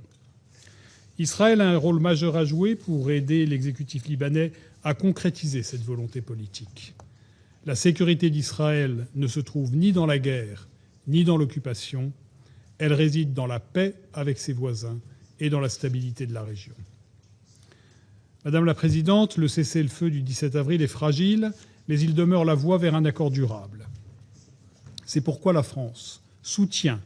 Israël a un rôle majeur à jouer pour aider l'exécutif libanais à concrétiser cette volonté politique. La sécurité d'Israël ne se trouve ni dans la guerre, ni dans l'occupation. Elle réside dans la paix avec ses voisins et dans la stabilité de la région. Madame la Présidente, le cessez-le-feu du 17 avril est fragile, mais il demeure la voie vers un accord durable. C'est pourquoi la France soutient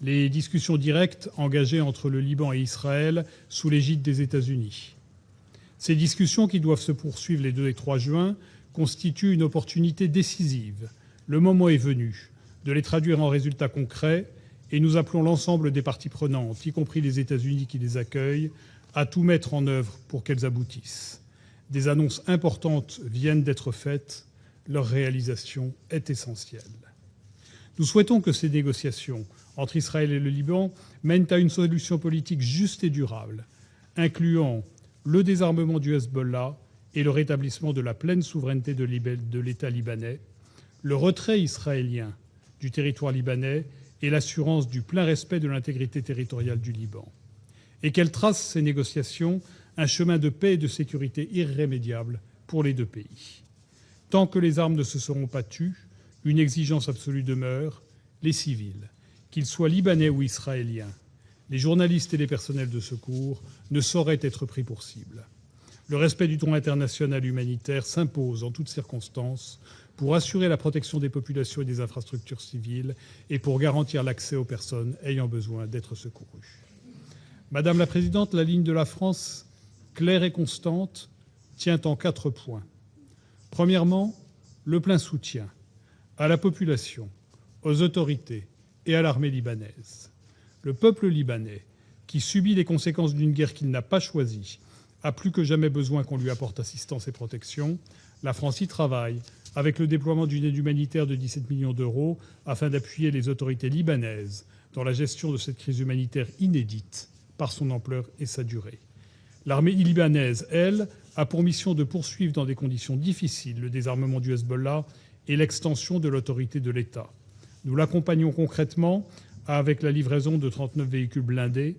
les discussions directes engagées entre le Liban et Israël sous l'égide des États-Unis. Ces discussions, qui doivent se poursuivre les 2 et 3 juin, constituent une opportunité décisive. Le moment est venu de les traduire en résultats concrets et nous appelons l'ensemble des parties prenantes, y compris les États-Unis qui les accueillent, à tout mettre en œuvre pour qu'elles aboutissent. Des annonces importantes viennent d'être faites. Leur réalisation est essentielle. Nous souhaitons que ces négociations entre Israël et le Liban mènent à une solution politique juste et durable, incluant le désarmement du Hezbollah et le rétablissement de la pleine souveraineté de l'État libanais, le retrait israélien du territoire libanais et l'assurance du plein respect de l'intégrité territoriale du Liban. Et qu'elle trace ces négociations un chemin de paix et de sécurité irrémédiable pour les 2 pays. Tant que les armes ne se seront pas tues, une exigence absolue demeure, les civils, qu'ils soient libanais ou israéliens, les journalistes et les personnels de secours, ne sauraient être pris pour cible. Le respect du droit international humanitaire s'impose en toutes circonstances pour assurer la protection des populations et des infrastructures civiles et pour garantir l'accès aux personnes ayant besoin d'être secourues. Madame la Présidente, la ligne de la France, claire et constante, tient en 4 points. Premièrement, le plein soutien à la population, aux autorités et à l'armée libanaise. Le peuple libanais, qui subit les conséquences d'une guerre qu'il n'a pas choisie, a plus que jamais besoin qu'on lui apporte assistance et protection. La France y travaille avec le déploiement d'une aide humanitaire de 17 millions d'euros afin d'appuyer les autorités libanaises dans la gestion de cette crise humanitaire inédite par son ampleur et sa durée. L'armée libanaise, elle, a pour mission de poursuivre dans des conditions difficiles le désarmement du Hezbollah et l'extension de l'autorité de l'État. Nous l'accompagnons concrètement avec la livraison de 39 véhicules blindés.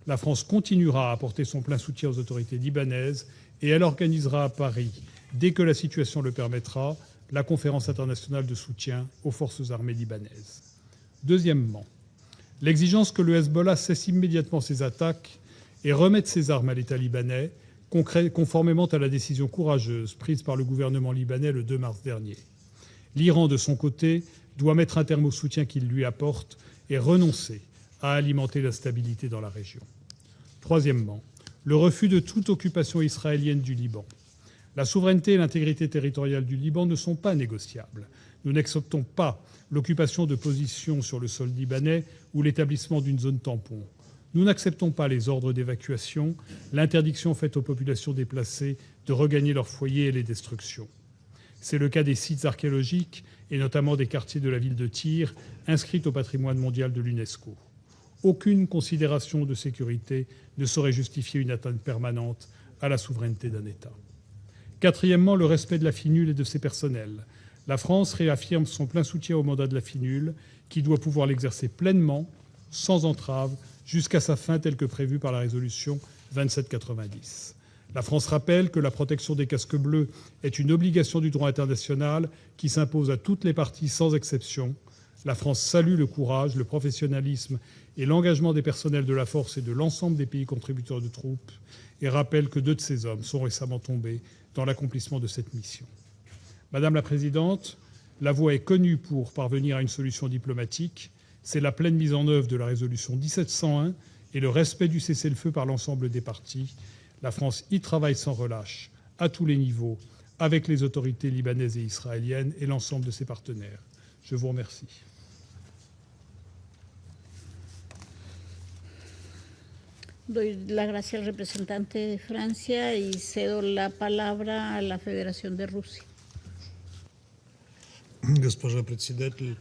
La France continuera à apporter son plein soutien aux autorités libanaises et elle organisera à Paris, dès que la situation le permettra, la conférence internationale de soutien aux forces armées libanaises. Deuxièmement, l'exigence que le Hezbollah cesse immédiatement ses attaques et remette ses armes à l'État libanais, conformément à la décision courageuse prise par le gouvernement libanais le 2 mars dernier. L'Iran, de son côté, doit mettre un terme au soutien qu'il lui apporte et renoncer à alimenter l'instabilité dans la région. Troisièmement, le refus de toute occupation israélienne du Liban. La souveraineté et l'intégrité territoriale du Liban ne sont pas négociables. Nous n'acceptons pas l'occupation de positions sur le sol libanais ou l'établissement d'une zone tampon. Nous n'acceptons pas les ordres d'évacuation, l'interdiction faite aux populations déplacées de regagner leur foyer et les destructions. C'est le cas des sites archéologiques et notamment des quartiers de la ville de Tyr, inscrits au patrimoine mondial de l'UNESCO. Aucune considération de sécurité ne saurait justifier une atteinte permanente à la souveraineté d'un État. Quatrièmement, le respect de la FINUL et de ses personnels. La France réaffirme son plein soutien au mandat de la FINUL, qui doit pouvoir l'exercer pleinement, sans entrave, jusqu'à sa fin telle que prévue par la résolution 2790. La France rappelle que la protection des casques bleus est une obligation du droit international qui s'impose à toutes les parties sans exception. La France salue le courage, le professionnalisme et l'engagement des personnels de la force et de l'ensemble des pays contributeurs de troupes et rappelle que 2 de ces hommes sont récemment tombés dans l'accomplissement de cette mission. Madame la Présidente, la voie est connue pour parvenir à une solution diplomatique. C'est la pleine mise en œuvre de la résolution 1701 et le respect du cessez-le-feu par l'ensemble des parties. La France y travaille sans relâche, à tous les niveaux, avec les autorités libanaises et israéliennes et l'ensemble de ses partenaires. Je vous remercie. Doy la gracia al representante de Francia y cedo la palabra a la Federación de Rusia. Госпожа председатель,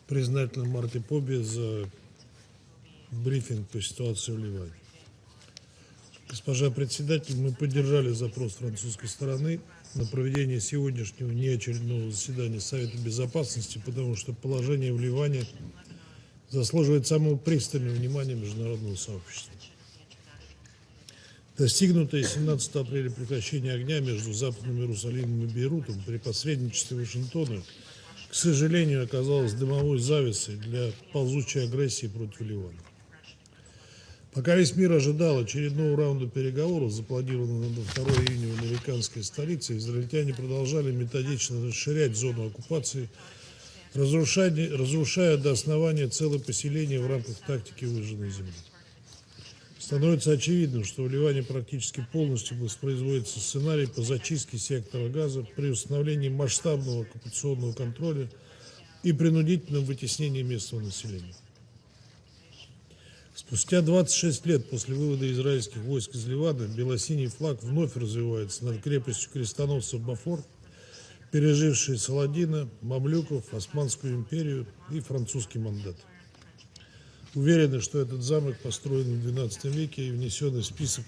признательна Марте Побе за брифинг по ситуации в Ливане. Госпожа председатель, мы поддержали запрос французской стороны на проведение сегодняшнего неочередного заседания Совета Безопасности, потому что положение в Ливане заслуживает самого пристального внимания международного сообщества. Достигнутое 17 апреля прекращение огня между Западным Иерусалимом и Бейрутом при посредничестве Вашингтона, к сожалению, оказалось дымовой завесой для ползучей агрессии против Ливана. Пока весь мир ожидал очередного раунда переговоров, запланированного на 2 июня в американской столице, израильтяне продолжали методично расширять зону оккупации, разрушая до основания целое поселение в рамках тактики выжженной земли. Становится очевидным, что в Ливане практически полностью воспроизводится сценарий по зачистке сектора Газа при установлении масштабного оккупационного контроля и принудительном вытеснении местного населения. Спустя 26 лет после вывода израильских войск из Ливана белосиний флаг вновь развивается над крепостью крестоносцев Beaufort, пережившей Саладина, мамлюков, Османскую империю и французский мандат. Уверены, что этот замок построен в XII веке и внесенный в список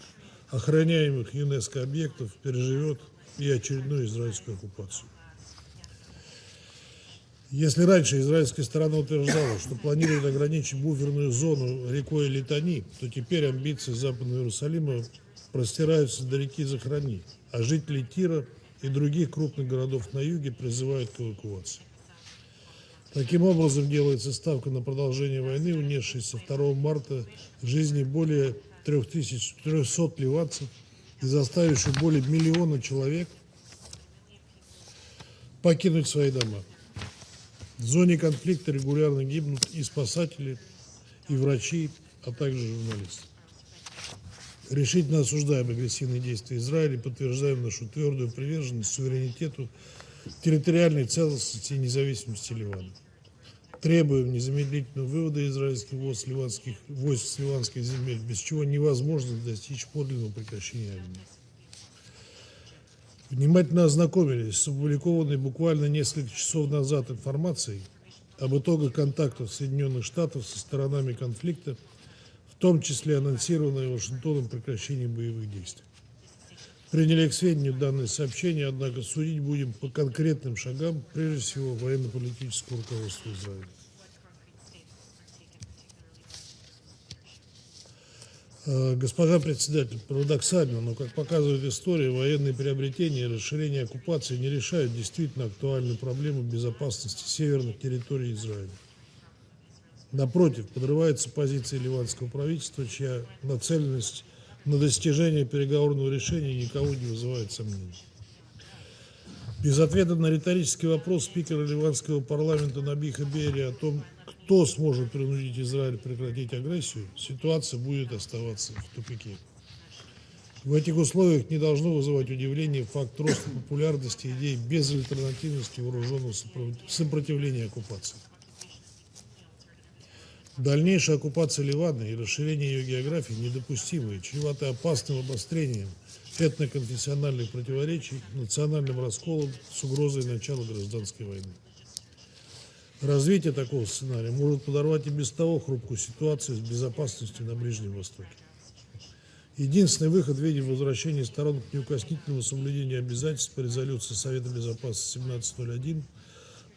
охраняемых ЮНЕСКО объектов переживет и очередную израильскую оккупацию. Если раньше израильская сторона утверждала, что планирует ограничить буферную зону рекой Литани, то теперь амбиции Западного Иерусалима простираются до реки Захрани, а жители Тира и других крупных городов на юге призывают к эвакуации. Таким образом, делается ставка на продолжение войны, унесшей со 2 марта жизни более 3300 ливанцев и заставившей более 1 миллиона человек покинуть свои дома. В зоне конфликта регулярно гибнут и спасатели, и врачи, а также журналисты. Решительно осуждаем агрессивные действия Израиля и подтверждаем нашу твердую приверженность суверенитету, территориальной целостности и независимости Ливана. Требуем незамедлительного вывода израильских войск с ливанских земель, без чего невозможно достичь подлинного прекращения огня. Внимательно ознакомились с опубликованной буквально несколько часов назад информацией об итогах контактов Соединенных Штатов со сторонами конфликта, в том числе анонсированное Вашингтоном прекращение боевых действий. Приняли к сведению данное сообщение, однако судить будем по конкретным шагам, прежде всего военно-политического руководства Израиля. Госпожа председатель, парадоксально, но, как показывает история, военные приобретения и расширение оккупации не решают действительно актуальную проблему безопасности северных территорий Израиля. Напротив, подрываются позиции ливанского правительства, чья нацеленность на достижение переговорного решения никого не вызывает сомнений. Без ответа на риторический вопрос спикера ливанского парламента Набиха Берри о том, кто сможет принудить Израиль прекратить агрессию, ситуация будет оставаться в тупике. В этих условиях не должно вызывать удивление факт роста популярности идей безальтернативности вооруженного сопротивления оккупации. Дальнейшая оккупация Ливана и расширение ее географии недопустимы и чреваты опасным обострением этноконфессиональных противоречий, национальным расколом с угрозой начала гражданской войны. Развитие такого сценария может подорвать и без того хрупкую ситуацию с безопасностью на Ближнем Востоке. Единственный выход в виде возвращения сторон к неукоснительному соблюдению обязательств по резолюции Совета Безопасности 1701,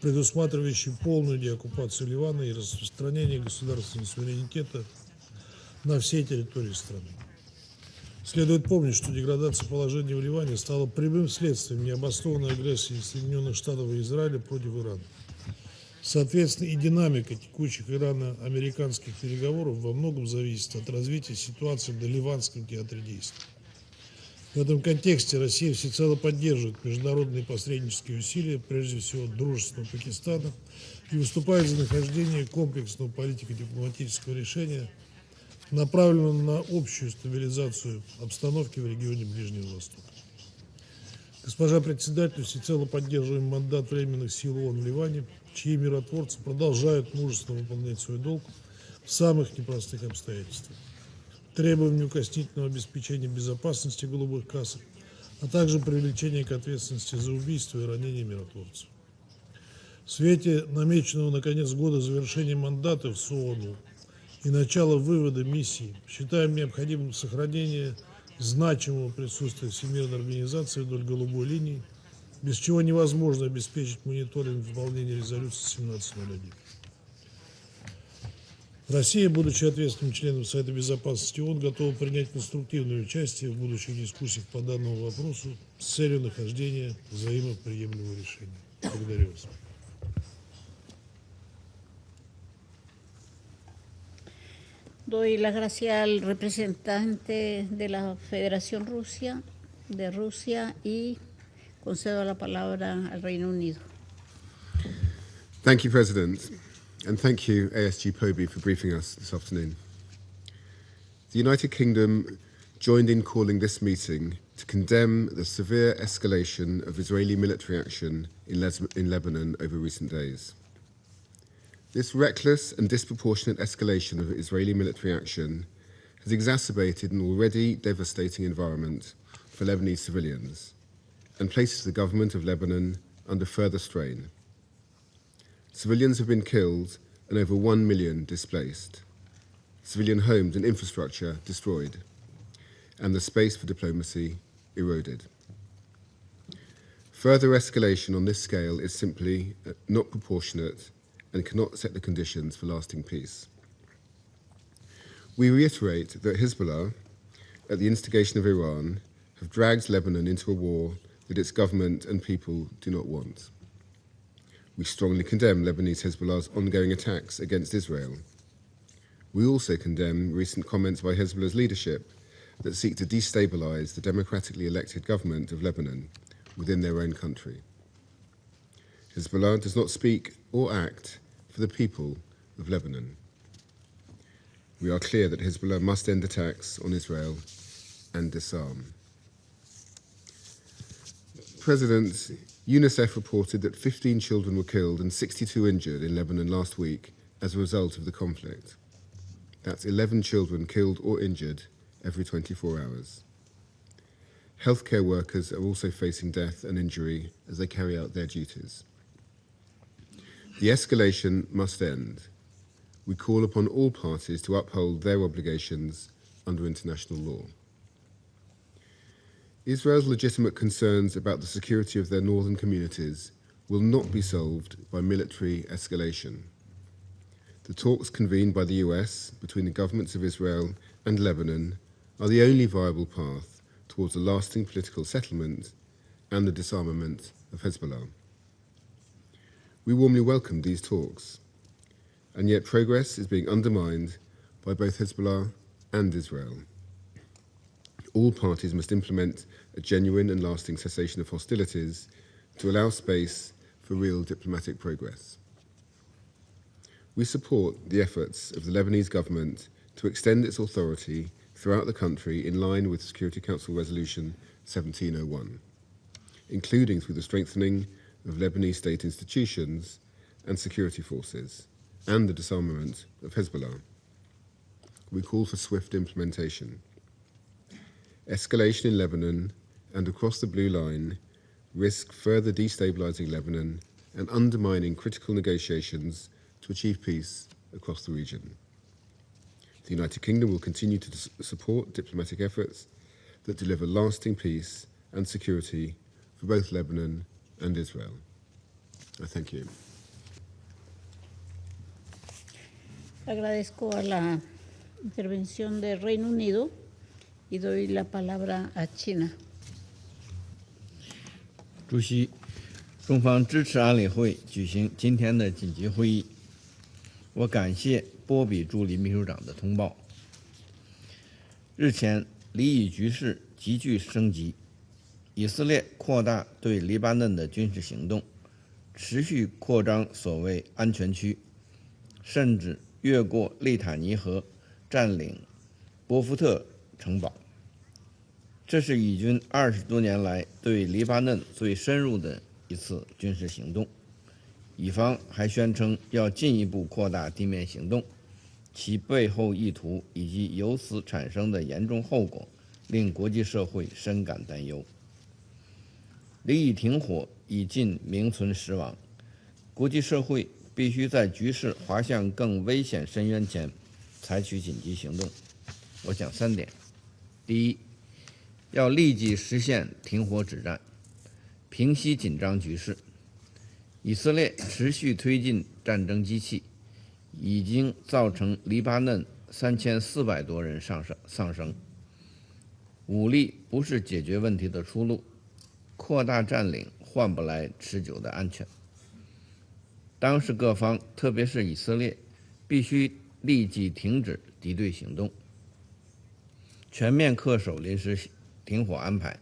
предусматривающей полную деоккупацию Ливана и распространение государственного суверенитета, на всей территории страны. Следует помнить, что деградация положения в Ливане стала прямым следствием необоснованной агрессии Соединенных Штатов и Израиля против Ирана. Соответственно, и динамика текущих ирано-американских переговоров во многом зависит от развития ситуации на Ливанском театре действий. В этом контексте Россия всецело поддерживает международные посреднические усилия, прежде всего дружественного Пакистана, и выступает за нахождение комплексного политико-дипломатического решения, направленного на общую стабилизацию обстановки в регионе Ближнего Востока. Госпожа председатель, всецело поддерживаем мандат временных сил ООН в Ливане, чьи миротворцы продолжают мужественно выполнять свой долг в самых непростых обстоятельствах. Требуем неукоснительного обеспечения безопасности голубых касок, а также привлечения к ответственности за убийство и ранение миротворцев. В свете намеченного на конец года завершения мандата в СООН и начала вывода миссии считаем необходимым сохранение значимого присутствия Всемирной организации вдоль голубой линии, без чего невозможно обеспечить мониторинг выполнения резолюции 1701. Россия, будучи ответственным членом Совета Безопасности ООН, готова принять конструктивное участие в будущих дискуссиях по данному вопросу с целью нахождения взаимоприемлемого решения. Благодарю вас. Doy las gracias al representante de la Federación de Rusia, y concedo la palabra al Reino Unido. Thank you, President, and thank you, ASG POBI, for briefing us this afternoon. The United Kingdom joined in calling this meeting to condemn the severe escalation of Israeli military action in Lebanon over recent days. This reckless and disproportionate escalation of Israeli military action has exacerbated an already devastating environment for Lebanese civilians and places the government of Lebanon under further strain. Civilians have been killed and over 1 million displaced, civilian homes and infrastructure destroyed, and the space for diplomacy eroded. Further escalation on this scale is simply not proportionate and cannot set the conditions for lasting peace. We reiterate that Hezbollah, at the instigation of Iran, have dragged Lebanon into a war that its government and people do not want. We strongly condemn Lebanese Hezbollah's ongoing attacks against Israel. We also condemn recent comments by Hezbollah's leadership that seek to destabilize the democratically elected government of Lebanon within their own country. Hezbollah does not speak or act for the people of Lebanon. We are clear that Hezbollah must end attacks on Israel and disarm. President, UNICEF reported that 15 children were killed and 62 injured in Lebanon last week as a result of the conflict. That's 11 children killed or injured every 24 hours. Healthcare workers are also facing death and injury as they carry out their duties. The escalation must end. We call upon all parties to uphold their obligations under international law. Israel's legitimate concerns about the security of their northern communities will not be solved by military escalation. The talks convened by the US between the governments of Israel and Lebanon are the only viable path towards a lasting political settlement and the disarmament of Hezbollah. We warmly welcome these talks, and yet progress is being undermined by both Hezbollah and Israel. All parties must implement a genuine and lasting cessation of hostilities to allow space for real diplomatic progress. We support the efforts of the Lebanese government to extend its authority throughout the country in line with Security Council Resolution 1701, including through the strengthening of Lebanese state institutions and security forces, and the disarmament of Hezbollah. We call for swift implementation. Escalation in Lebanon and across the Blue Line risk further destabilizing Lebanon and undermining critical negotiations to achieve peace across the region. The United Kingdom will continue to support diplomatic efforts that deliver lasting peace and security for both Lebanon and Israel. I thank you. Agradezco a la intervención del Reino Unido y doy la palabra a China. 主席，中方支持安理会举行今天的紧急会议。我感谢波比助理秘书长的通报。日前，黎以局势急剧升级，以色列扩大对黎巴嫩的军事行动，持续扩张所谓安全区，甚至越过利塔尼河占领波福特城堡。这是以军20多年来对黎巴嫩最深入的一次军事行动。以方还宣称要进一步扩大地面行动，其背后意图以及由此产生的严重后果，令国际社会深感担忧。黎以停火已近名存实亡，国际社会必须在局势滑向更危险深渊前采取紧急行动。我讲3点：第一，要立即实现停火止战，平息紧张局势。以色列持续推进战争机器，已经造成黎巴嫩3400多人丧生。武力不是解决问题的出路，扩大占领换不来持久的安全。当时各方，特别是以色列，必须立即停止敌对行动，全面恪守临时停火安排，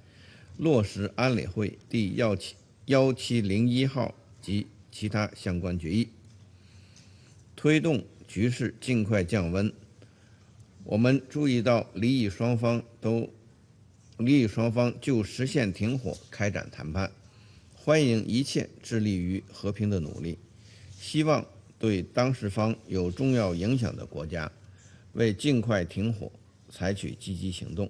落实安理会第1701号及其他相关决议，推动局势尽快降温。我们注意到黎以双方就实现停火开展谈判，欢迎一切致力于和平的努力，希望对当事方有重要影响的国家为尽快停火采取积极行动。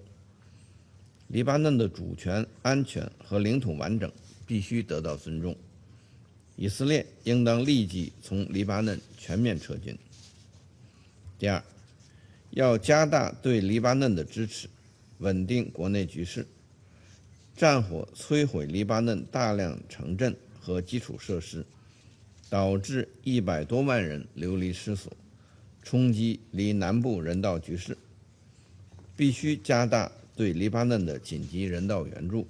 黎巴嫩的主权、安全和领土完整必须得到尊重。以色列应当立即从黎巴嫩全面撤军。第二，要加大对黎巴嫩的支持，稳定国内局势。战火摧毁黎巴嫩大量城镇和基础设施，导致100多万人流离失所，冲击黎南部人道局势。必须加大对黎巴嫩的紧急人道援助，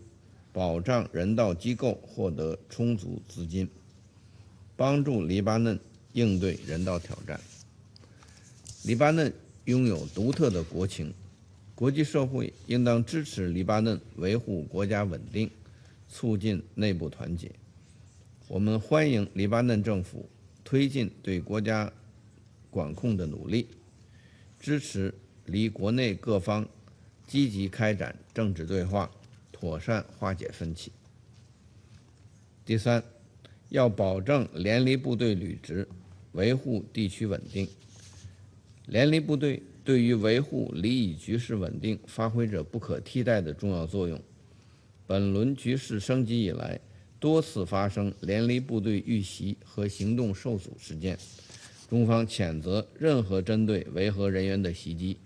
保障人道机构获得充足资金，帮助黎巴嫩应对人道挑战。黎巴嫩拥有独特的国情，国际社会应当支持黎巴嫩维护国家稳定，促进内部团结。我们欢迎黎巴嫩政府推进对国家管控的努力，支持黎国内各方积极开展政治对话，妥善化解分歧。第三，要保证联黎部队履职，维护地区稳定。联黎部队对于维护黎以局势稳定发挥着不可替代的重要作用。本轮局势升级以来，多次发生联黎部队遇袭和行动受阻事件，中方谴责任何针对维和人员的袭击，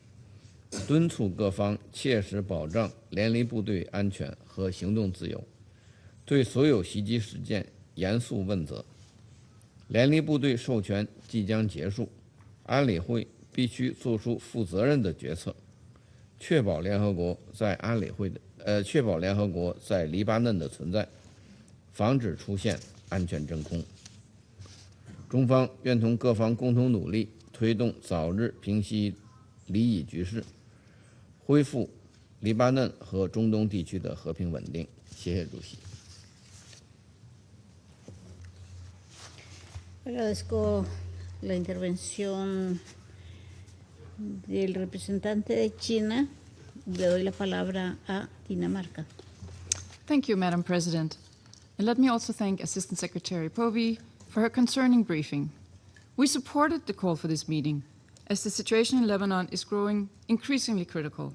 敦促各方切实保障联黎部队安全和行动自由，对所有袭击事件严肃问责。联黎部队授权即将结束，安理会必须做出负责任的决策，确保联合国在黎巴嫩的存在，防止出现安全真空。中方愿同各方共同努力，推动早日平息黎以局势，恢复黎巴嫩和中东地区的和平稳定。谢谢主席。Agradezco la intervención del representante de China. Le doy la palabra a Dinamarca. Thank you, Madam President. And let me also thank Assistant Secretary Povey for her concerning briefing. We supported the call for this meeting, as the situation in Lebanon is growing increasingly critical.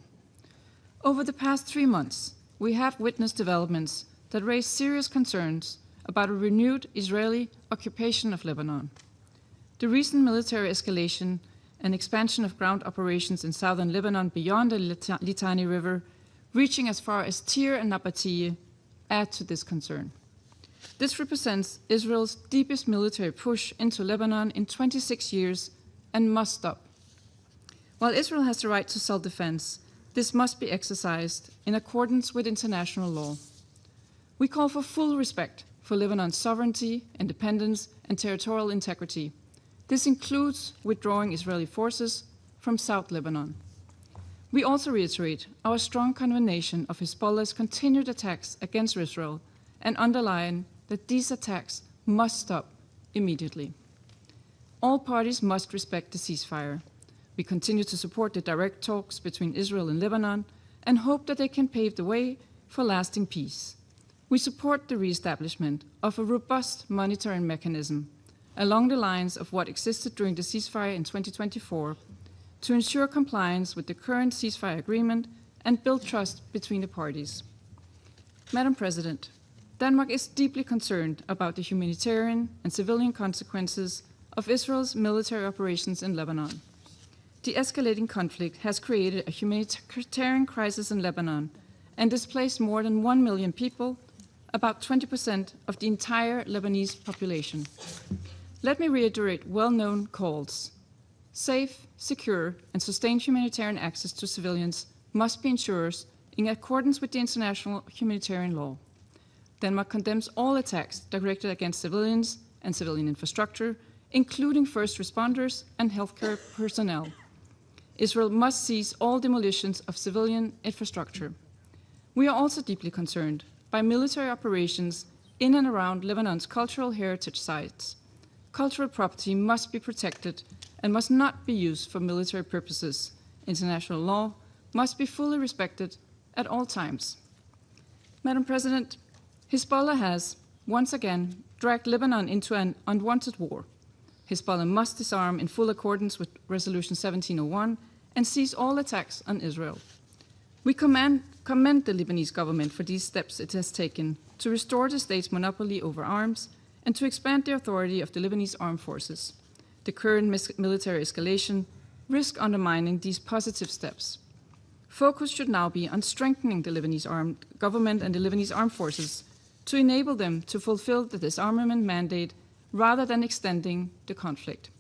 Over the past 3 months, we have witnessed developments that raise serious concerns about a renewed Israeli occupation of Lebanon. The recent military escalation and expansion of ground operations in southern Lebanon beyond the Litani River, reaching as far as Tyre and Nabatea, add to this concern. This represents Israel's deepest military push into Lebanon in 26 years and must stop. While Israel has the right to self-defense, this must be exercised in accordance with international law. We call for full respect for Lebanon's sovereignty, independence, and territorial integrity. This includes withdrawing Israeli forces from South Lebanon. We also reiterate our strong condemnation of Hezbollah's continued attacks against Israel and underline that these attacks must stop immediately. All parties must respect the ceasefire. We continue to support the direct talks between Israel and Lebanon and hope that they can pave the way for lasting peace. We support the re-establishment of a robust monitoring mechanism along the lines of what existed during the ceasefire in 2024 to ensure compliance with the current ceasefire agreement and build trust between the parties. Madam President, Denmark is deeply concerned about the humanitarian and civilian consequences of Israel's military operations in Lebanon. The escalating conflict has created a humanitarian crisis in Lebanon and displaced more than 1 million people, about 20% of the entire Lebanese population. Let me reiterate well-known calls. Safe, secure, and sustained humanitarian access to civilians must be ensured in accordance with the international humanitarian law. Denmark condemns all attacks directed against civilians and civilian infrastructure, including first responders and healthcare personnel. Israel must cease all demolitions of civilian infrastructure. We are also deeply concerned by military operations in and around Lebanon's cultural heritage sites. Cultural property must be protected and must not be used for military purposes. International law must be fully respected at all times. Madam President, Hezbollah has, once again, dragged Lebanon into an unwanted war. Hezbollah must disarm in full accordance with Resolution 1701 and cease all attacks on Israel. We commend the Lebanese government for these steps it has taken to restore the state's monopoly over arms and to expand the authority of the Lebanese armed forces. The current military escalation risks undermining these positive steps. Focus should now be on strengthening the Lebanese armed government and the Lebanese armed forces to enable them to fulfill the disarmament mandate rather than extending the conflict.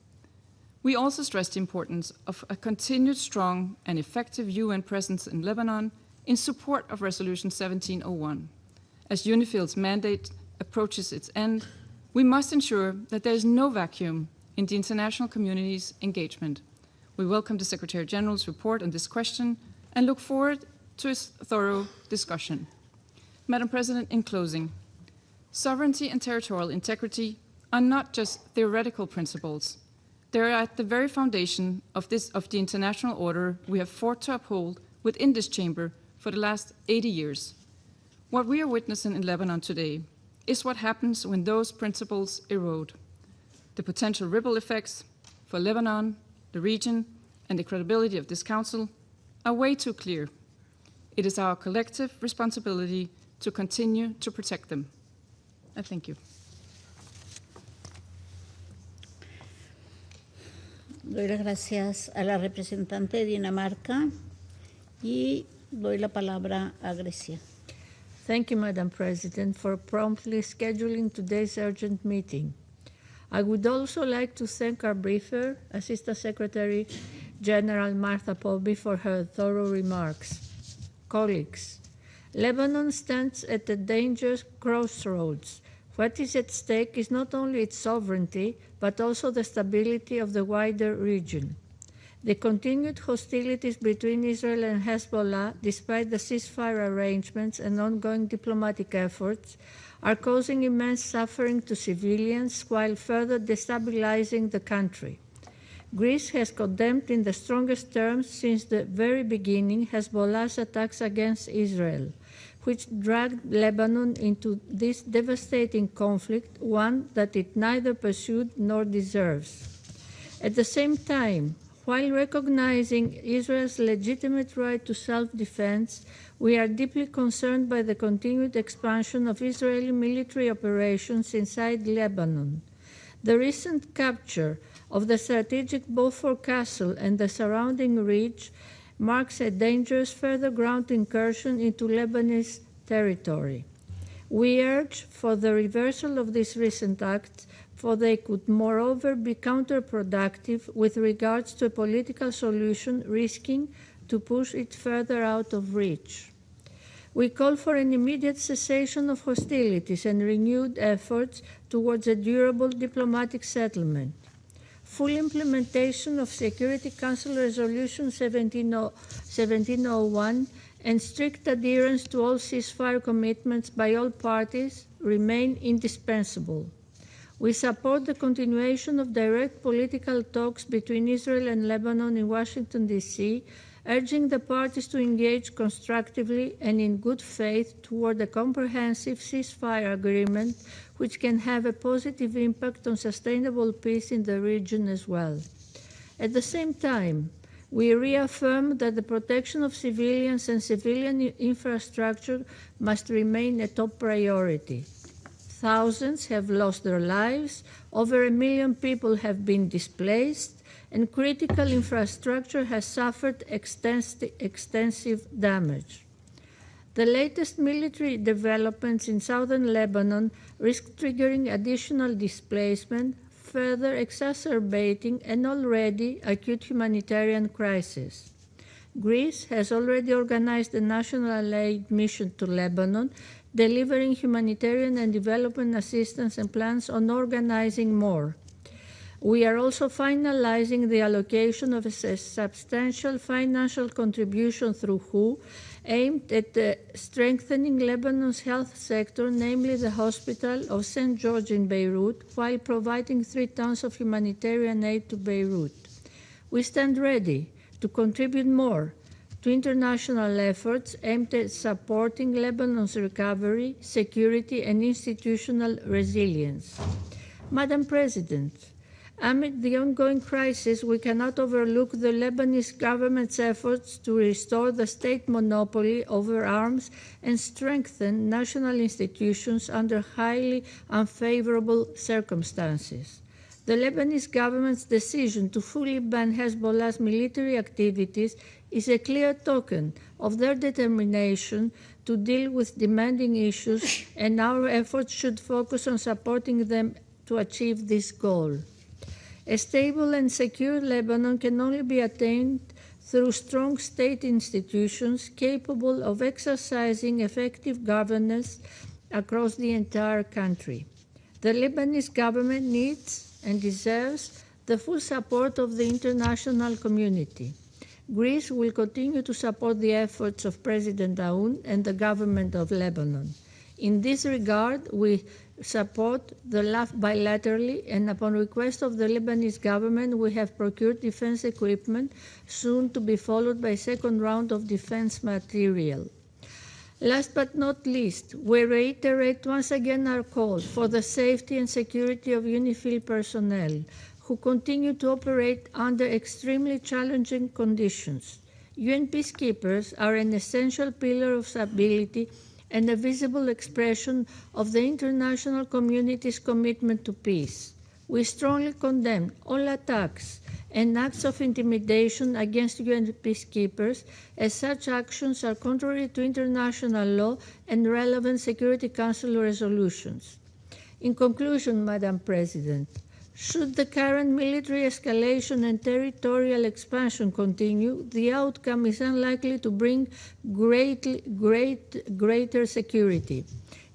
We also stress the importance of a continued strong and effective UN presence in Lebanon in support of Resolution 1701. As UNIFIL's mandate approaches its end, we must ensure that there is no vacuum in the international community's engagement. We welcome the Secretary General's report on this question and look forward to its thorough discussion. Madam President, in closing, sovereignty and territorial integrity are not just theoretical principles. They are at the very foundation of the international order we have fought to uphold within this chamber for the last 80 years. What we are witnessing in Lebanon today is what happens when those principles erode. The potential ripple effects for Lebanon, the region, and the credibility of this Council are way too clear. It is our collective responsibility to continue to protect them. I thank you. Doy las gracias a la representante de Dinamarca y doy la palabra a Grecia. Thank you, Madam President, for promptly scheduling today's urgent meeting. I would also like to thank our briefer, Assistant Secretary General Martha Polby, for her thorough remarks. Colleagues, Lebanon stands at a dangerous crossroads. What is at stake is not only its sovereignty, but also the stability of the wider region. The continued hostilities between Israel and Hezbollah, despite the ceasefire arrangements and ongoing diplomatic efforts, are causing immense suffering to civilians while further destabilizing the country. Greece has condemned in the strongest terms since the very beginning Hezbollah's attacks against Israel, which dragged Lebanon into this devastating conflict, one that it neither pursued nor deserves. At the same time, while recognizing Israel's legitimate right to self-defense, we are deeply concerned by the continued expansion of Israeli military operations inside Lebanon. The recent capture of the strategic Beaufort Castle and the surrounding ridge marks a dangerous further ground incursion into Lebanese territory. We urge for the reversal of these recent acts, for they could moreover be counterproductive with regards to a political solution, risking to push it further out of reach. We call for an immediate cessation of hostilities and renewed efforts towards a durable diplomatic settlement. Full implementation of Security Council Resolution 1701 and strict adherence to all ceasefire commitments by all parties remain indispensable. We support the continuation of direct political talks between Israel and Lebanon in Washington, D.C., urging the parties to engage constructively and in good faith toward a comprehensive ceasefire agreement which can have a positive impact on sustainable peace in the region as well. At the same time, we reaffirm that the protection of civilians and civilian infrastructure must remain a top priority. Thousands have lost their lives, over 1 million people have been displaced, and critical infrastructure has suffered extensive damage. The latest military developments in southern Lebanon risk triggering additional displacement, further exacerbating an already acute humanitarian crisis. Greece has already organized a national aid mission to Lebanon, delivering humanitarian and development assistance and plans on organizing more. We are also finalizing the allocation of a substantial financial contribution through WHO aimed at strengthening Lebanon's health sector, namely the Hospital of St. George in Beirut, while providing 3 tons of humanitarian aid to Beirut. We stand ready to contribute more to international efforts aimed at supporting Lebanon's recovery, security, and institutional resilience. Madam President, amid the ongoing crisis, we cannot overlook the Lebanese government's efforts to restore the state monopoly over arms and strengthen national institutions under highly unfavorable circumstances. The Lebanese government's decision to fully ban Hezbollah's military activities is a clear token of their determination to deal with demanding issues, and our efforts should focus on supporting them to achieve this goal. A stable and secure Lebanon can only be attained through strong state institutions capable of exercising effective governance across the entire country. The Lebanese government needs and deserves the full support of the international community. Greece will continue to support the efforts of President Aoun and the government of Lebanon. In this regard, we support the LAF bilaterally, and upon request of the Lebanese government, we have procured defense equipment, soon to be followed by a second round of defense material. Last but not least, we reiterate once again our call for the safety and security of UNIFIL personnel who continue to operate under extremely challenging conditions. UN peacekeepers are an essential pillar of stability and a visible expression of the international community's commitment to peace. We strongly condemn all attacks and acts of intimidation against UN peacekeepers, as such actions are contrary to international law and relevant Security Council resolutions. In conclusion, Madam President, should the current military escalation and territorial expansion continue, the outcome is unlikely to bring greater security.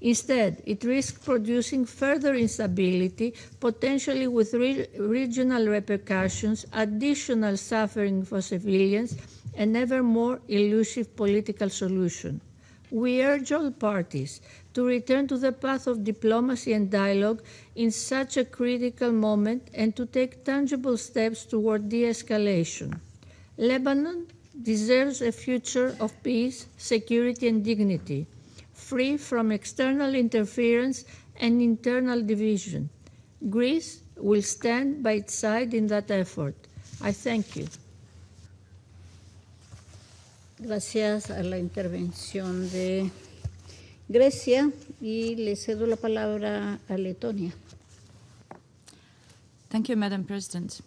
Instead, it risks producing further instability, potentially with regional repercussions, additional suffering for civilians, and ever more elusive political solution. We urge all parties to return to the path of diplomacy and dialogue in such a critical moment and to take tangible steps toward de-escalation. Lebanon deserves a future of peace, security, and dignity, free from external interference and internal division. Greece will stand by its side in that effort. I thank you. Gracias a la intervención de Grecia y le cedo la palabra a Letonia. Thank you, Madam President.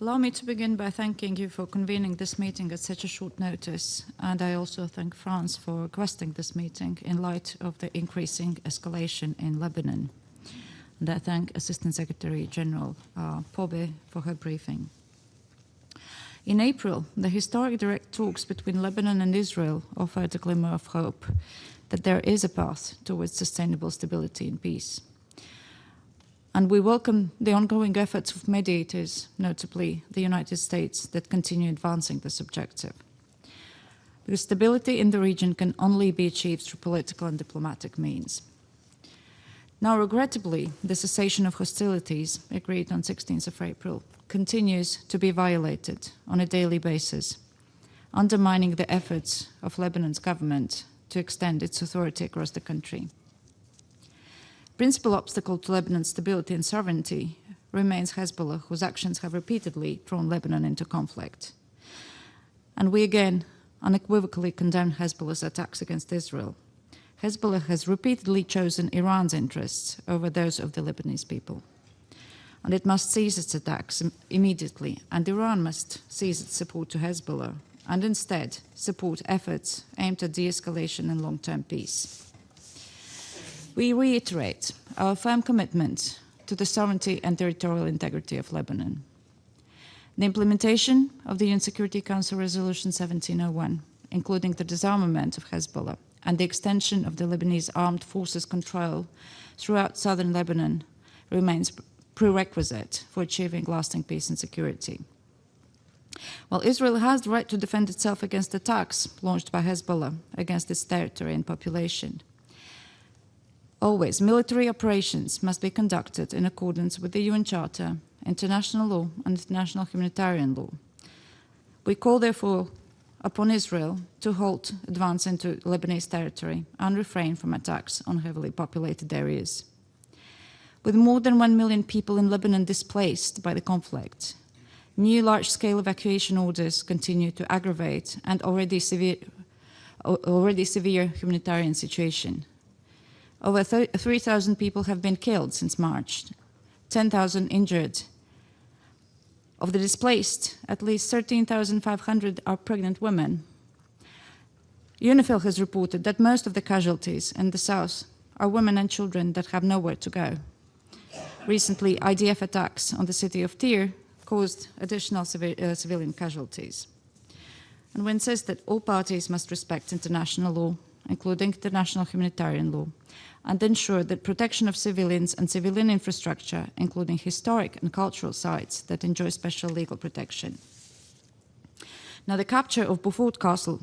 Allow me to begin by thanking you for convening this meeting at such a short notice, and I also thank France for requesting this meeting in light of the increasing escalation in Lebanon. And I thank Assistant Secretary General Pobe for her briefing. In April, the historic direct talks between Lebanon and Israel offered a glimmer of hope that there is a path towards sustainable stability and peace. And we welcome the ongoing efforts of mediators, notably the United States, that continue advancing this objective. Because stability in the region can only be achieved through political and diplomatic means. Now, regrettably, the cessation of hostilities, agreed on 16th of April, continues to be violated on a daily basis, undermining the efforts of Lebanon's government to extend its authority across the country. Principal obstacle to Lebanon's stability and sovereignty remains Hezbollah, whose actions have repeatedly drawn Lebanon into conflict. And we again unequivocally condemn Hezbollah's attacks against Israel. Hezbollah has repeatedly chosen Iran's interests over those of the Lebanese people. And it must cease its attacks immediately, and Iran must cease its support to Hezbollah and instead support efforts aimed at de-escalation and long-term peace. We reiterate our firm commitment to the sovereignty and territorial integrity of Lebanon. The implementation of the UN Security Council Resolution 1701, including the disarmament of Hezbollah and the extension of the Lebanese armed forces control throughout southern Lebanon, remains prerequisite for achieving lasting peace and security. While Israel has the right to defend itself against attacks launched by Hezbollah against its territory and population, always, military operations must be conducted in accordance with the UN Charter, international law, and international humanitarian law. We call, therefore, upon Israel to halt advance into Lebanese territory and refrain from attacks on heavily populated areas. With more than 1 million people in Lebanon displaced by the conflict, new large-scale evacuation orders continue to aggravate an already severe humanitarian situation. Over 3,000 people have been killed since March, 10,000 injured. Of the displaced, at least 13,500 are pregnant women. UNIFIL has reported that most of the casualties in the south are women and children that have nowhere to go. Recently, IDF attacks on the city of Tyre caused additional civilian casualties. And we insist that all parties must respect international law, including international humanitarian law, and ensure that protection of civilians and civilian infrastructure, including historic and cultural sites that enjoy special legal protection. Now, the capture of Beaufort Castle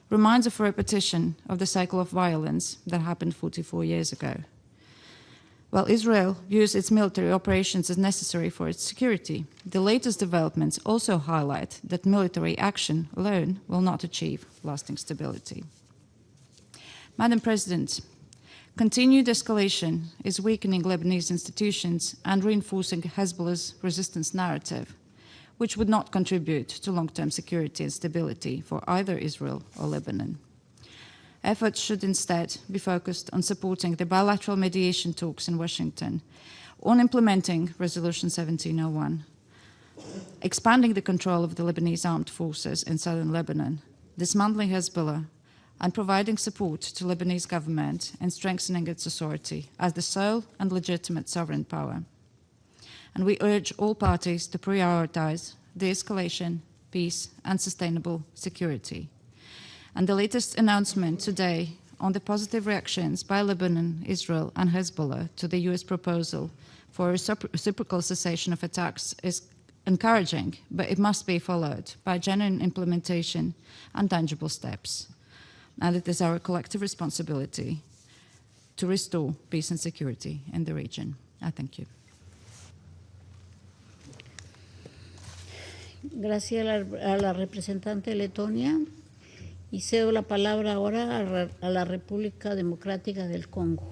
reminds of a repetition of the cycle of violence that happened 44 years ago. While Israel views its military operations as necessary for its security, the latest developments also highlight that military action alone will not achieve lasting stability. Madam President, continued escalation is weakening Lebanese institutions and reinforcing Hezbollah's resistance narrative, which would not contribute to long-term security and stability for either Israel or Lebanon. Efforts should instead be focused on supporting the bilateral mediation talks in Washington, on implementing Resolution 1701, expanding the control of the Lebanese armed forces in southern Lebanon, dismantling Hezbollah, and providing support to Lebanese government and strengthening its authority as the sole and legitimate sovereign power. And we urge all parties to prioritize de-escalation, peace, and sustainable security. And the latest announcement today on the positive reactions by Lebanon, Israel, and Hezbollah to the US proposal for reciprocal cessation of attacks is encouraging, but it must be followed by genuine implementation and tangible steps. And it is our collective responsibility to restore peace and security in the region. I thank you. Gracias a la representante de Letonia. Y cedo la palabra ahora a la República Democrática del Congo.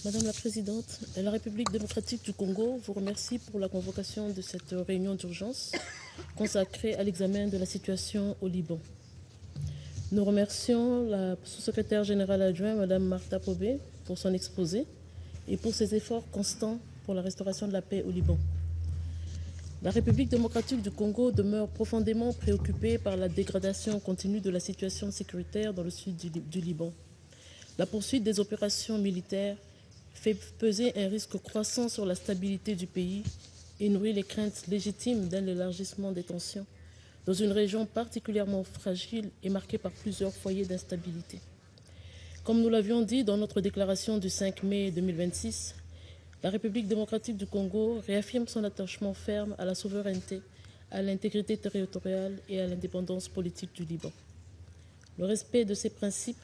Madame la Présidente, la République démocratique du Congo vous remercie pour la convocation de cette réunion d'urgence consacrée à l'examen de la situation au Liban. Nous remercions la sous-secrétaire générale adjointe, Madame Martha Pobé, pour son exposé et pour ses efforts constants pour la restauration de la paix au Liban. La République démocratique du Congo demeure profondément préoccupée par la dégradation continue de la situation sécuritaire dans le sud du Liban. La poursuite des opérations militaires fait peser un risque croissant sur la stabilité du pays et nourrit les craintes légitimes d'un élargissement des tensions dans une région particulièrement fragile et marquée par plusieurs foyers d'instabilité. Comme nous l'avions dit dans notre déclaration du 5 mai 2026, la République démocratique du Congo réaffirme son attachement ferme à la souveraineté, à l'intégrité territoriale et à l'indépendance politique du Liban. Le respect de ces principes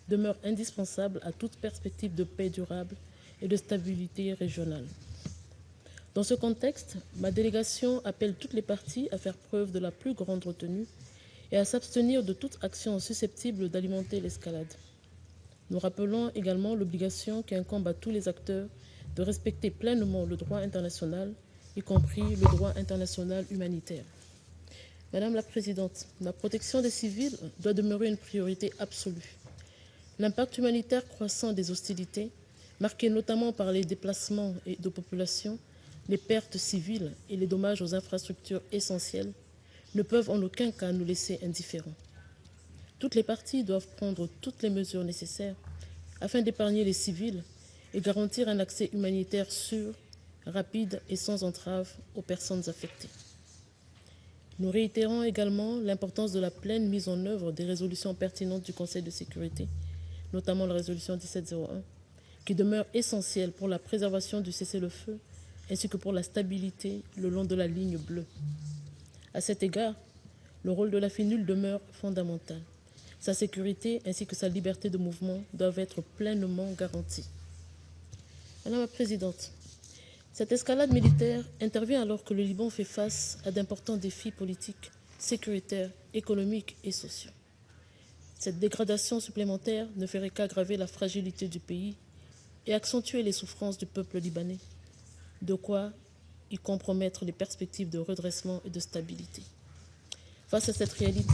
demeure indispensable à toute perspective de paix durable et de stabilité régionale. Dans ce contexte, ma délégation appelle toutes les parties à faire preuve de la plus grande retenue et à s'abstenir de toute action susceptible d'alimenter l'escalade. Nous rappelons également l'obligation qui incombe à tous les acteurs de respecter pleinement le droit international, y compris le droit international humanitaire. Madame la Présidente, la protection des civils doit demeurer une priorité absolue. L'impact humanitaire croissant des hostilités, marqué notamment par les déplacements de populations, les pertes civiles et les dommages aux infrastructures essentielles, ne peuvent en aucun cas nous laisser indifférents. Toutes les parties doivent prendre toutes les mesures nécessaires afin d'épargner les civils et garantir un accès humanitaire sûr, rapide et sans entrave aux personnes affectées. Nous réitérons également l'importance de la pleine mise en œuvre des résolutions pertinentes du Conseil de sécurité, notamment la résolution 1701, qui demeure essentielle pour la préservation du cessez-le-feu ainsi que pour la stabilité le long de la ligne bleue. À cet égard, le rôle de la FINUL demeure fondamental. Sa sécurité ainsi que sa liberté de mouvement doivent être pleinement garanties. Madame la Présidente, cette escalade militaire intervient alors que le Liban fait face à d'importants défis politiques, sécuritaires, économiques et sociaux. Cette dégradation supplémentaire ne ferait qu'aggraver la fragilité du pays et accentuer les souffrances du peuple libanais, de quoi y compromettre les perspectives de redressement et de stabilité. Face à cette réalité,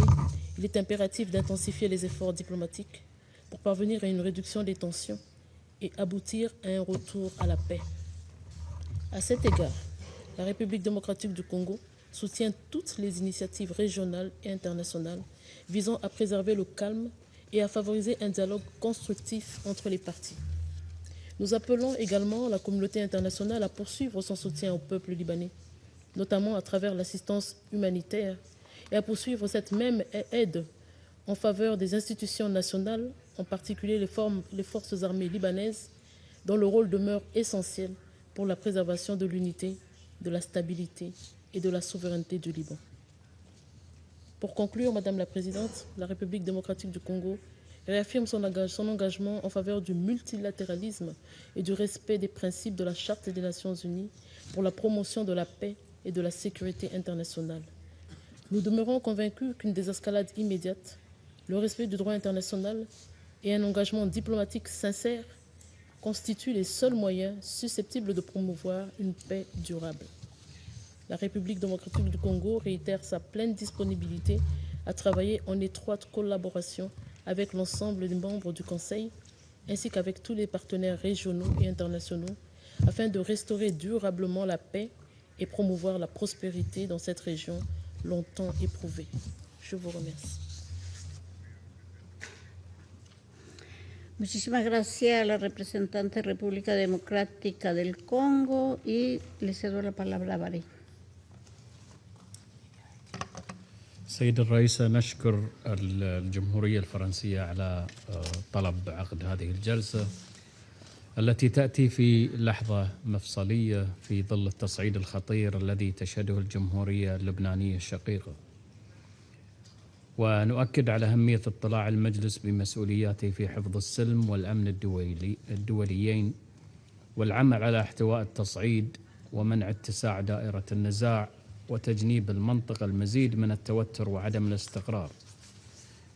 il est impératif d'intensifier les efforts diplomatiques pour parvenir à une réduction des tensions et aboutir à un retour à la paix. À cet égard, la République démocratique du Congo soutient toutes les initiatives régionales et internationales visant à préserver le calme et à favoriser un dialogue constructif entre les parties. Nous appelons également la communauté internationale à poursuivre son soutien au peuple libanais, notamment à travers l'assistance humanitaire, et à poursuivre cette même aide en faveur des institutions nationales, en particulier les forces armées libanaises, dont le rôle demeure essentiel pour la préservation de l'unité, de la stabilité et de la souveraineté du Liban. Pour conclure, Madame la Présidente, la République démocratique du Congo réaffirme son engagement en faveur du multilatéralisme et du respect des principes de la Charte des Nations Unies pour la promotion de la paix et de la sécurité internationale. Nous demeurons convaincus qu'une désescalade immédiate, le respect du droit international et un engagement diplomatique sincère constituent les seuls moyens susceptibles de promouvoir une paix durable. La République démocratique du Congo réitère sa pleine disponibilité à travailler en étroite collaboration avec l'ensemble des membres du Conseil, ainsi qu'avec tous les partenaires régionaux et internationaux, afin de restaurer durablement la paix et promouvoir la prospérité dans cette région longtemps éprouvée. Je vous remercie. Muchísimas gracias a la representante República Democrática del Congo y le cedo la palabra a Barry. سيد الرئيس، نشكر الجمهورية الفرنسية على طلب عقد هذه الجلسة التي تأتي في لحظة مفصلية في ظل التصعيد الخطير الذي تشهده الجمهورية اللبنانية الشقيقة. ونؤكد على أهمية اطلاع المجلس بمسؤولياته في حفظ السلم والأمن الدوليين والعمل على احتواء التصعيد ومنع اتساع دائرة النزاع وتجنيب المنطقة المزيد من التوتر وعدم الاستقرار.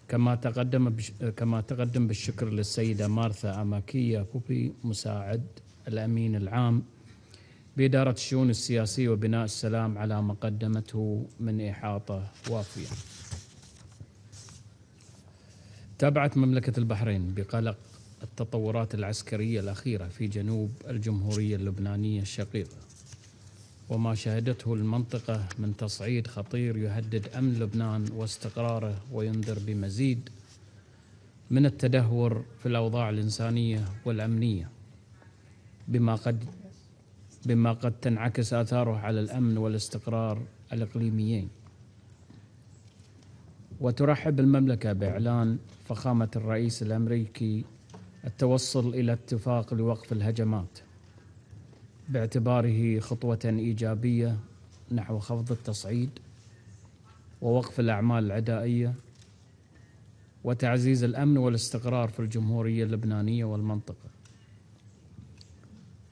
كما تقدم بالشكر للسيدة مارثا أماكية بوبي مساعد الأمين العام بإدارة الشؤون السياسية وبناء السلام على ما قدمته من إحاطة وافية. تابعت مملكة البحرين بقلق التطورات العسكرية الأخيرة في جنوب الجمهورية اللبنانية الشقيقة، وما شهدته المنطقة من تصعيد خطير يهدد أمن لبنان واستقراره وينذر بمزيد من التدهور في الأوضاع الإنسانية والأمنية بما قد تنعكس آثاره على الأمن والاستقرار الإقليميين. وترحب المملكة بإعلان فخامة الرئيس الأمريكي التوصل إلى اتفاق لوقف الهجمات باعتباره خطوة إيجابية نحو خفض التصعيد ووقف الأعمال العدائية وتعزيز الأمن والاستقرار في الجمهورية اللبنانية والمنطقة،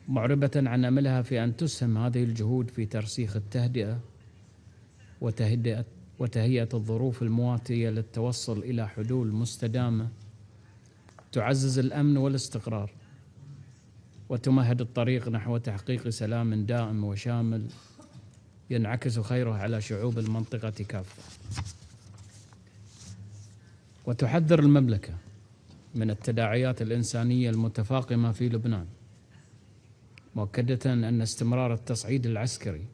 معربة عن أملها في أن تسهم هذه الجهود في ترسيخ التهدئة وتهيئة الظروف المواتية للتوصل إلى حلول مستدامة تعزز الأمن والاستقرار وتمهد الطريق نحو تحقيق سلام دائم وشامل ينعكس خيره على شعوب المنطقة كافة. وتحذر المملكة من التداعيات الإنسانية المتفاقمة في لبنان، مؤكدة أن استمرار التصعيد العسكري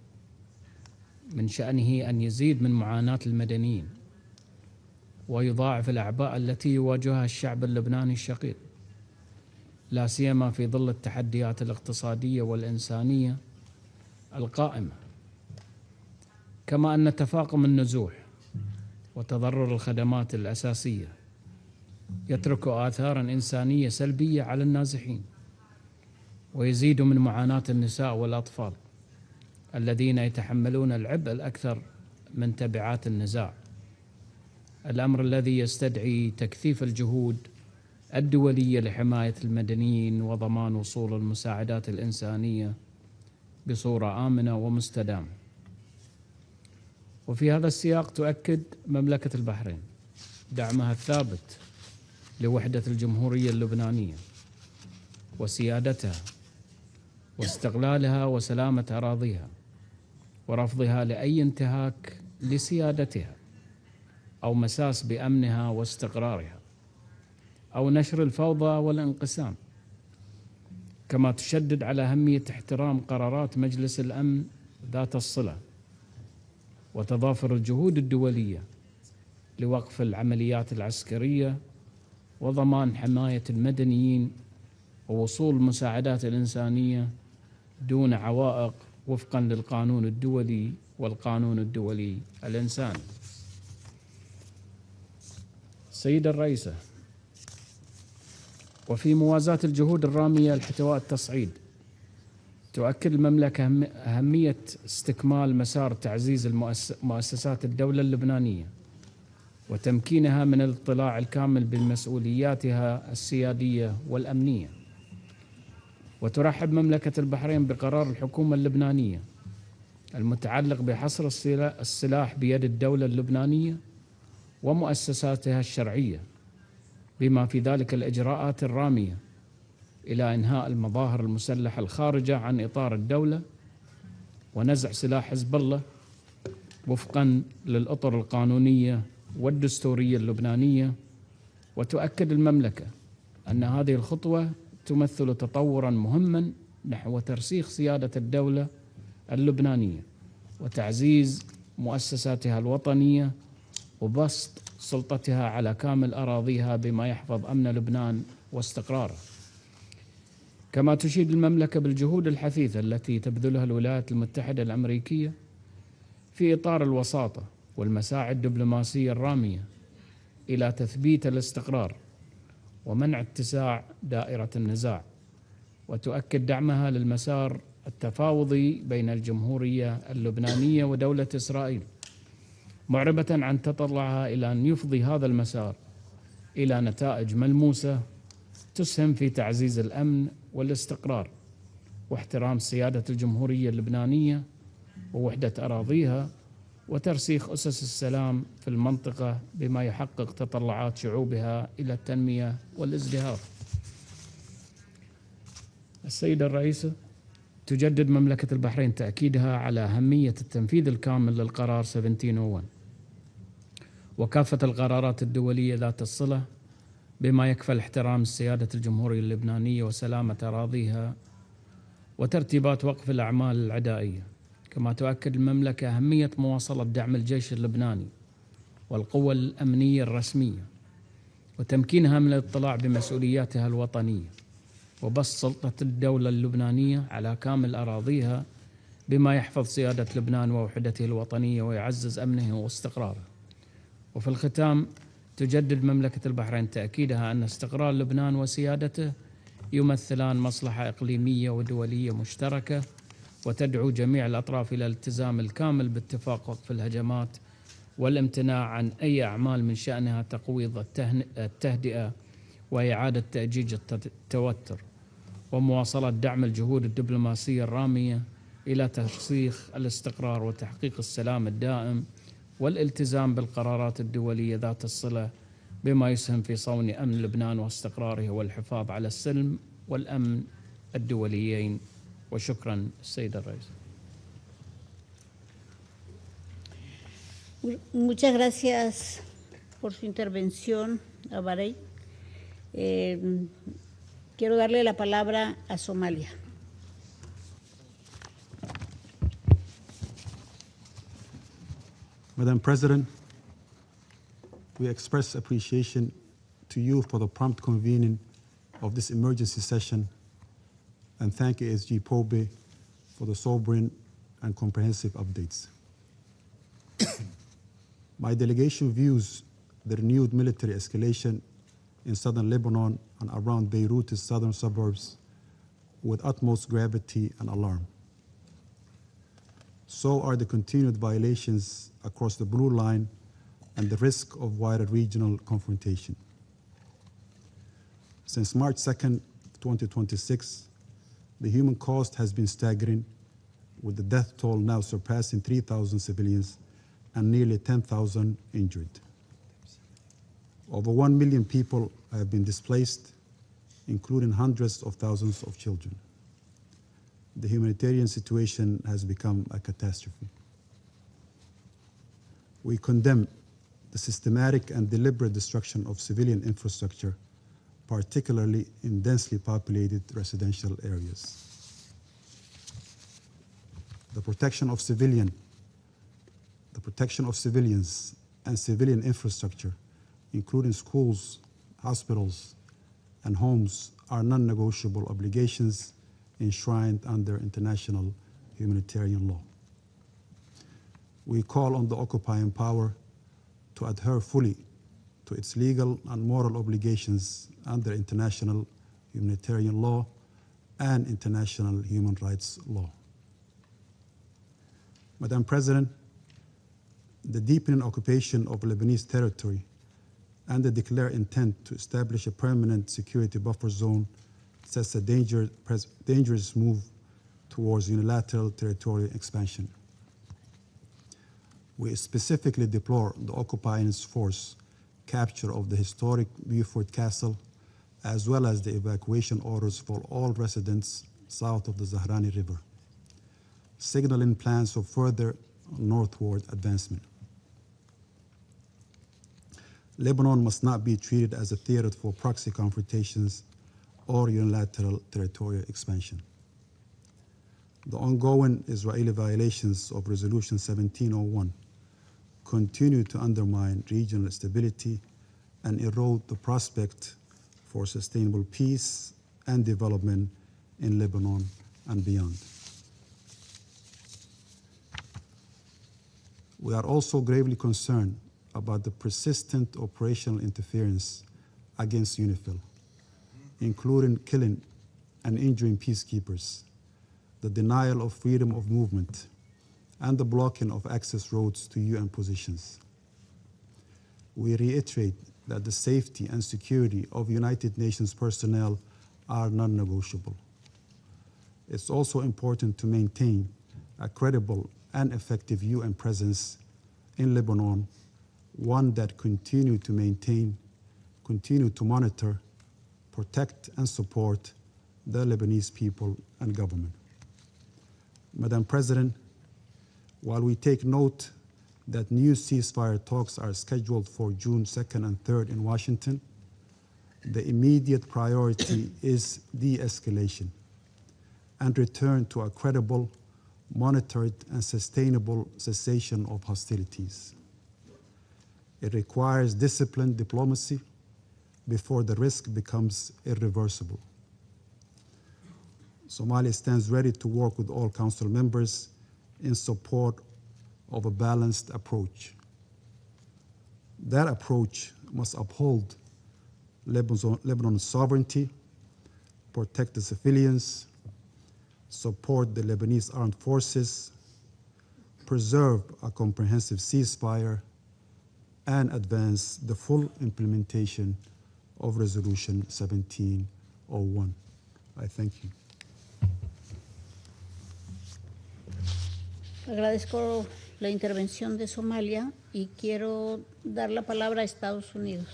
من شأنه أن يزيد من معاناة المدنيين ويضاعف الأعباء التي يواجهها الشعب اللبناني الشقيق، لا سيما في ظل التحديات الاقتصادية والإنسانية القائمة، كما أن تفاقم النزوح وتضرر الخدمات الأساسية يترك آثاراً إنسانية سلبية على النازحين ويزيد من معاناة النساء والأطفال الذين يتحملون العبء الأكثر من تبعات النزاع، الأمر الذي يستدعي تكثيف الجهود الدولية لحماية المدنيين وضمان وصول المساعدات الإنسانية بصورة آمنة ومستدامة. وفي هذا السياق تؤكد مملكة البحرين دعمها الثابت لوحدة الجمهورية اللبنانية وسيادتها واستقلالها وسلامة أراضيها، ورفضها لأي انتهاك لسيادتها أو مساس بأمنها واستقرارها أو نشر الفوضى والانقسام، كما تشدد على أهمية احترام قرارات مجلس الأمن ذات الصلة وتضافر الجهود الدولية لوقف العمليات العسكرية وضمان حماية المدنيين ووصول المساعدات الإنسانية دون عوائق وفقا للقانون الدولي والقانون الدولي الإنساني. سيدة الرئيسة، وفي موازاة الجهود الرامية لاحتواء التصعيد، تؤكد المملكة أهمية استكمال مسار تعزيز مؤسسات الدولة اللبنانية وتمكينها من الاطلاع الكامل بمسؤولياتها السيادية والأمنية. وترحب مملكة البحرين بقرار الحكومة اللبنانية المتعلق بحصر السلاح بيد الدولة اللبنانية ومؤسساتها الشرعية، بما في ذلك الإجراءات الرامية إلى إنهاء المظاهر المسلحة الخارجة عن إطار الدولة ونزع سلاح حزب الله وفقا للأطر القانونية والدستورية اللبنانية. وتؤكد المملكة أن هذه الخطوة تمثل تطوراً مهماً نحو ترسيخ سيادة الدولة اللبنانية وتعزيز مؤسساتها الوطنية وبسط سلطتها على كامل أراضيها بما يحفظ أمن لبنان واستقراره. كما تشيد المملكة بالجهود الحثيثة التي تبذلها الولايات المتحدة الأمريكية في إطار الوساطة والمساعي الدبلوماسية الرامية إلى تثبيت الاستقرار ومنع اتساع دائرة النزاع، وتؤكد دعمها للمسار التفاوضي بين الجمهورية اللبنانية ودولة إسرائيل، معربة عن تطلعها إلى أن يفضي هذا المسار إلى نتائج ملموسة تسهم في تعزيز الأمن والاستقرار واحترام سيادة الجمهورية اللبنانية ووحدة أراضيها وترسيخ أسس السلام في المنطقة بما يحقق تطلعات شعوبها إلى التنمية والازدهار. السيدة الرئيسة، تجدد مملكة البحرين تأكيدها على أهمية التنفيذ الكامل للقرار 1701 وكافة القرارات الدولية ذات الصلة بما يكفل احترام سيادة الجمهورية اللبنانية وسلامة أراضيها وترتيبات وقف الأعمال العدائية، كما تؤكد المملكة أهمية مواصلة دعم الجيش اللبناني والقوى الأمنية الرسمية وتمكينها من الاطلاع بمسؤولياتها الوطنية وبسط سلطة الدولة اللبنانية على كامل أراضيها بما يحفظ سيادة لبنان ووحدته الوطنية ويعزز أمنه واستقراره. وفي الختام تجدد مملكة البحرين تأكيدها أن استقرار لبنان وسيادته يمثلان مصلحة إقليمية ودولية مشتركة، وتدعو جميع الأطراف إلى الالتزام الكامل باتفاق وقف الهجمات والامتناع عن أي أعمال من شأنها تقويض التهدئة وإعادة تأجيج التوتر، ومواصلة دعم الجهود الدبلوماسية الرامية إلى ترسيخ الاستقرار وتحقيق السلام الدائم والالتزام بالقرارات الدولية ذات الصلة بما يسهم في صون أمن لبنان واستقراره والحفاظ على السلم والأمن الدوليين. وشكرا السيد الرئيس. Muchas gracias por su intervención a Bahrein. Quiero darle la palabra a Somalia. Madam President, we express appreciation to you for the prompt convening of this emergency session and thank ASG POBE for the sovereign and comprehensive updates. My delegation views the renewed military escalation in southern Lebanon and around Beirut's southern suburbs with utmost gravity and alarm. So are the continued violations across the blue line and the risk of wider regional confrontation. Since March 2nd, 2026, the human cost has been staggering, with the death toll now surpassing 3,000 civilians and nearly 10,000 injured. Over 1 million people have been displaced, including hundreds of thousands of children. The humanitarian situation has become a catastrophe. We condemn the systematic and deliberate destruction of civilian infrastructure, particularly in densely populated residential areas. The protection of civilians and civilian infrastructure, including schools, hospitals, and homes, are non-negotiable obligations enshrined under international humanitarian law. We call on the occupying power to adhere fully to its legal and moral obligations under international humanitarian law and international human rights law. Madam President, the deepening occupation of Lebanese territory and the declared intent to establish a permanent security buffer zone sets a dangerous move towards unilateral territorial expansion. We specifically deplore the occupying force capture of the historic Beaufort Castle, as well as the evacuation orders for all residents south of the Zahrani River, signaling plans of further northward advancement. Lebanon must not be treated as a theater for proxy confrontations or unilateral territorial expansion. The ongoing Israeli violations of Resolution 1701 continue to undermine regional stability and erode the prospect for sustainable peace and development in Lebanon and beyond. We are also gravely concerned about the persistent operational interference against UNIFIL, including killing and injuring peacekeepers, the denial of freedom of movement, and the blocking of access roads to UN positions. We reiterate that the safety and security of United Nations personnel are non-negotiable. It's also important to maintain a credible and effective UN presence in Lebanon, one that continue to monitor, protect, and support the Lebanese people and government. Madam President, while we take note that new ceasefire talks are scheduled for June 2nd and 3rd in Washington, the immediate priority is de-escalation and return to a credible, monitored, and sustainable cessation of hostilities. It requires disciplined diplomacy before the risk becomes irreversible. Somalia stands ready to work with all Council members in support of a balanced approach. That approach must uphold Lebanon's sovereignty, protect the civilians, support the Lebanese armed forces, preserve a comprehensive ceasefire, and advance the full implementation of Resolution 1701. I thank you. Agradezco la intervención de Somalia y quiero dar la palabra a Estados Unidos.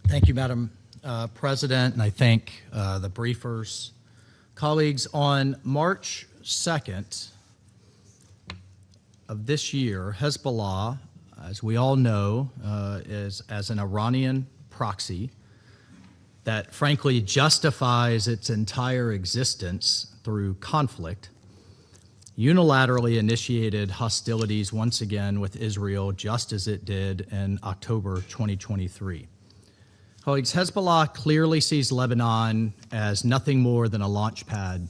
Thank you, Madam President, and I thank the briefers. Colleagues, on March 2nd of this year, Hezbollah, as we all know, is as an Iranian proxy that frankly justifies its entire existence through conflict, unilaterally initiated hostilities once again with Israel, just as it did in October 2023. Colleagues, Hezbollah clearly sees Lebanon as nothing more than a launch pad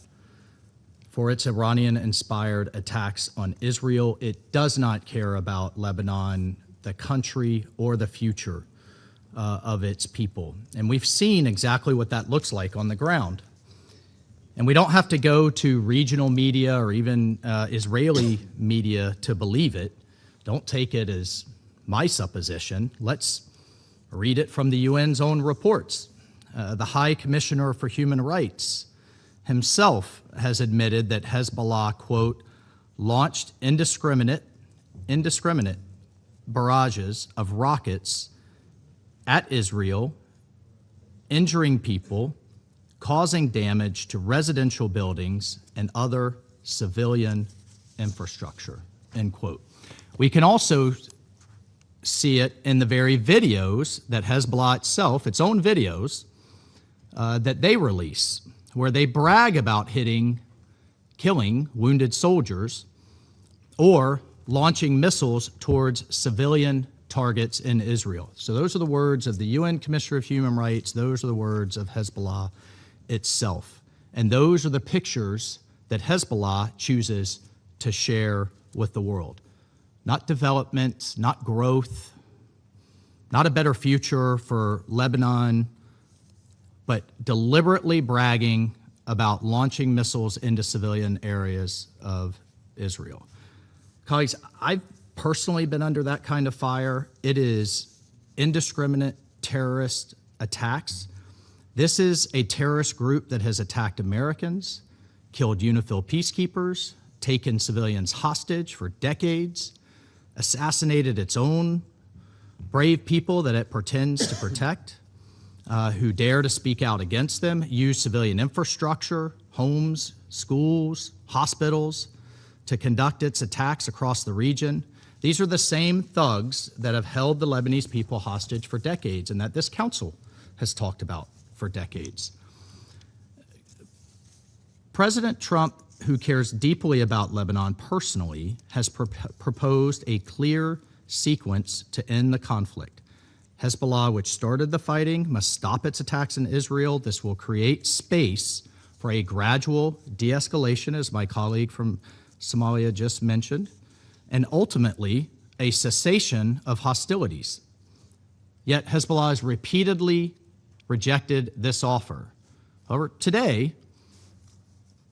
for its Iranian-inspired attacks on Israel. It does not care about Lebanon, the country, or the future of its people. And we've seen exactly what that looks like on the ground. And we don't have to go to regional media or even Israeli media to believe it. Don't take it as my supposition. Let's read it from the UN's own reports. The High Commissioner for Human Rights himself has admitted that Hezbollah, quote, launched indiscriminate barrages of rockets at Israel, injuring people, causing damage to residential buildings and other civilian infrastructure, end quote. We can also see it in the very videos that Hezbollah itself, its own videos, that they release, where they brag about killing wounded soldiers or launching missiles towards civilian targets in Israel. So those are the words of the UN Commissioner of Human Rights. Those are the words of Hezbollah itself. And those are the pictures that Hezbollah chooses to share with the world. Not development, not growth, not a better future for Lebanon, but deliberately bragging about launching missiles into civilian areas of Israel. Colleagues, I've personally been under that kind of fire. It is indiscriminate terrorist attacks. This is a terrorist group that has attacked Americans, killed UNIFIL peacekeepers, taken civilians hostage for decades, assassinated its own brave people that it pretends to protect, who dare to speak out against them, use civilian infrastructure, homes, schools, hospitals, to conduct its attacks across the region. These are the same thugs that have held the Lebanese people hostage for decades and that this council has talked about for decades. President Trump, who cares deeply about Lebanon personally, has proposed a clear sequence to end the conflict. Hezbollah, which started the fighting, must stop its attacks in Israel. This will create space for a gradual de-escalation, as my colleague from Somalia just mentioned, and ultimately a cessation of hostilities. Yet Hezbollah has repeatedly rejected this offer. However, today,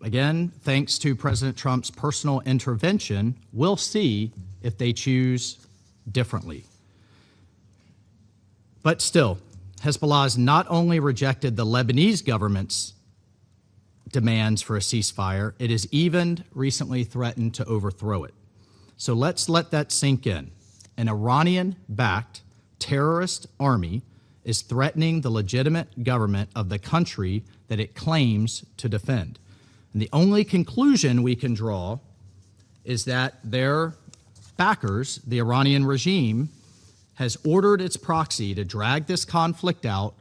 again, thanks to President Trump's personal intervention, we'll see if they choose differently. But still, Hezbollah has not only rejected the Lebanese government's demands for a ceasefire, it has even recently threatened to overthrow it. So let's let that sink in. An Iranian-backed terrorist army is threatening the legitimate government of the country that it claims to defend. And the only conclusion we can draw is that their backers, the Iranian regime, has ordered its proxy to drag this conflict out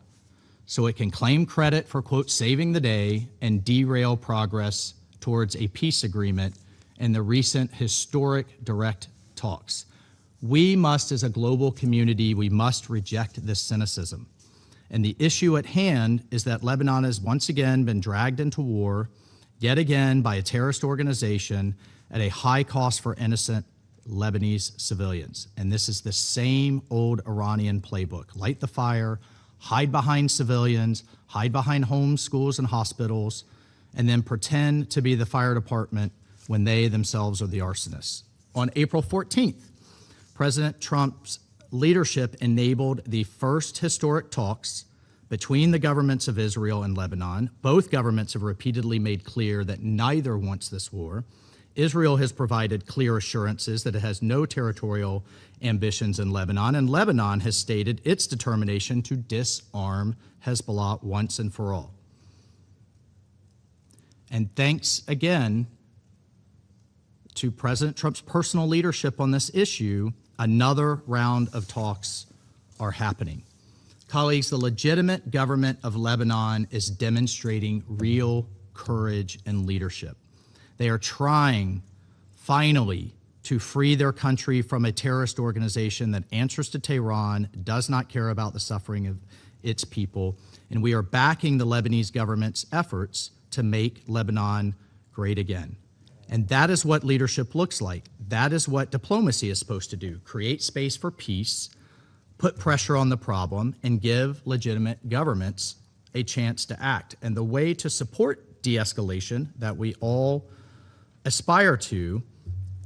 so it can claim credit for, quote, saving the day and derail progress towards a peace agreement in the recent historic direct talks. We must, as a global community, we must reject this cynicism. And the issue at hand is that Lebanon has once again been dragged into war, yet again by a terrorist organization at a high cost for innocent Lebanese civilians. And this is the same old Iranian playbook. Light the fire, hide behind civilians, hide behind homes, schools, and hospitals, and then pretend to be the fire department when they themselves are the arsonists. On April 14th, President Trump's leadership enabled the first historic talks between the governments of Israel and Lebanon. Both governments have repeatedly made clear that neither wants this war. Israel has provided clear assurances that it has no territorial ambitions in Lebanon, and Lebanon has stated its determination to disarm Hezbollah once and for all. And thanks again to President Trump's personal leadership on this issue, another round of talks are happening. Colleagues, the legitimate government of Lebanon is demonstrating real courage and leadership. They are trying, finally, to free their country from a terrorist organization that answers to Tehran, does not care about the suffering of its people, and we are backing the Lebanese government's efforts to make Lebanon great again. And that is what leadership looks like. That is what diplomacy is supposed to do: create space for peace, put pressure on the problem, and give legitimate governments a chance to act. And the way to support de-escalation that we all aspire to,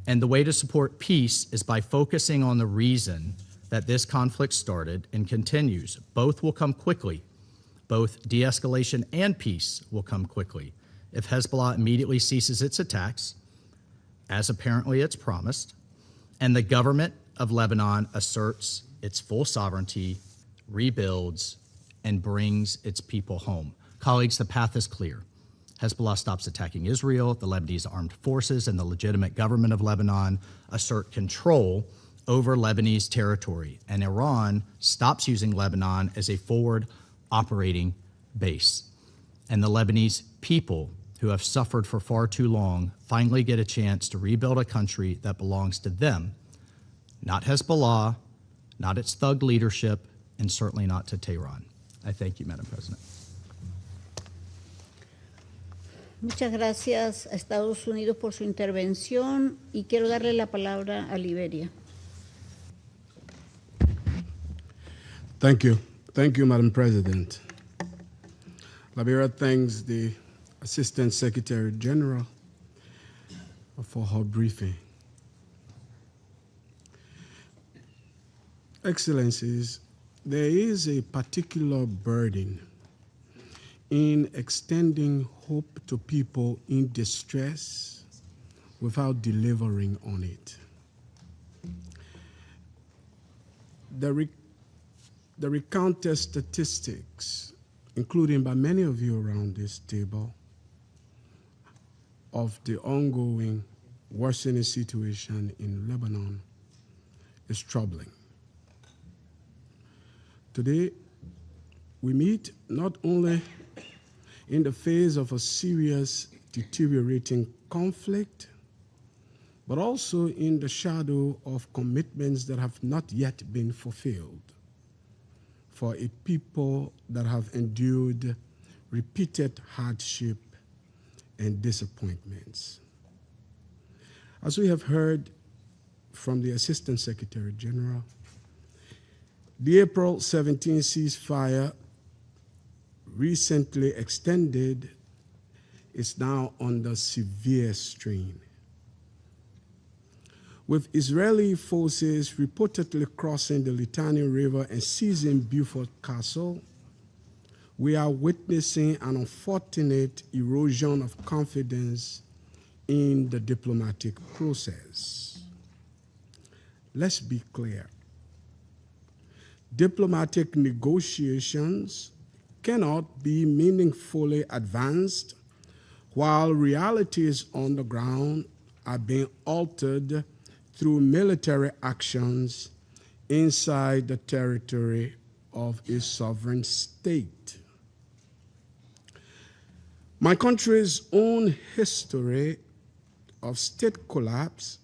and the way to support peace, is by focusing on the reason that this conflict started and continues. Both will come quickly. Both de-escalation and peace will come quickly if Hezbollah immediately ceases its attacks, as apparently it's promised, and the government of Lebanon asserts its full sovereignty, rebuilds, and brings its people home. Colleagues, the path is clear. Hezbollah stops attacking Israel, the Lebanese armed forces and the legitimate government of Lebanon assert control over Lebanese territory, and Iran stops using Lebanon as a forward operating base. And the Lebanese people, who have suffered for far too long, finally get a chance to rebuild a country that belongs to them, not Hezbollah, not its thug leadership, and certainly not to Tehran. I thank you, Madam President. Muchas gracias a Estados Unidos por su intervención y quiero darle la palabra a Liberia. Thank you. Thank you, Madam President. Liberia thanks the Assistant Secretary General for her briefing. Excellencies, there is a particular burden in extending hope to people in distress without delivering on it. The recounted statistics, including by many of you around this table, of the ongoing worsening situation in Lebanon is troubling. Today, we meet not only in the face of a serious deteriorating conflict, but also in the shadow of commitments that have not yet been fulfilled for a people that have endured repeated hardship and disappointments. As we have heard from the Assistant Secretary General, the April 17 ceasefire, recently extended, is now under severe strain. With Israeli forces reportedly crossing the Litani River and seizing Beaufort Castle, we are witnessing an unfortunate erosion of confidence in the diplomatic process. Let's be clear. Diplomatic negotiations cannot be meaningfully advanced while realities on the ground are being altered through military actions inside the territory of a sovereign state. My country's own history of state collapse,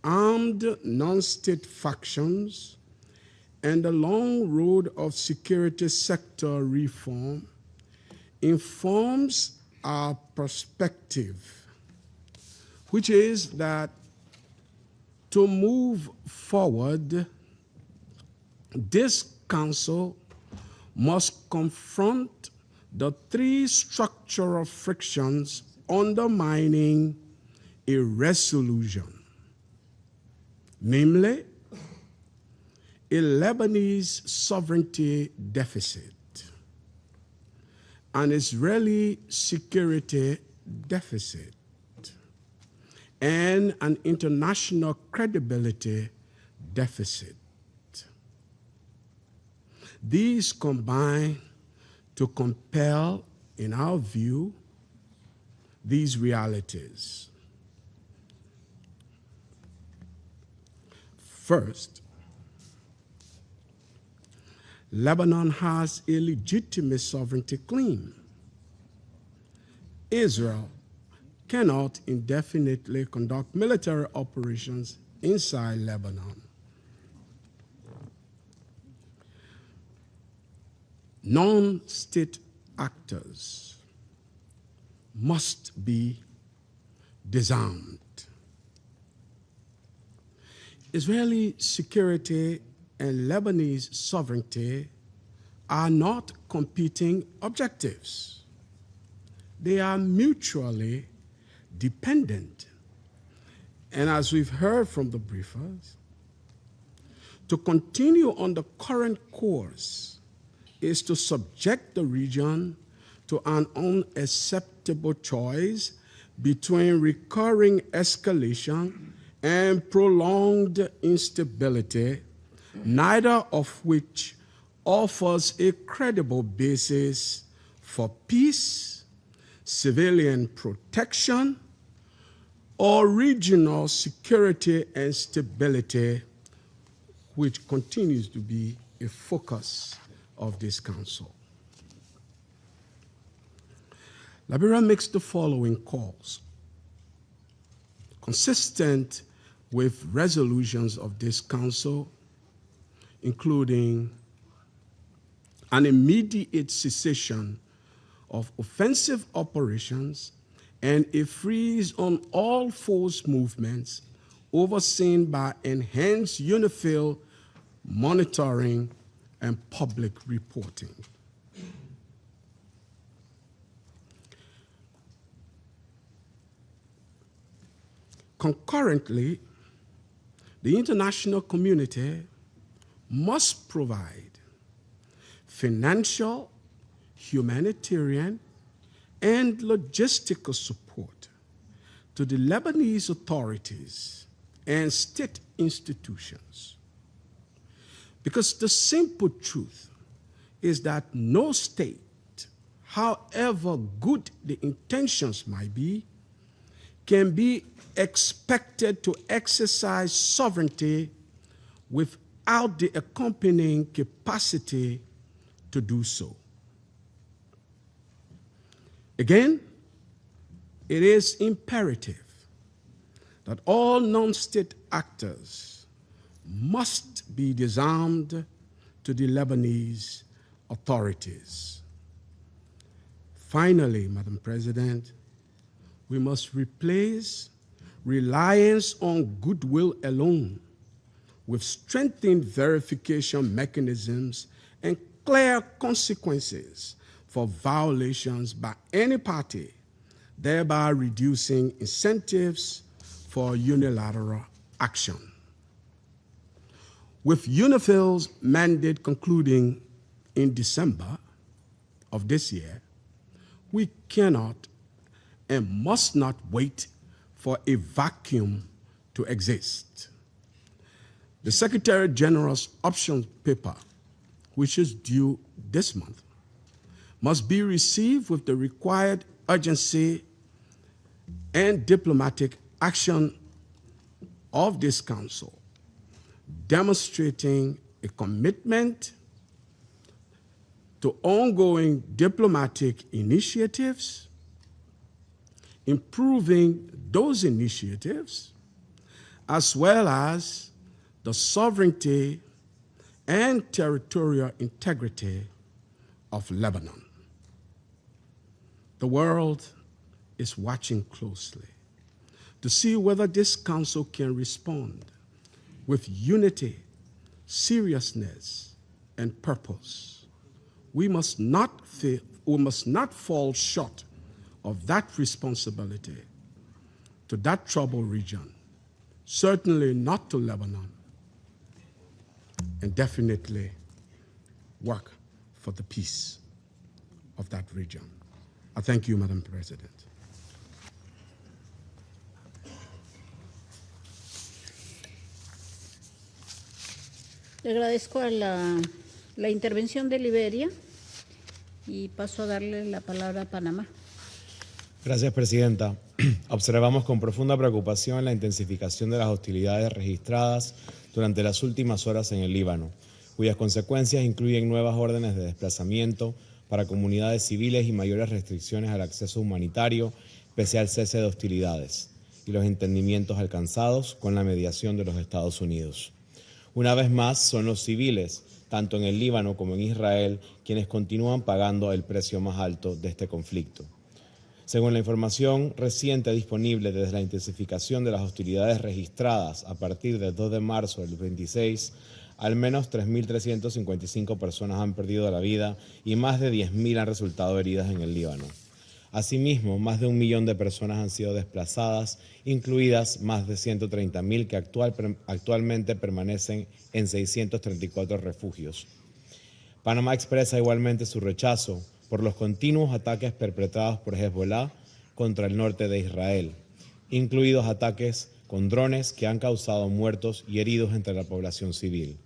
armed non-state factions, and the long road of security sector reform informs our perspective, which is that to move forward, this Council must confront the three structural frictions undermining a resolution, namely, a Lebanese sovereignty deficit, an Israeli security deficit, and an international credibility deficit. These combine to compel, in our view, these realities. First, Lebanon has a legitimate sovereignty claim. Israel cannot indefinitely conduct military operations inside Lebanon. Non-state actors must be disarmed. Israeli security and Lebanese sovereignty are not competing objectives. They are mutually dependent. And as we've heard from the briefers, to continue on the current course is to subject the region to an unacceptable choice between recurring escalation and prolonged instability, neither of which offers a credible basis for peace, civilian protection, or regional security and stability, which continues to be a focus of this Council. Liberia makes the following calls, consistent with resolutions of this Council, including an immediate cessation of offensive operations and a freeze on all force movements overseen by enhanced UNIFIL monitoring and public reporting. Concurrently, the international community must provide financial, humanitarian, and logistical support to the Lebanese authorities and state institutions. Because the simple truth is that no state, however good the intentions might be, can be expected to exercise sovereignty without the accompanying capacity to do so. Again, it is imperative that all non-state actors must be disarmed to the Lebanese authorities. Finally, Madam President, we must replace reliance on goodwill alone with strengthened verification mechanisms and clear consequences for violations by any party, thereby reducing incentives for unilateral action. With UNIFIL's mandate concluding in December of this year, we cannot and must not wait for a vacuum to exist. The Secretary General's option paper, which is due this month, must be received with the required urgency and diplomatic action of this Council, demonstrating a commitment to ongoing diplomatic initiatives improving those initiatives, as well as the sovereignty and territorial integrity of Lebanon. The world is watching closely to see whether this council can respond with unity, seriousness, and purpose. We must not fall short of that responsibility to that troubled region, certainly not to Lebanon, and definitely work for the peace of that region. I thank you, Madam President. Le agradezco a la intervención de Liberia y paso a darle la palabra a Panamá. Gracias, Presidenta. Observamos con profunda preocupación la intensificación de las hostilidades registradas durante las últimas horas en el Líbano, cuyas consecuencias incluyen nuevas órdenes de desplazamiento para comunidades civiles y mayores restricciones al acceso humanitario, pese al cese de hostilidades y los entendimientos alcanzados con la mediación de los Estados Unidos. Una vez más, son los civiles, tanto en el Líbano como en Israel, quienes continúan pagando el precio más alto de este conflicto. Según la información reciente disponible desde la intensificación de las hostilidades registradas a partir del 2 de marzo del 26, al menos 3.355 personas han perdido la vida y más de 10.000 han resultado heridas en el Líbano. Asimismo, más de 1 millón de personas han sido desplazadas, incluidas más de 130.000 que actualmente permanecen en 634 refugios. Panamá expresa igualmente su rechazo por los continuos ataques perpetrados por Hezbollah contra el norte de Israel, incluidos ataques con drones que han causado muertos y heridos entre la población civil.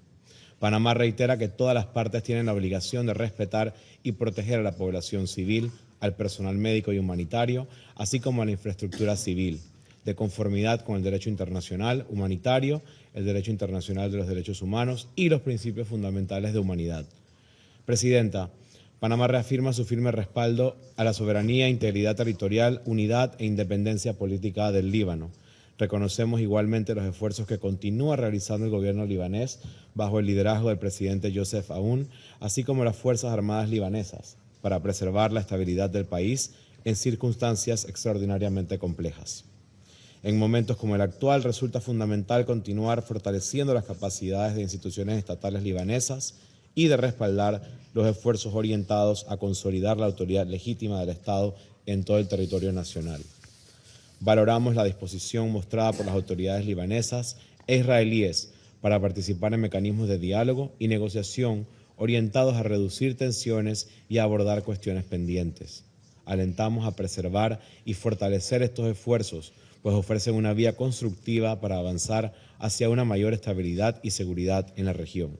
Panamá reitera que todas las partes tienen la obligación de respetar y proteger a la población civil, al personal médico y humanitario, así como a la infraestructura civil, de conformidad con el derecho internacional humanitario, el derecho internacional de los derechos humanos y los principios fundamentales de humanidad. Presidenta, Panamá reafirma su firme respaldo a la soberanía, integridad territorial, unidad e independencia política del Líbano. Reconocemos igualmente los esfuerzos que continúa realizando el gobierno libanés bajo el liderazgo del presidente Joseph Aoun, así como las Fuerzas Armadas libanesas, para preservar la estabilidad del país en circunstancias extraordinariamente complejas. En momentos como el actual, resulta fundamental continuar fortaleciendo las capacidades de instituciones estatales libanesas y de respaldar los esfuerzos orientados a consolidar la autoridad legítima del Estado en todo el territorio nacional. Valoramos la disposición mostrada por las autoridades libanesas e israelíes para participar en mecanismos de diálogo y negociación orientados a reducir tensiones y a abordar cuestiones pendientes. Alentamos a preservar y fortalecer estos esfuerzos, pues ofrecen una vía constructiva para avanzar hacia una mayor estabilidad y seguridad en la región.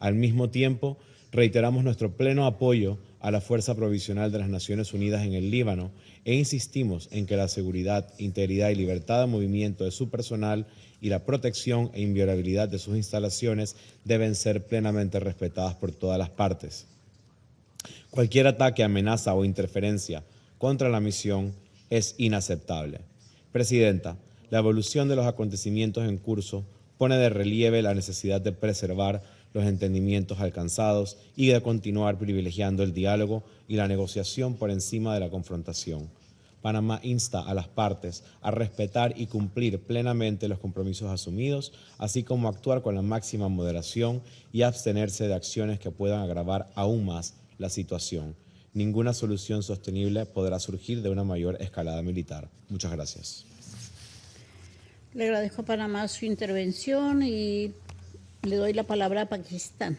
Al mismo tiempo, reiteramos nuestro pleno apoyo a la Fuerza Provisional de las Naciones Unidas en el Líbano e insistimos en que la seguridad, integridad y libertad de movimiento de su personal y la protección e inviolabilidad de sus instalaciones deben ser plenamente respetadas por todas las partes. Cualquier ataque, amenaza o interferencia contra la misión es inaceptable. Presidenta, la evolución de los acontecimientos en curso pone de relieve la necesidad de preservar los entendimientos alcanzados y de continuar privilegiando el diálogo y la negociación por encima de la confrontación. Panamá insta a las partes a respetar y cumplir plenamente los compromisos asumidos, así como actuar con la máxima moderación y abstenerse de acciones que puedan agravar aún más la situación. Ninguna solución sostenible podrá surgir de una mayor escalada militar. Muchas gracias. Le agradezco a Panamá su intervención y le doy la palabra a Pakistán.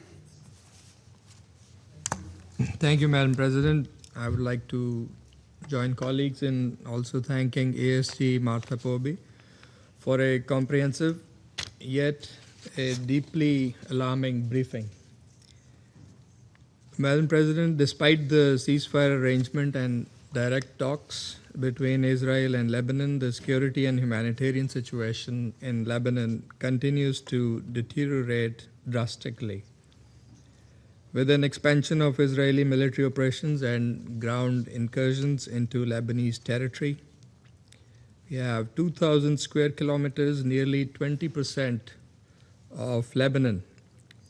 Thank you, Madam President. I would like to join colleagues in also thanking ASG Martha Poby for a comprehensive yet a deeply alarming briefing. Madam President, despite the ceasefire arrangement and direct talks between Israel and Lebanon, the security and humanitarian situation in Lebanon continues to deteriorate drastically. With an expansion of Israeli military operations and ground incursions into Lebanese territory, We have 2,000 square kilometers, nearly 20% of Lebanon,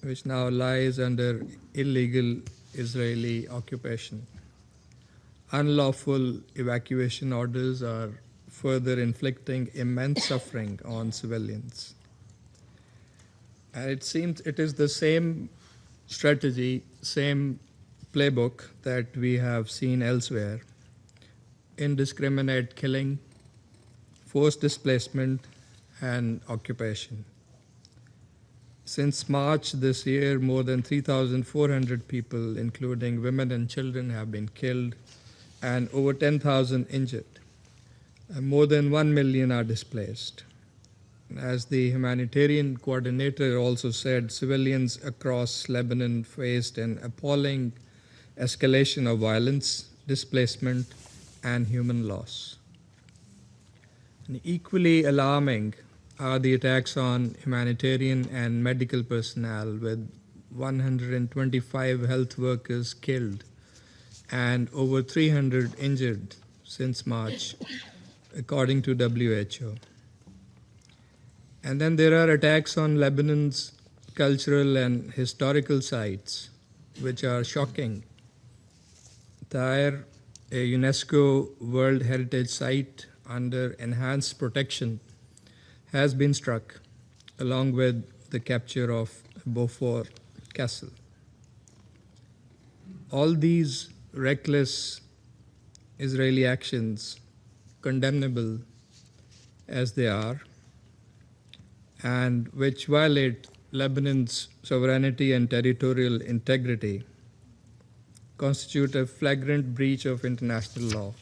which now lies under illegal Israeli occupation. Unlawful evacuation orders are further inflicting immense suffering on civilians. And it seems it is the same strategy, same playbook that we have seen elsewhere. Indiscriminate killing, forced displacement, and occupation. Since March this year, more than 3,400 people, including women and children, have been killed and over 10,000 injured. And more than 1 million are displaced. As the humanitarian coordinator also said, civilians across Lebanon faced an appalling escalation of violence, displacement, and human loss. And equally alarming are the attacks on humanitarian and medical personnel, with 125 health workers killed and over 300 injured since March, according to WHO. And then there are attacks on Lebanon's cultural and historical sites, which are shocking. Tyre, a UNESCO World Heritage Site under enhanced protection, has been struck, along with the capture of Beaufort Castle. All these reckless Israeli actions, condemnable as they are, and which violate Lebanon's sovereignty and territorial integrity, constitute a flagrant breach of international law,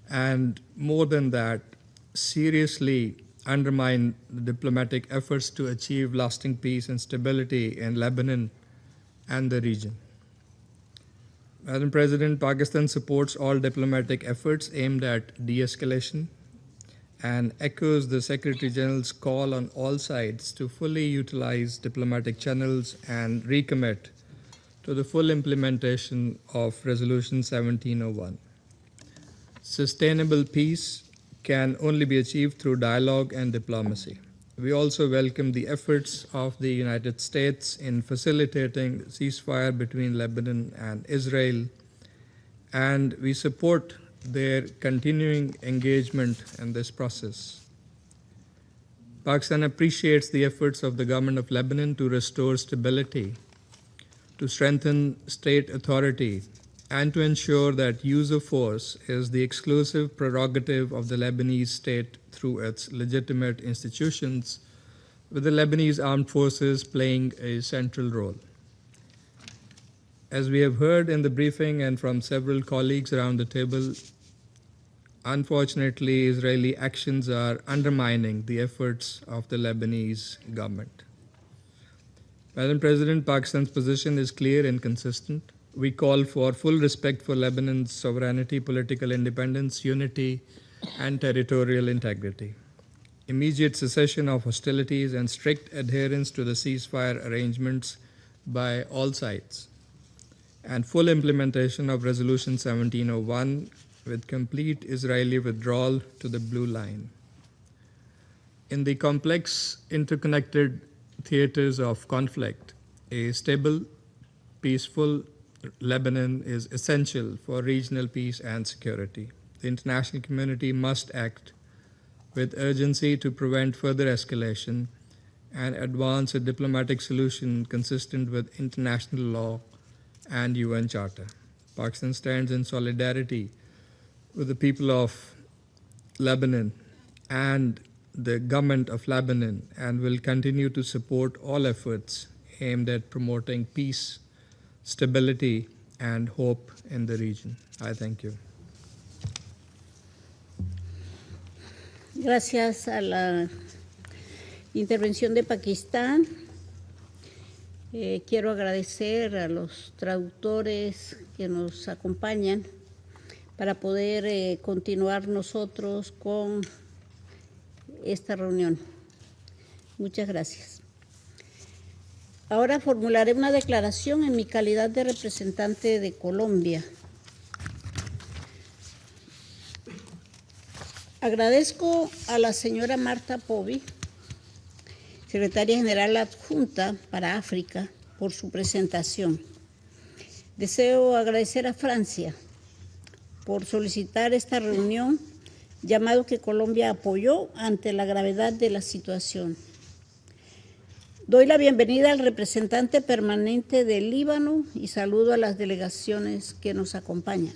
and more than that, seriously undermine the diplomatic efforts to achieve lasting peace and stability in Lebanon and the region. Madam President, Pakistan supports all diplomatic efforts aimed at de-escalation and echoes the Secretary General's call on all sides to fully utilize diplomatic channels and recommit to the full implementation of Resolution 1701. Sustainable peace can only be achieved through dialogue and diplomacy. We also welcome the efforts of the United States in facilitating ceasefire between Lebanon and Israel, and we support their continuing engagement in this process. Pakistan appreciates the efforts of the government of Lebanon to restore stability, to strengthen state authority, and to ensure that use of force is the exclusive prerogative of the Lebanese state through its legitimate institutions, with the Lebanese armed forces playing a central role. As we have heard in the briefing and from several colleagues around the table, unfortunately, Israeli actions are undermining the efforts of the Lebanese government. Madam President, Pakistan's position is clear and consistent. We call for full respect for Lebanon's sovereignty, political independence, unity, and territorial integrity, immediate cessation of hostilities, and strict adherence to the ceasefire arrangements by all sides, and full implementation of Resolution 1701 with complete Israeli withdrawal to the Blue Line. In the complex, interconnected theaters of conflict, a stable, peaceful Lebanon is essential for regional peace and security. The international community must act with urgency to prevent further escalation and advance a diplomatic solution consistent with international law and UN Charter. Pakistan stands in solidarity with the people of Lebanon and the government of Lebanon and will continue to support all efforts aimed at promoting peace, stability, and hope in the region. I thank you. Gracias a la intervención de Pakistán. Quiero agradecer a los traductores que nos acompañan para poder continuar nosotros con esta reunión. Muchas gracias. Ahora formularé una declaración en mi calidad de representante de Colombia. Agradezco a la señora Marta Povy, secretaria general adjunta para África, por su presentación. Deseo agradecer a Francia por solicitar esta reunión, llamado que Colombia apoyó ante la gravedad de la situación. Doy la bienvenida al representante permanente del Líbano y saludo a las delegaciones que nos acompañan.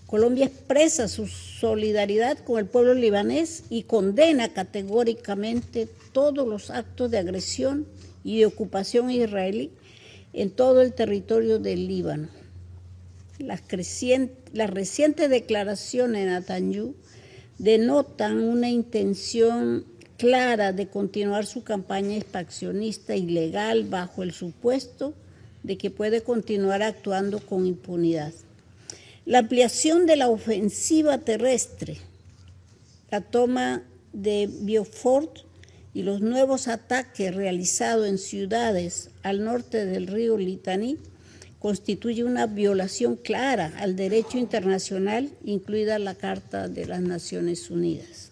Colombia expresa su solidaridad con el pueblo libanés y condena categóricamente todos los actos de agresión y de ocupación israelí en todo el territorio del Líbano. Las recientes declaraciones de Netanyahu denotan una intención clara de continuar su campaña expansionista ilegal bajo el supuesto de que puede continuar actuando con impunidad. La ampliación de la ofensiva terrestre, la toma de Beaufort y los nuevos ataques realizados en ciudades al norte del río Litani constituye una violación clara al derecho internacional, incluida la Carta de las Naciones Unidas.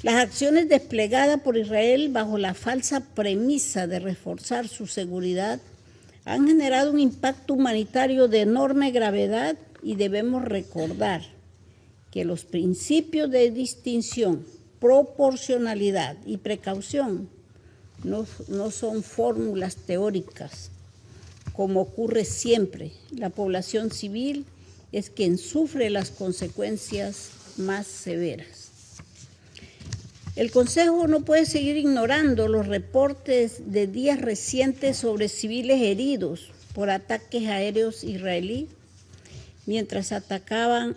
Las acciones desplegadas por Israel bajo la falsa premisa de reforzar su seguridad han generado un impacto humanitario de enorme gravedad y debemos recordar que los principios de distinción, proporcionalidad y precaución no son fórmulas teóricas, como ocurre siempre. La población civil es quien sufre las consecuencias más severas. El Consejo no puede seguir ignorando los reportes de días recientes sobre civiles heridos por ataques aéreos israelíes mientras acataban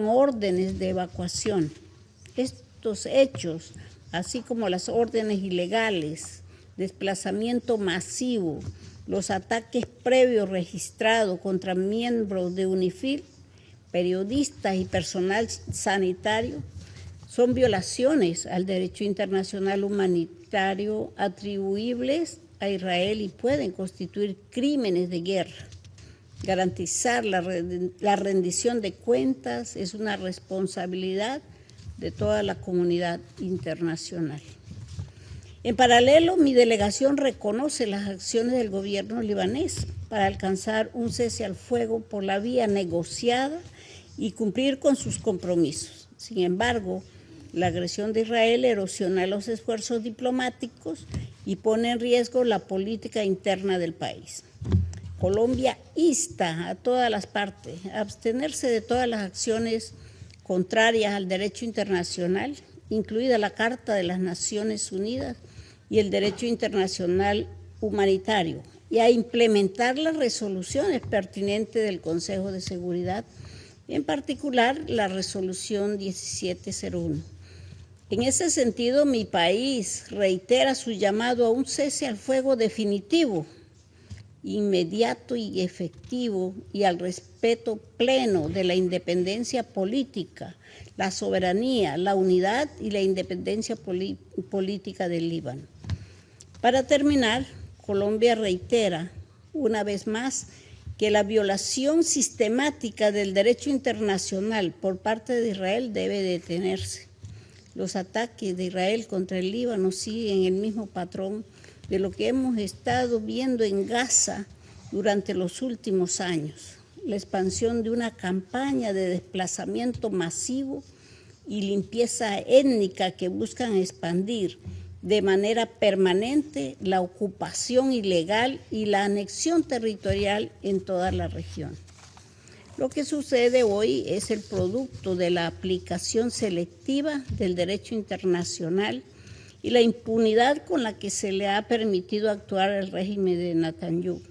órdenes de evacuación. Estos hechos, así como las órdenes ilegales, desplazamiento masivo, los ataques previos registrados contra miembros de UNIFIL, periodistas y personal sanitario, son violaciones al derecho internacional humanitario atribuibles a Israel y pueden constituir crímenes de guerra. Garantizar la rendición de cuentas es una responsabilidad de toda la comunidad internacional. En paralelo, mi delegación reconoce las acciones del gobierno libanés para alcanzar un cese al fuego por la vía negociada y cumplir con sus compromisos. Sin embargo, la agresión de Israel erosiona los esfuerzos diplomáticos y pone en riesgo la política interna del país. Colombia insta a todas las partes a abstenerse de todas las acciones contrarias al derecho internacional, incluida la Carta de las Naciones Unidas y el derecho internacional humanitario, y a implementar las resoluciones pertinentes del Consejo de Seguridad, en particular la resolución 1701. En ese sentido, mi país reitera su llamado a un cese al fuego definitivo, inmediato y efectivo, y al respeto pleno de la independencia política, la soberanía, la unidad y la independencia política del Líbano. Para terminar, Colombia reitera una vez más que la violación sistemática del derecho internacional por parte de Israel debe detenerse. Los ataques de Israel contra el Líbano siguen el mismo patrón de lo que hemos estado viendo en Gaza durante los últimos años. La expansión de una campaña de desplazamiento masivo y limpieza étnica que buscan expandir de manera permanente la ocupación ilegal y la anexión territorial en toda la región. Lo que sucede hoy es el producto de la aplicación selectiva del derecho internacional y la impunidad con la que se le ha permitido actuar al régimen de Netanyahu.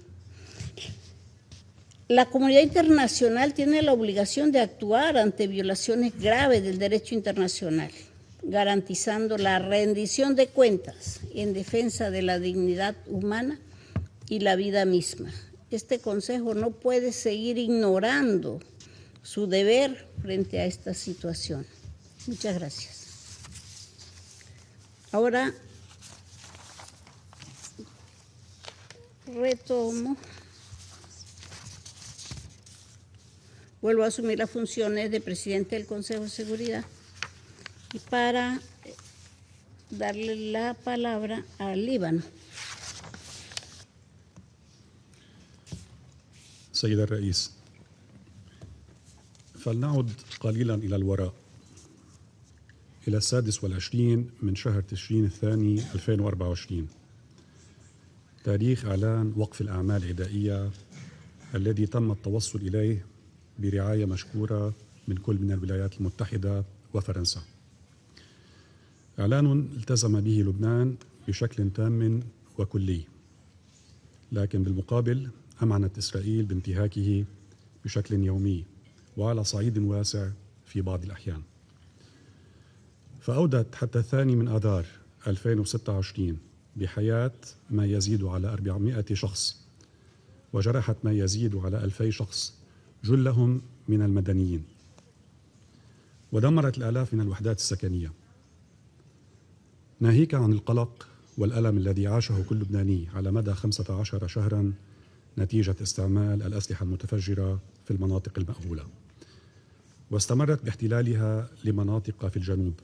La comunidad internacional tiene la obligación de actuar ante violaciones graves del derecho internacional, garantizando la rendición de cuentas en defensa de la dignidad humana y la vida misma. Este Consejo no puede seguir ignorando su deber frente a esta situación. Muchas gracias. Ahora retomo vuelvo a asumir las funciones de presidente del Consejo de Seguridad y para darle la palabra al Líbano. سيد الرئيس، فلنعد قليلا إلى الوراء إلى 26 من شهر تشرين الثاني 2024، تاريخ إعلان وقف الأعمال العدائية الذي تم التوصل إليه برعاية مشكورة من كل من الولايات المتحدة وفرنسا. إعلان التزم به لبنان بشكل تام وكلي، لكن بالمقابل أمعنت إسرائيل بانتهاكه بشكل يومي وعلى صعيد واسع في بعض الأحيان. فأودت حتى الثاني من آذار 2026 بحياة ما يزيد على 400 شخص، وجرحت ما يزيد على 2000 شخص جلهم من المدنيين، ودمرت الآلاف من الوحدات السكنية، ناهيك عن القلق والألم الذي عاشه كل لبناني على مدى 15 شهرا نتيجة استعمال الأسلحة المتفجرة في المناطق المأهولة، واستمرت باحتلالها لمناطق في الجنوب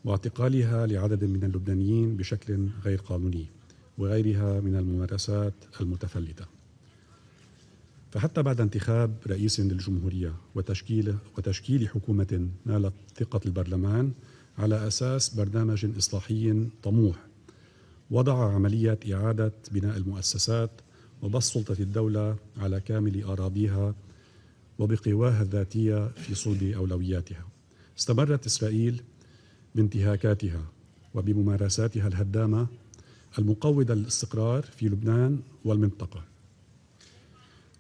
واعتقالها لعدد من اللبنانيين بشكل غير قانوني وغيرها من الممارسات المتفلتة. فحتى بعد انتخاب رئيس للجمهورية وتشكيل حكومة نالت ثقة البرلمان على أساس برنامج إصلاحي طموح وضع عملية إعادة بناء المؤسسات وبسط سلطة الدولة على كامل أراضيها وبقواها الذاتية في صلب أولوياتها، استمرت إسرائيل بانتهاكاتها وبممارساتها الهدامة المقوضة للاستقرار في لبنان والمنطقة.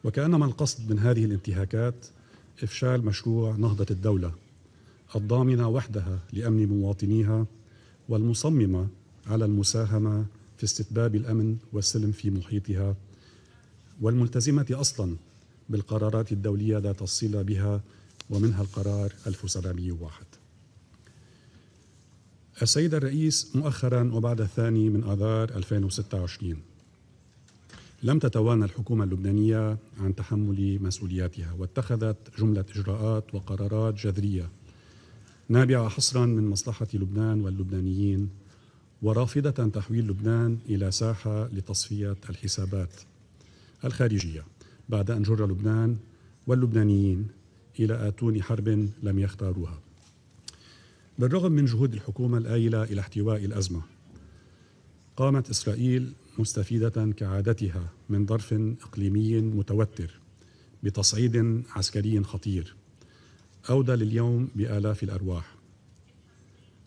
وكأنما القصد من هذه الانتهاكات إفشال مشروع نهضة الدولة الضامنة وحدها لأمن مواطنيها والمصممة على المساهمة في استتباب الأمن والسلم في محيطها، والملتزمة أصلا بالقرارات الدولية ذات الصلة بها ومنها القرار 1701. السيد الرئيس، مؤخرا وبعد الثاني من آذار 2026 لم تتوانى الحكومة اللبنانية عن تحمل مسؤولياتها، واتخذت جملة إجراءات وقرارات جذرية نابعة حصرا من مصلحة لبنان واللبنانيين، ورافضة تحويل لبنان إلى ساحة لتصفية الحسابات الخارجية بعد أن جر لبنان واللبنانيين إلى آتون حرب لم يختاروها. بالرغم من جهود الحكومة الآيلة إلى احتواء الأزمة، قامت إسرائيل مستفيدة كعادتها من ظرف إقليمي متوتر بتصعيد عسكري خطير أودى لليوم بآلاف الأرواح،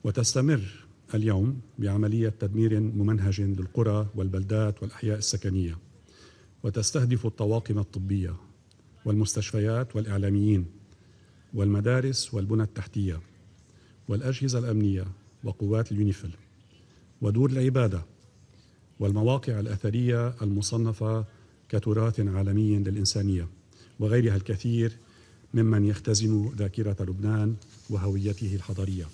وتستمر اليوم بعملية تدمير ممنهج للقرى والبلدات والأحياء السكنية، وتستهدف الطواقم الطبية والمستشفيات والإعلاميين والمدارس والبنى التحتية والأجهزة الأمنية وقوات اليونيفيل ودور العبادة والمواقع الأثرية المصنفة كتراث عالمي للإنسانية وغيرها الكثير ممن يختزن ذاكرة لبنان وهويته الحضارية.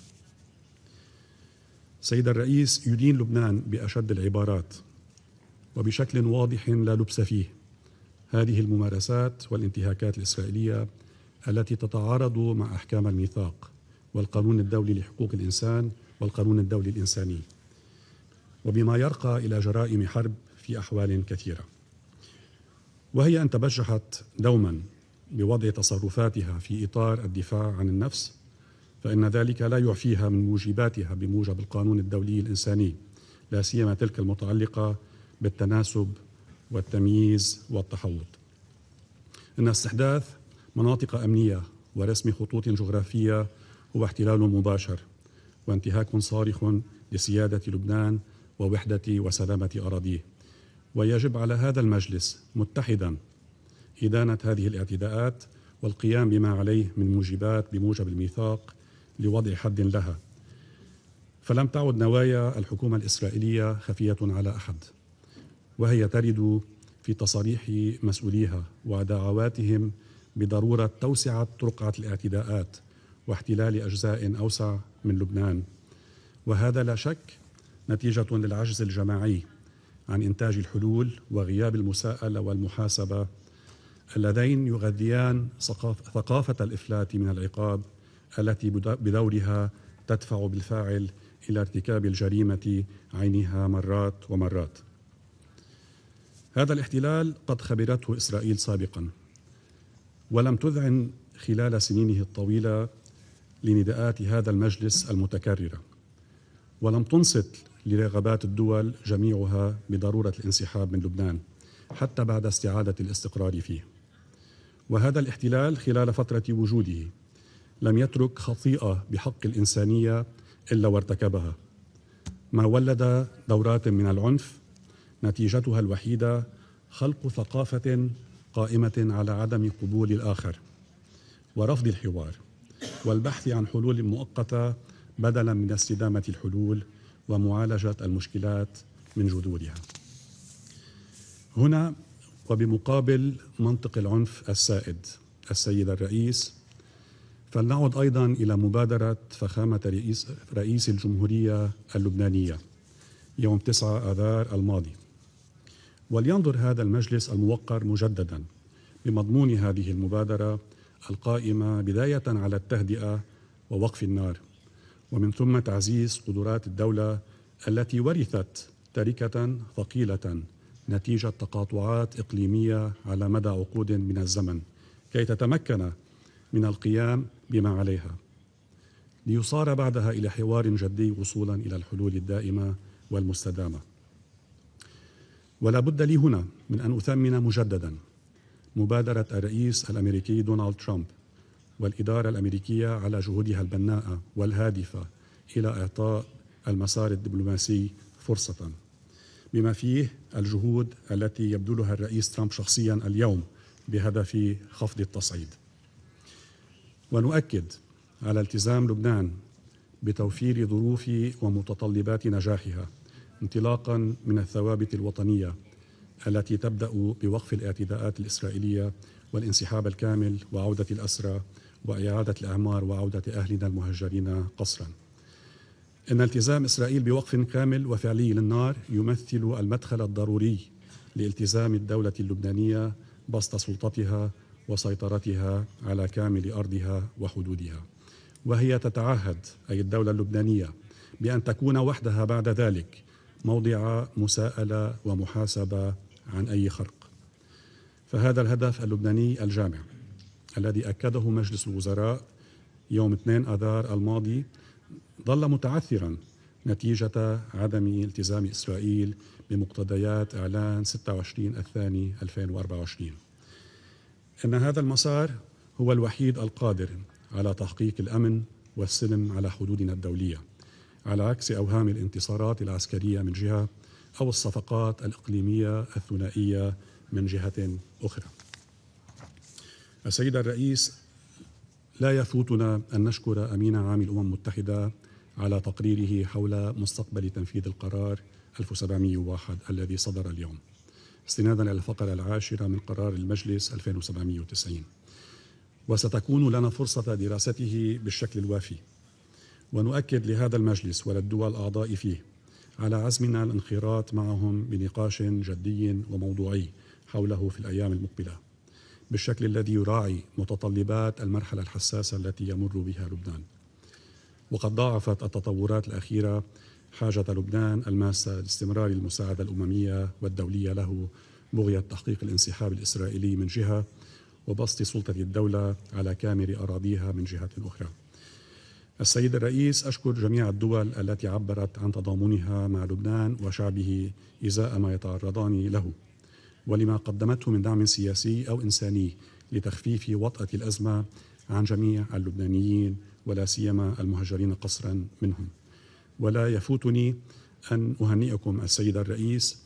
سيد الرئيس، يدين لبنان بأشد العبارات وبشكل واضح لا لبس فيه هذه الممارسات والانتهاكات الإسرائيلية التي تتعارض مع أحكام الميثاق والقانون الدولي لحقوق الإنسان والقانون الدولي الإنساني، وبما يرقى إلى جرائم حرب في أحوال كثيرة. وهي أن تبجحت دوما بوضع تصرفاتها في إطار الدفاع عن النفس، فإن ذلك لا يعفيها من موجباتها بموجب القانون الدولي الإنساني، لا سيما تلك المتعلقة بالتناسب والتمييز والتحوط. إن استحداث مناطق أمنية ورسم خطوط جغرافية هو احتلال مباشر وانتهاك صارخ لسيادة لبنان ووحدة وسلامة أراضيه، ويجب على هذا المجلس متحدا إدانة هذه الاعتداءات والقيام بما عليه من موجبات بموجب الميثاق لوضع حد لها. فلم تعد نوايا الحكومة الإسرائيلية خفية على أحد، وهي ترد في تصاريح مسؤوليها ودعواتهم بضرورة توسعة رقعة الاعتداءات واحتلال أجزاء أوسع من لبنان، وهذا لا شك نتيجة للعجز الجماعي عن إنتاج الحلول وغياب المساءلة والمحاسبة اللذين يغذيان ثقافة الإفلات من العقاب التي بدورها تدفع بالفاعل إلى ارتكاب الجريمة عينها مرات ومرات. هذا الاحتلال قد خبرته إسرائيل سابقا، ولم تذعن خلال سنينه الطويلة لنداءات هذا المجلس المتكررة، ولم تنصت لرغبات الدول جميعها بضرورة الانسحاب من لبنان حتى بعد استعادة الاستقرار فيه. وهذا الاحتلال خلال فترة وجوده لم يترك خطيئة بحق الإنسانية إلا وارتكبها، ما ولد دورات من العنف نتيجتها الوحيدة خلق ثقافة قائمة على عدم قبول الآخر ورفض الحوار والبحث عن حلول مؤقتة بدلا من استدامة الحلول ومعالجة المشكلات من جذورها. هنا وبمقابل منطق العنف السائد السيد الرئيس، فلنعد أيضا إلى مبادرة فخامة رئيس الجمهورية اللبنانية يوم 9 آذار الماضي، ولينظر هذا المجلس الموقر مجددا بمضمون هذه المبادرة القائمة بداية على التهدئة ووقف النار، ومن ثم تعزيز قدرات الدولة التي ورثت تركة ثقيلة نتيجة تقاطعات إقليمية على مدى عقود من الزمن كي تتمكن من القيام بما عليها، ليصار بعدها إلى حوار جدي وصولا إلى الحلول الدائمة والمستدامة. ولا بد لي هنا من أن أثمن مجددا مبادرة الرئيس الأمريكي دونالد ترامب والإدارة الأمريكية على جهودها البناءة والهادفة إلى إعطاء المسار الدبلوماسي فرصة، بما فيه الجهود التي يبذلها الرئيس ترامب شخصيا اليوم بهدف خفض التصعيد. ونؤكد على التزام لبنان بتوفير ظروف ومتطلبات نجاحها انطلاقا من الثوابت الوطنية التي تبدأ بوقف الاعتداءات الإسرائيلية والانسحاب الكامل وعودة الأسرى وإعادة الأعمار وعودة أهلنا المهجرين قسرا. إن التزام إسرائيل بوقف كامل وفعلي للنار يمثل المدخل الضروري لالتزام الدولة اللبنانية بسط سلطتها وسيطرتها على كامل أرضها وحدودها، وهي تتعهد أي الدولة اللبنانية بأن تكون وحدها بعد ذلك موضع مساءلة ومحاسبة عن أي خرق. فهذا الهدف اللبناني الجامع الذي أكده مجلس الوزراء يوم 2 آذار الماضي ظل متعثرا نتيجة عدم التزام إسرائيل بمقتضيات إعلان 26/2/2024. إن هذا المسار هو الوحيد القادر على تحقيق الأمن والسلم على حدودنا الدولية، على عكس أوهام الانتصارات العسكرية من جهة أو الصفقات الإقليمية الثنائية من جهة أخرى. السيد الرئيس، لا يفوتنا أن نشكر أمين عام الأمم المتحدة على تقريره حول مستقبل تنفيذ القرار 1701 الذي صدر اليوم استنادا إلى الفقرة 10 من قرار المجلس 2790، وستكون لنا فرصة دراسته بالشكل الوافي. ونؤكد لهذا المجلس وللدول الأعضاء فيه على عزمنا الانخراط معهم بنقاش جدي وموضوعي حوله في الأيام المقبلة بالشكل الذي يراعي متطلبات المرحلة الحساسة التي يمر بها لبنان. وقد ضاعفت التطورات الأخيرة حاجة لبنان الماسة لاستمرار المساعدة الأممية والدولية له بغية تحقيق الانسحاب الإسرائيلي من جهة وبسط سلطة الدولة على كامل أراضيها من جهة أخرى. السيد الرئيس، أشكر جميع الدول التي عبرت عن تضامنها مع لبنان وشعبه إزاء ما يتعرضان له ولما قدمته من دعم سياسي أو إنساني لتخفيف وطأة الأزمة عن جميع اللبنانيين ولا سيما المهجرين قسرا منهم. ولا يفوتني أن أهنئكم السيد الرئيس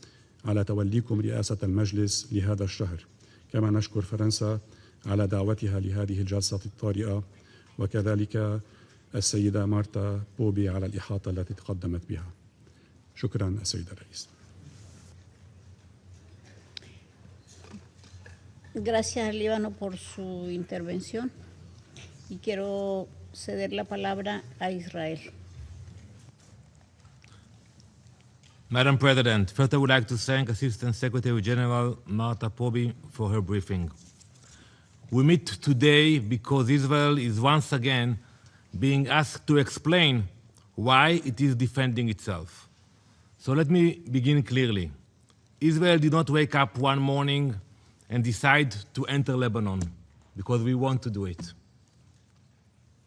على توليكم رئاسة المجلس لهذا الشهر، كما نشكر فرنسا على دعوتها لهذه الجلسة الطارئة، وكذلك السيدة مارتا بوبي على الإحاطة التي تقدمت بها. شكرا السيد الرئيس. Gracias al Líbano por su intervención y quiero ceder la palabra a Israel. Madam President, first I would like to thank Assistant Secretary General Marta Pobi for her briefing. We meet today because Israel is once again being asked to explain why it is defending itself. So let me begin clearly. Israel did not wake up one morning and decide to enter Lebanon because we want to do it.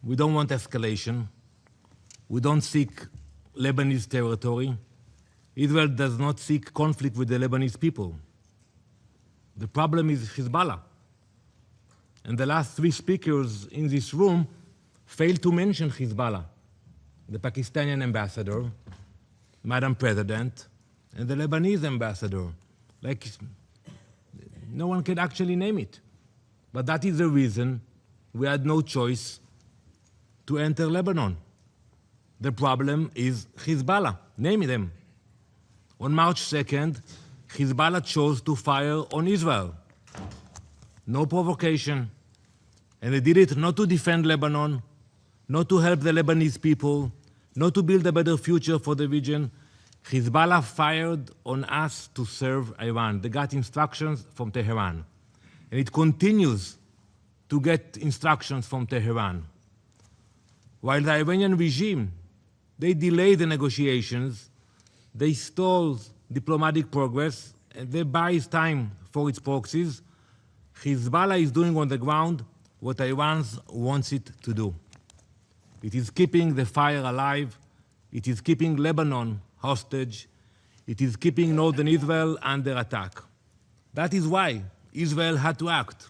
We don't want escalation. We don't seek Lebanese territory. Israel does not seek conflict with the Lebanese people. The problem is Hezbollah. And the last three speakers in this room failed to mention Hezbollah, the Pakistani ambassador, Madam President, and the Lebanese ambassador. Like, no one can actually name it. But that is the reason we had no choice to enter Lebanon. The problem is Hezbollah. Name them. On March 2nd, Hezbollah chose to fire on Israel. No provocation. And they did it not to defend Lebanon, not to help the Lebanese people, not to build a better future for the region. Hezbollah fired on us to serve Iran. They got instructions from Tehran. And it continues to get instructions from Tehran. While the Iranian regime, they delayed the negotiations, they stall diplomatic progress, and they buy time for its proxies, Hezbollah is doing on the ground what Iran wants it to do. It is keeping the fire alive. It is keeping Lebanon hostage. It is keeping northern Israel under attack. That is why Israel had to act.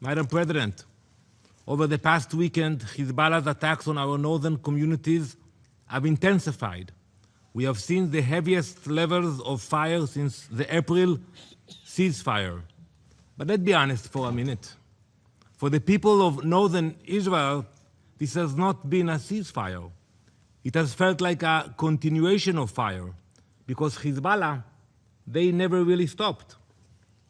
Madam President, over the past weekend, Hezbollah's attacks on our northern communities have intensified. We have seen the heaviest levels of fire since the April ceasefire. But let's be honest for a minute. For the people of northern Israel, this has not been a ceasefire. It has felt like a continuation of fire, because Hezbollah, they never really stopped.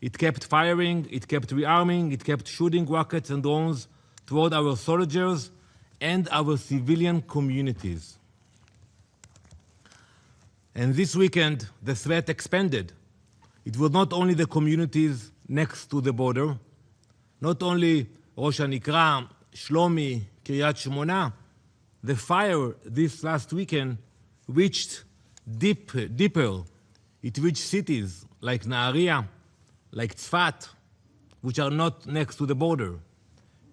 It kept firing, it kept rearming, it kept shooting rockets and drones toward our soldiers and our civilian communities. And this weekend, the threat expanded. It was not only the communities next to the border, not only Rosh Hanikra, Shlomi, Kiryat Shmona. The fire this last weekend reached deeper. It reached cities like Nahariya, like Tzfat, which are not next to the border.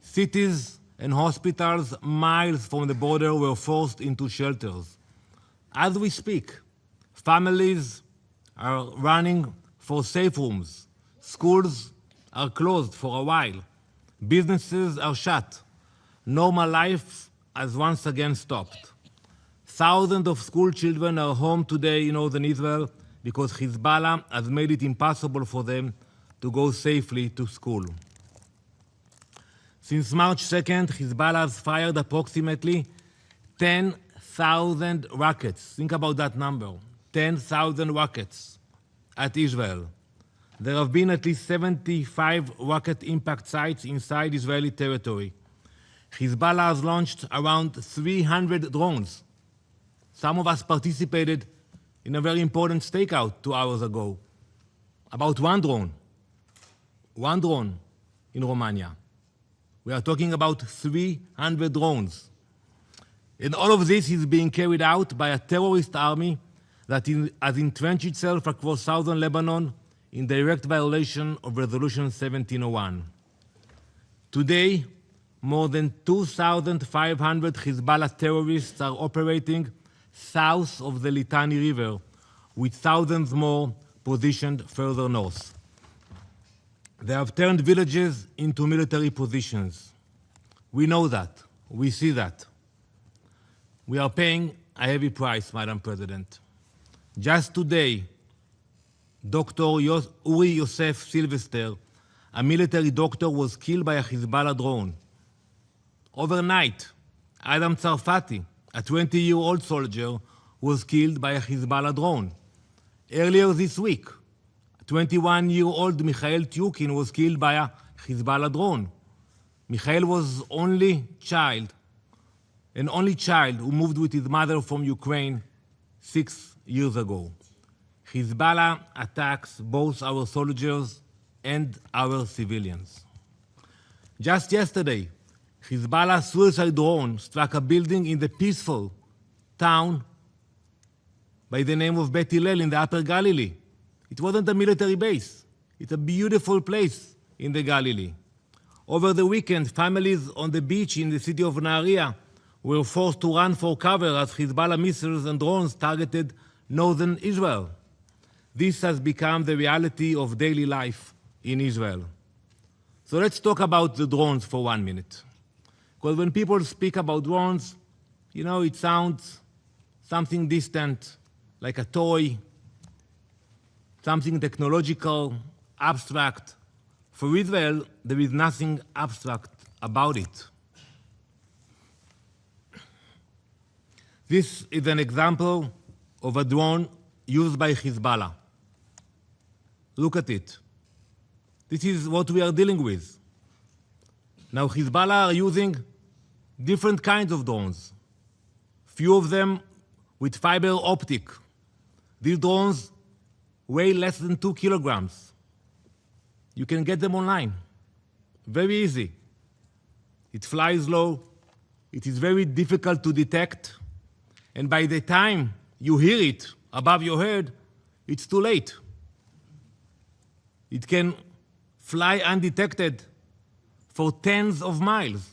Cities and hospitals miles from the border were forced into shelters. As we speak, families are running for safe rooms. Schools are closed for a while. Businesses are shut. Normal life has once again stopped. Thousands of school children are home today in northern Israel because Hezbollah has made it impossible for them to go safely to school. Since March 2nd, Hezbollah has fired approximately 10,000 rockets. Think about that number, 10,000 rockets at Israel. There have been at least 75 rocket impact sites inside Israeli territory. Hezbollah has launched around 300 drones. Some of us participated in a very important stakeout 2 hours ago. About one drone in Romania. We are talking about 300 drones. And all of this is being carried out by a terrorist army that has entrenched itself across southern Lebanon in direct violation of Resolution 1701. Today, more than 2,500 Hezbollah terrorists are operating south of the Litani River, with thousands more positioned further north. They have turned villages into military positions. We know that. We see that. We are paying a heavy price, Madam President. Just today, Dr. Uri Yosef Sylvester, a military doctor, was killed by a Hezbollah drone. Overnight, Adam Tsarfati, a 20-year-old soldier, was killed by a Hezbollah drone. Earlier this week, 21-year-old Mikhail Tyukin was killed by a Hezbollah drone. Mikhail was an only child who moved with his mother from Ukraine 6 years ago. Hezbollah attacks both our soldiers and our civilians. Just yesterday, Hezbollah's suicide drone struck a building in the peaceful town by the name of Bet Hillel in the Upper Galilee. It wasn't a military base. It's a beautiful place in the Galilee. Over the weekend, families on the beach in the city of Nahariya were forced to run for cover as Hezbollah missiles and drones targeted northern Israel. This has become the reality of daily life in Israel. So let's talk about the drones for 1 minute. Because when people speak about drones, you know, it sounds something distant, like a toy, something technological, abstract. For Israel, there is nothing abstract about it. This is an example of a drone used by Hezbollah. Look at it. This is what we are dealing with. Now, Hezbollah are using different kinds of drones. Few of them with fiber optic. These drones weigh less than 2 kilograms. You can get them online. Very easy. It flies low. It is very difficult to detect. And by the time you hear it above your head, it's too late. It can fly undetected for tens of miles.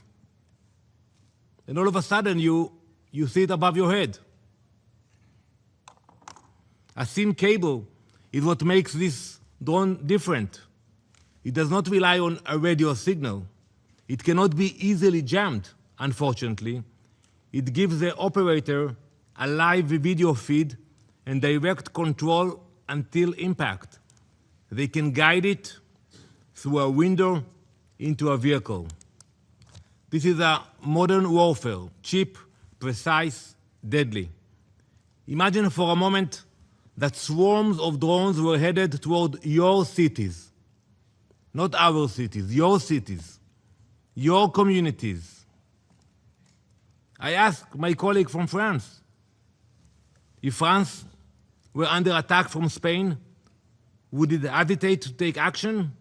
And all of a sudden, you see it above your head. A thin cable is what makes this drone different. It does not rely on a radio signal. It cannot be easily jammed, unfortunately. It gives the operator a live video feed and direct control until impact. They can guide it through a window into a vehicle. This is a modern warfare, cheap, precise, deadly. Imagine for a moment that swarms of drones were headed toward your cities. Not our cities, your communities. I asked my colleague from France, if France were under attack from Spain, would it hesitate to take action?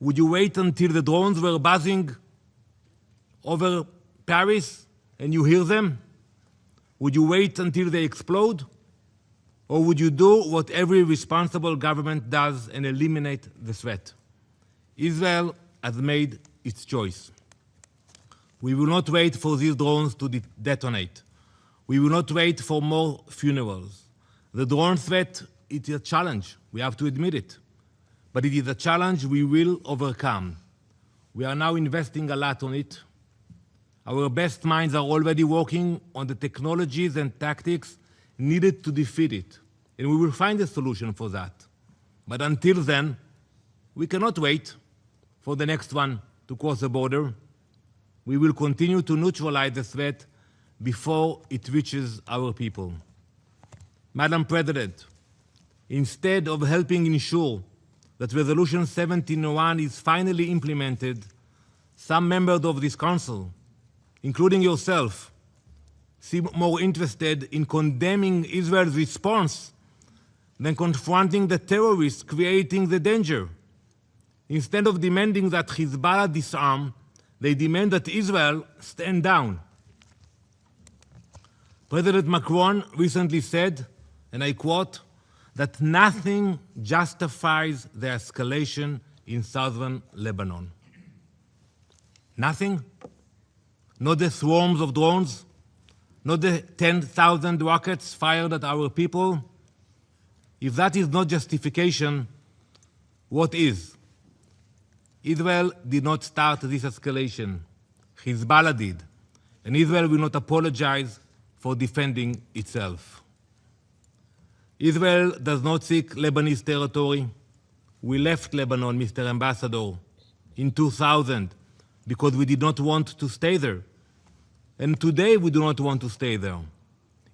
Would you wait until the drones were buzzing over Paris and you hear them? Would you wait until they explode? Or would you do what every responsible government does and eliminate the threat? Israel has made its choice. We will not wait for these drones to detonate. We will not wait for more funerals. The drone threat is a challenge. We have to admit it. But it is a challenge we will overcome. We are now investing a lot on it. Our best minds are already working on the technologies and tactics needed to defeat it. And we will find a solution for that. But until then, we cannot wait for the next one to cross the border. We will continue to neutralize the threat before it reaches our people. Madam President, instead of helping ensure that Resolution 1701 is finally implemented, some members of this Council, including yourself, seem more interested in condemning Israel's response than confronting the terrorists creating the danger. Instead of demanding that Hezbollah disarm, they demand that Israel stand down. President Macron recently said, and I quote, that nothing justifies the escalation in southern Lebanon. Nothing? Not the swarms of drones? Not the 10,000 rockets fired at our people? If that is not justification, what is? Israel did not start this escalation. Hezbollah did. And Israel will not apologize for defending itself. Israel does not seek Lebanese territory. We left Lebanon, Mr. Ambassador, in 2000 because we did not want to stay there. And today we do not want to stay there.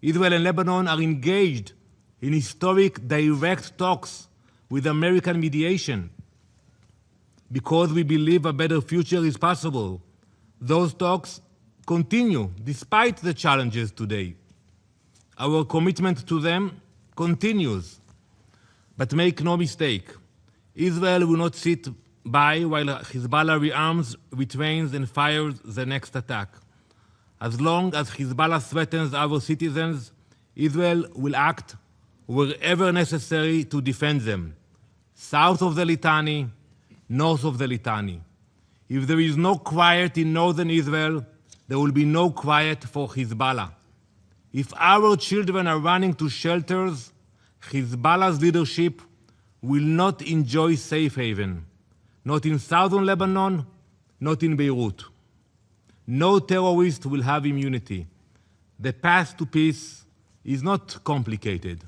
Israel and Lebanon are engaged in historic direct talks with American mediation because we believe a better future is possible. Those talks continue despite the challenges today. Our commitment to them continues. But make no mistake, Israel will not sit by while Hezbollah rearms, retrains, and fires the next attack. As long as Hezbollah threatens our citizens, Israel will act wherever necessary to defend them, south of the Litani, north of the Litani. If there is no quiet in northern Israel, there will be no quiet for Hezbollah. If our children are running to shelters, Hezbollah's leadership will not enjoy safe haven, not in southern Lebanon, not in Beirut. No terrorist will have immunity. The path to peace is not complicated.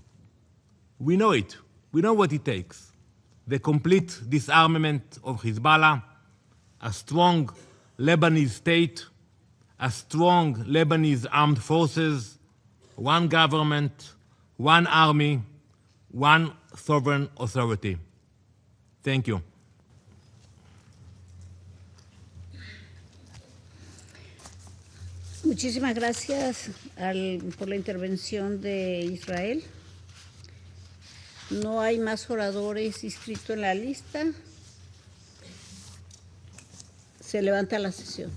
We know it. We know what it takes. The complete disarmament of Hezbollah, a strong Lebanese state, a strong Lebanese armed forces, one government, one army, one sovereign authority. Thank you. Muchísimas gracias por la intervención de Israel. No hay más oradores inscritos en la lista. Se levanta la sesión.